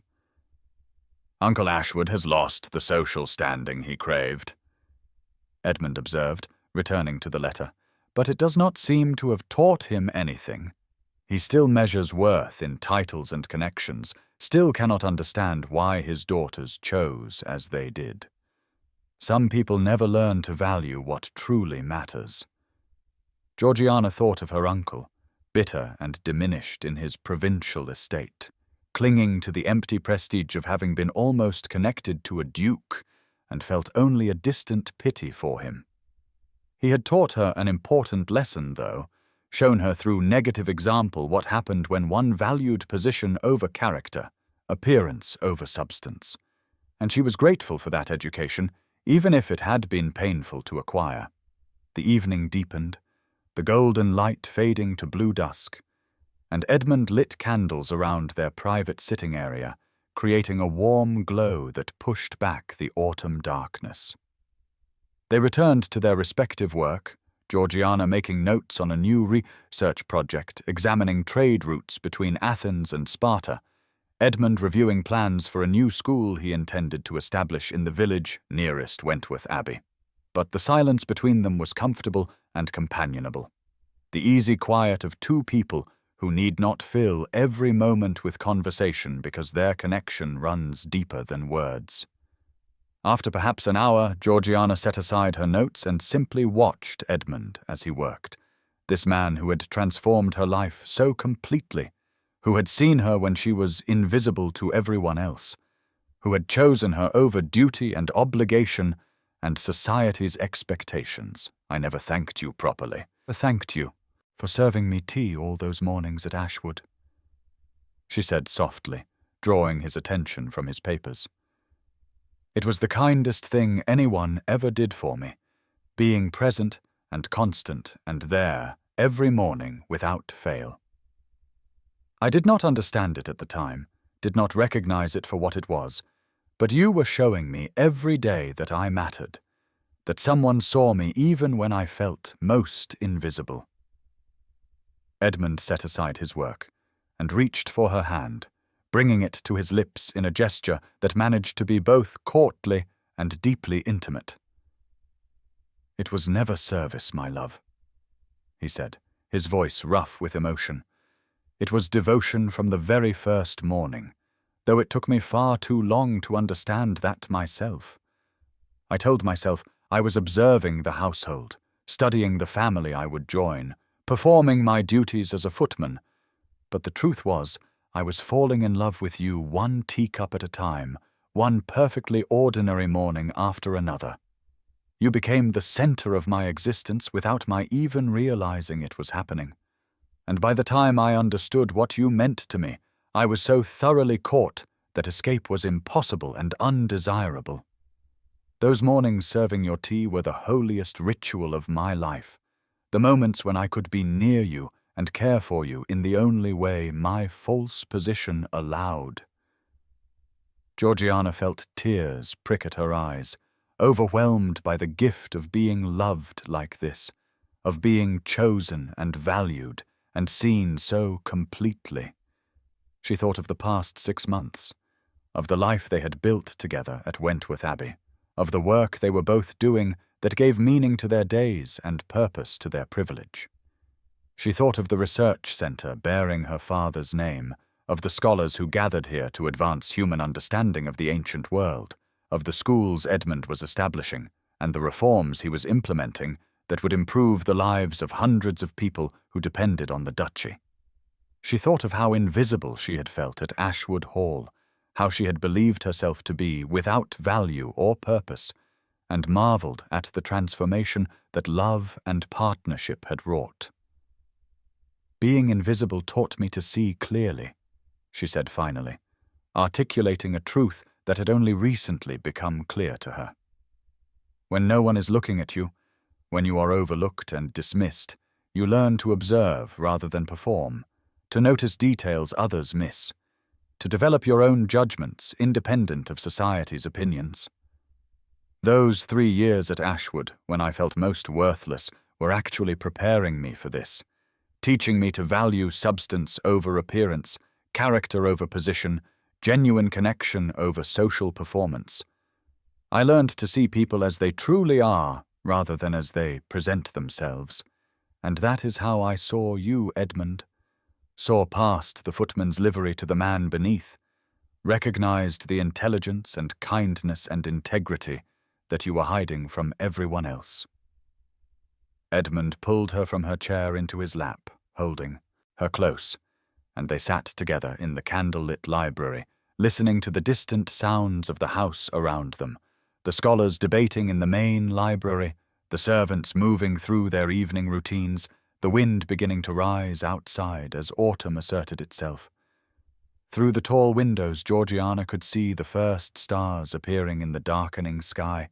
Uncle Ashwood has lost the social standing he craved, Edmund observed, returning to the letter, but it does not seem to have taught him anything. He still measures worth in titles and connections, still cannot understand why his daughters chose as they did. Some people never learn to value what truly matters. Georgiana thought of her uncle, bitter and diminished in his provincial estate, clinging to the empty prestige of having been almost connected to a duke, and felt only a distant pity for him. He had taught her an important lesson, though, shown her through negative example what happened when one valued position over character, appearance over substance, and she was grateful for that education, even if it had been painful to acquire. The evening deepened, the golden light fading to blue dusk, and Edmund lit candles around their private sitting area, creating a warm glow that pushed back the autumn darkness. They returned to their respective work, Georgiana making notes on a new research project examining trade routes between Athens and Sparta, Edmund reviewing plans for a new school he intended to establish in the village nearest Wentworth Abbey. But the silence between them was comfortable and companionable. The easy quiet of two people who need not fill every moment with conversation because their connection runs deeper than words. After perhaps an hour, Georgiana set aside her notes and simply watched Edmund as he worked, this man who had transformed her life so completely, who had seen her when she was invisible to everyone else, who had chosen her over duty and obligation and society's expectations. I never thanked you properly. I thanked you for serving me tea all those mornings at Ashwood, she said softly, drawing his attention from his papers. It was the kindest thing anyone ever did for me, being present and constant and there every morning without fail. I did not understand it at the time, did not recognize it for what it was, but you were showing me every day that I mattered, that someone saw me even when I felt most invisible. Edmund set aside his work and reached for her hand, bringing it to his lips in a gesture that managed to be both courtly and deeply intimate. "It was never service, my love," he said, his voice rough with emotion. "It was devotion from the very first morning, though it took me far too long to understand that myself. I told myself I was observing the household, studying the family I would join, performing my duties as a footman, but the truth was, I was falling in love with you one teacup at a time, one perfectly ordinary morning after another. You became the center of my existence without my even realizing it was happening. And by the time I understood what you meant to me, I was so thoroughly caught that escape was impossible and undesirable. Those mornings serving your tea were the holiest ritual of my life, the moments when I could be near you and care for you in the only way my false position allowed." Georgiana felt tears prick at her eyes, overwhelmed by the gift of being loved like this, of being chosen and valued and seen so completely. She thought of the past 6 months, of the life they had built together at Wentworth Abbey, of the work they were both doing that gave meaning to their days and purpose to their privilege. She thought of the research centre bearing her father's name, of the scholars who gathered here to advance human understanding of the ancient world, of the schools Edmund was establishing, and the reforms he was implementing that would improve the lives of hundreds of people who depended on the duchy. She thought of how invisible she had felt at Ashwood Hall, how she had believed herself to be without value or purpose, and marveled at the transformation that love and partnership had wrought. "Being invisible taught me to see clearly," she said finally, articulating a truth that had only recently become clear to her. "When no one is looking at you, when you are overlooked and dismissed, you learn to observe rather than perform, to notice details others miss, to develop your own judgments independent of society's opinions. Those 3 years at Ashwood, when I felt most worthless, were actually preparing me for this, teaching me to value substance over appearance, character over position, genuine connection over social performance. I learned to see people as they truly are, rather than as they present themselves. And that is how I saw you, Edmund. Saw past the footman's livery to the man beneath, recognized the intelligence and kindness and integrity that you were hiding from everyone else. Edmund pulled her from her chair into his lap, holding her close, and they sat together in the candle-lit library, listening to the distant sounds of the house around them, the scholars debating in the main library, the servants moving through their evening routines, the wind beginning to rise outside as autumn asserted itself. Through the tall windows, Georgiana could see the first stars appearing in the darkening sky,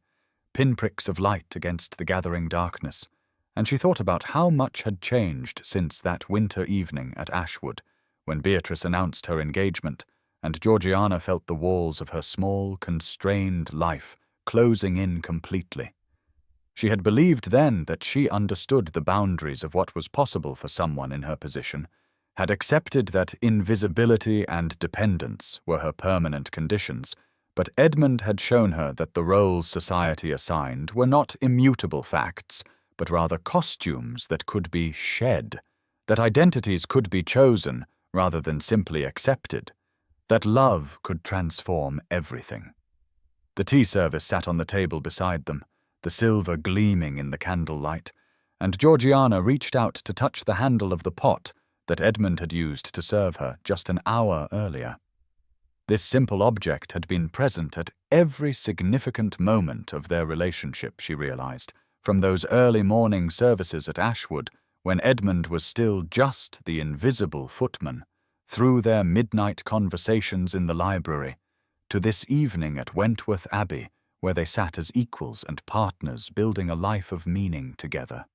pinpricks of light against the gathering darkness, and she thought about how much had changed since that winter evening at Ashwood, when Beatrice announced her engagement, and Georgiana felt the walls of her small, constrained life closing in completely. She had believed then that she understood the boundaries of what was possible for someone in her position, had accepted that invisibility and dependence were her permanent conditions, but Edmund had shown her that the roles society assigned were not immutable facts, but rather costumes that could be shed, that identities could be chosen rather than simply accepted, that love could transform everything. The tea service sat on the table beside them, the silver gleaming in the candlelight, and Georgiana reached out to touch the handle of the pot that Edmund had used to serve her just an hour earlier. This simple object had been present at every significant moment of their relationship, she realized, from those early morning services at Ashwood, when Edmund was still just the invisible footman, through their midnight conversations in the library, to this evening at Wentworth Abbey, where they sat as equals and partners building a life of meaning together.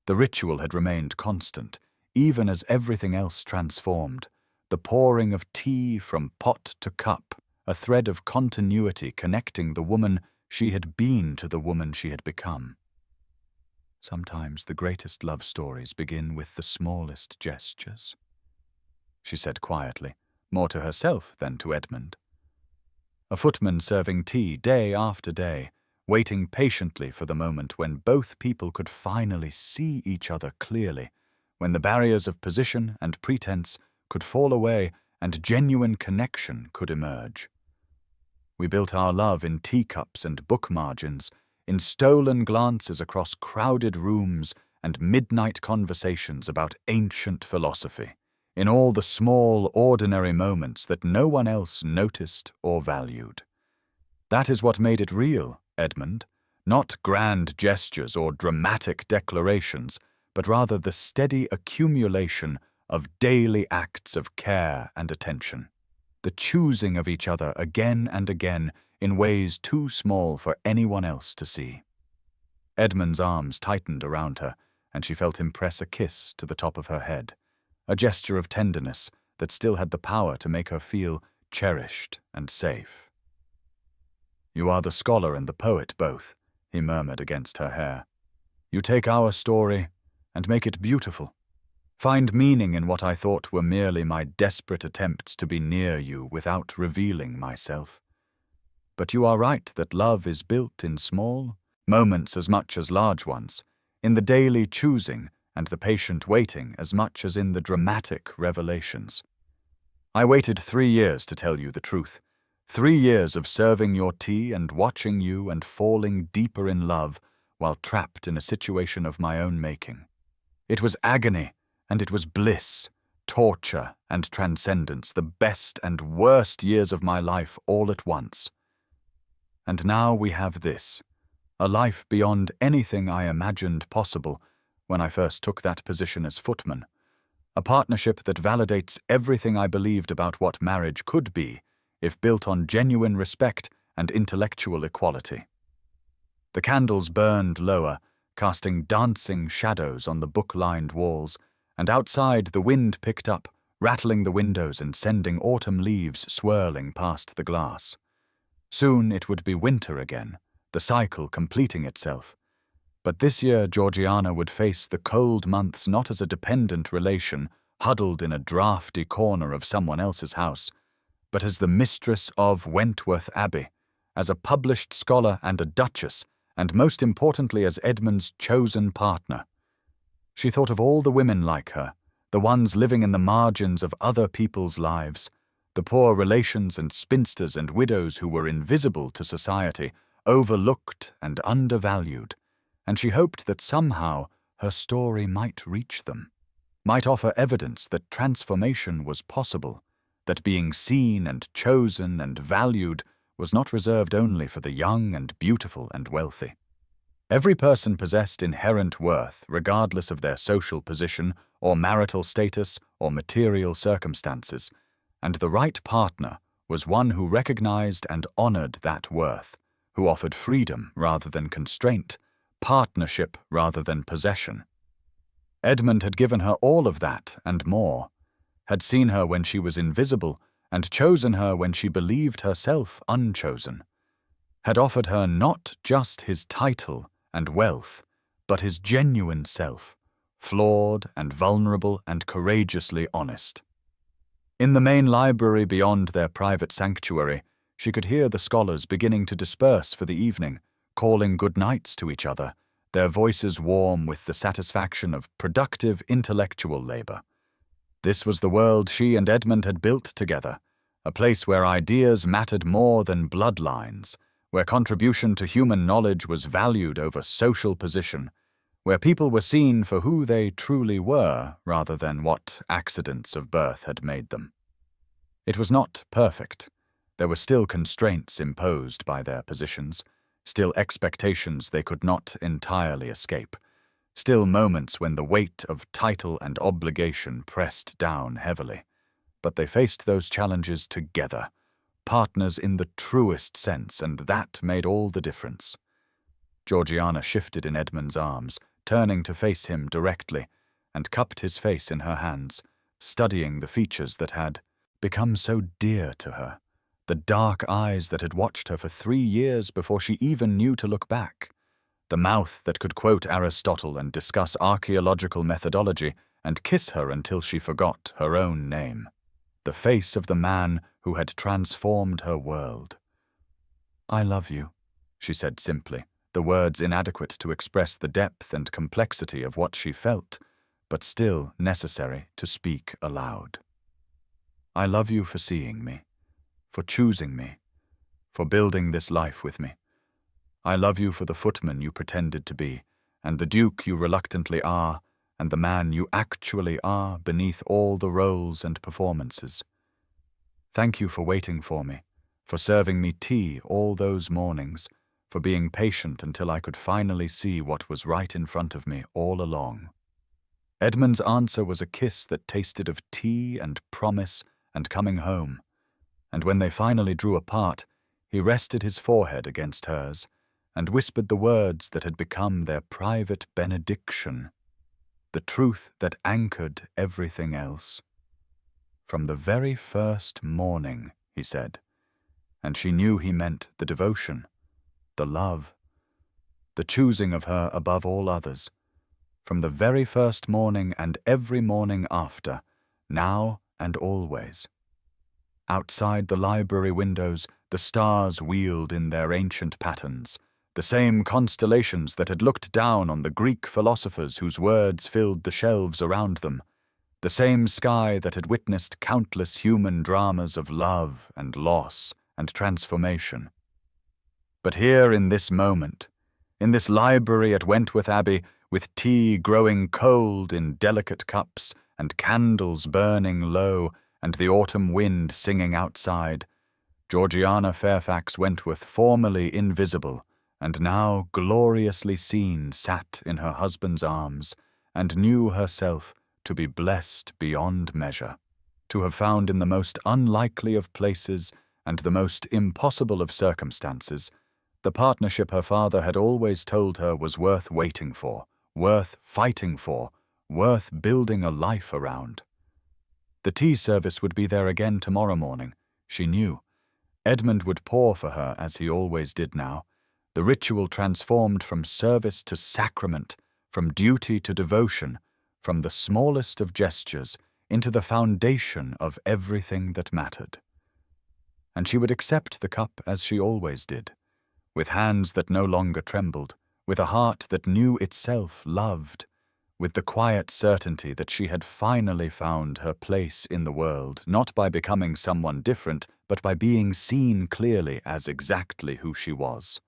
The ritual had remained constant, even as everything else transformed, the pouring of tea from pot to cup, a thread of continuity connecting the woman she had been to the woman she had become. Sometimes the greatest love stories begin with the smallest gestures, she said quietly, more to herself than to Edmund. A footman serving tea day after day, waiting patiently for the moment when both people could finally see each other clearly, when the barriers of position and pretense could fall away and genuine connection could emerge. We built our love in teacups and book margins, in stolen glances across crowded rooms and midnight conversations about ancient philosophy, in all the small, ordinary moments that no one else noticed or valued. That is what made it real, Edmund, not grand gestures or dramatic declarations, but rather the steady accumulation of daily acts of care and attention, the choosing of each other again and again in ways too small for anyone else to see. Edmund's arms tightened around her, and she felt him press a kiss to the top of her head, a gesture of tenderness that still had the power to make her feel cherished and safe. "You are the scholar and the poet both," he murmured against her hair. "You take our story and make it beautiful. Find meaning in what I thought were merely my desperate attempts to be near you without revealing myself. But you are right that love is built in small moments as much as large ones, in the daily choosing and the patient waiting as much as in the dramatic revelations. I waited 3 years to tell you the truth, 3 years of serving your tea and watching you and falling deeper in love while trapped in a situation of my own making. It was agony, and it was bliss, torture and transcendence, the best and worst years of my life all at once. And now we have this, a life beyond anything I imagined possible when I first took that position as footman, a partnership that validates everything I believed about what marriage could be if built on genuine respect and intellectual equality." The candles burned lower, casting dancing shadows on the book-lined walls, and outside the wind picked up, rattling the windows and sending autumn leaves swirling past the glass. Soon it would be winter again, the cycle completing itself. But this year Georgiana would face the cold months not as a dependent relation huddled in a drafty corner of someone else's house, but as the mistress of Wentworth Abbey, as a published scholar and a duchess, and most importantly as Edmund's chosen partner. She thought of all the women like her, the ones living in the margins of other people's lives, the poor relations and spinsters and widows who were invisible to society, overlooked and undervalued, and she hoped that somehow her story might reach them, might offer evidence that transformation was possible, that being seen and chosen and valued was not reserved only for the young and beautiful and wealthy. Every person possessed inherent worth, regardless of their social position or marital status or material circumstances, and the right partner was one who recognized and honored that worth, who offered freedom rather than constraint, partnership rather than possession. Edmund had given her all of that and more, had seen her when she was invisible and chosen her when she believed herself unchosen, had offered her not just his title and wealth, but his genuine self, flawed and vulnerable and courageously honest. In the main library beyond their private sanctuary, she could hear the scholars beginning to disperse for the evening, calling good nights to each other, their voices warm with the satisfaction of productive intellectual labor. This was the world she and Edmund had built together, a place where ideas mattered more than bloodlines, where contribution to human knowledge was valued over social position, where people were seen for who they truly were rather than what accidents of birth had made them. It was not perfect. There were still constraints imposed by their positions, still expectations they could not entirely escape, still moments when the weight of title and obligation pressed down heavily. But they faced those challenges together, partners in the truest sense, and that made all the difference. Georgiana shifted in Edmund's arms, turning to face him directly, and cupped his face in her hands, studying the features that had become so dear to her, the dark eyes that had watched her for 3 years before she even knew to look back, the mouth that could quote Aristotle and discuss archaeological methodology and kiss her until she forgot her own name, the face of the man who had transformed her world. "I love you," she said simply, the words inadequate to express the depth and complexity of what she felt, but still necessary to speak aloud. "I love you for seeing me, for choosing me, for building this life with me. I love you for the footman you pretended to be, and the duke you reluctantly are, and the man you actually are beneath all the roles and performances. Thank you for waiting for me, for serving me tea all those mornings, for being patient until I could finally see what was right in front of me all along." Edmund's answer was a kiss that tasted of tea and promise and coming home, and when they finally drew apart, he rested his forehead against hers and whispered the words that had become their private benediction, the truth that anchored everything else. "From the very first morning," he said, and she knew he meant the devotion, the love, the choosing of her above all others. From the very first morning and every morning after, now and always. Outside the library windows, the stars wheeled in their ancient patterns, the same constellations that had looked down on the Greek philosophers whose words filled the shelves around them, the same sky that had witnessed countless human dramas of love and loss and transformation. But here in this moment, in this library at Wentworth Abbey, with tea growing cold in delicate cups and candles burning low and the autumn wind singing outside, Georgiana Fairfax Wentworth, formerly invisible and now gloriously seen, sat in her husband's arms and knew herself to be blessed beyond measure, to have found in the most unlikely of places and the most impossible of circumstances the partnership her father had always told her was worth waiting for, worth fighting for, worth building a life around. The tea service would be there again tomorrow morning, she knew. Edmund would pour for her as he always did now, the ritual transformed from service to sacrament, from duty to devotion, from the smallest of gestures into the foundation of everything that mattered. and she would accept the cup as she always did, with hands that no longer trembled, with a heart that knew itself loved, with the quiet certainty that she had finally found her place in the world, not by becoming someone different, but by being seen clearly as exactly who she was.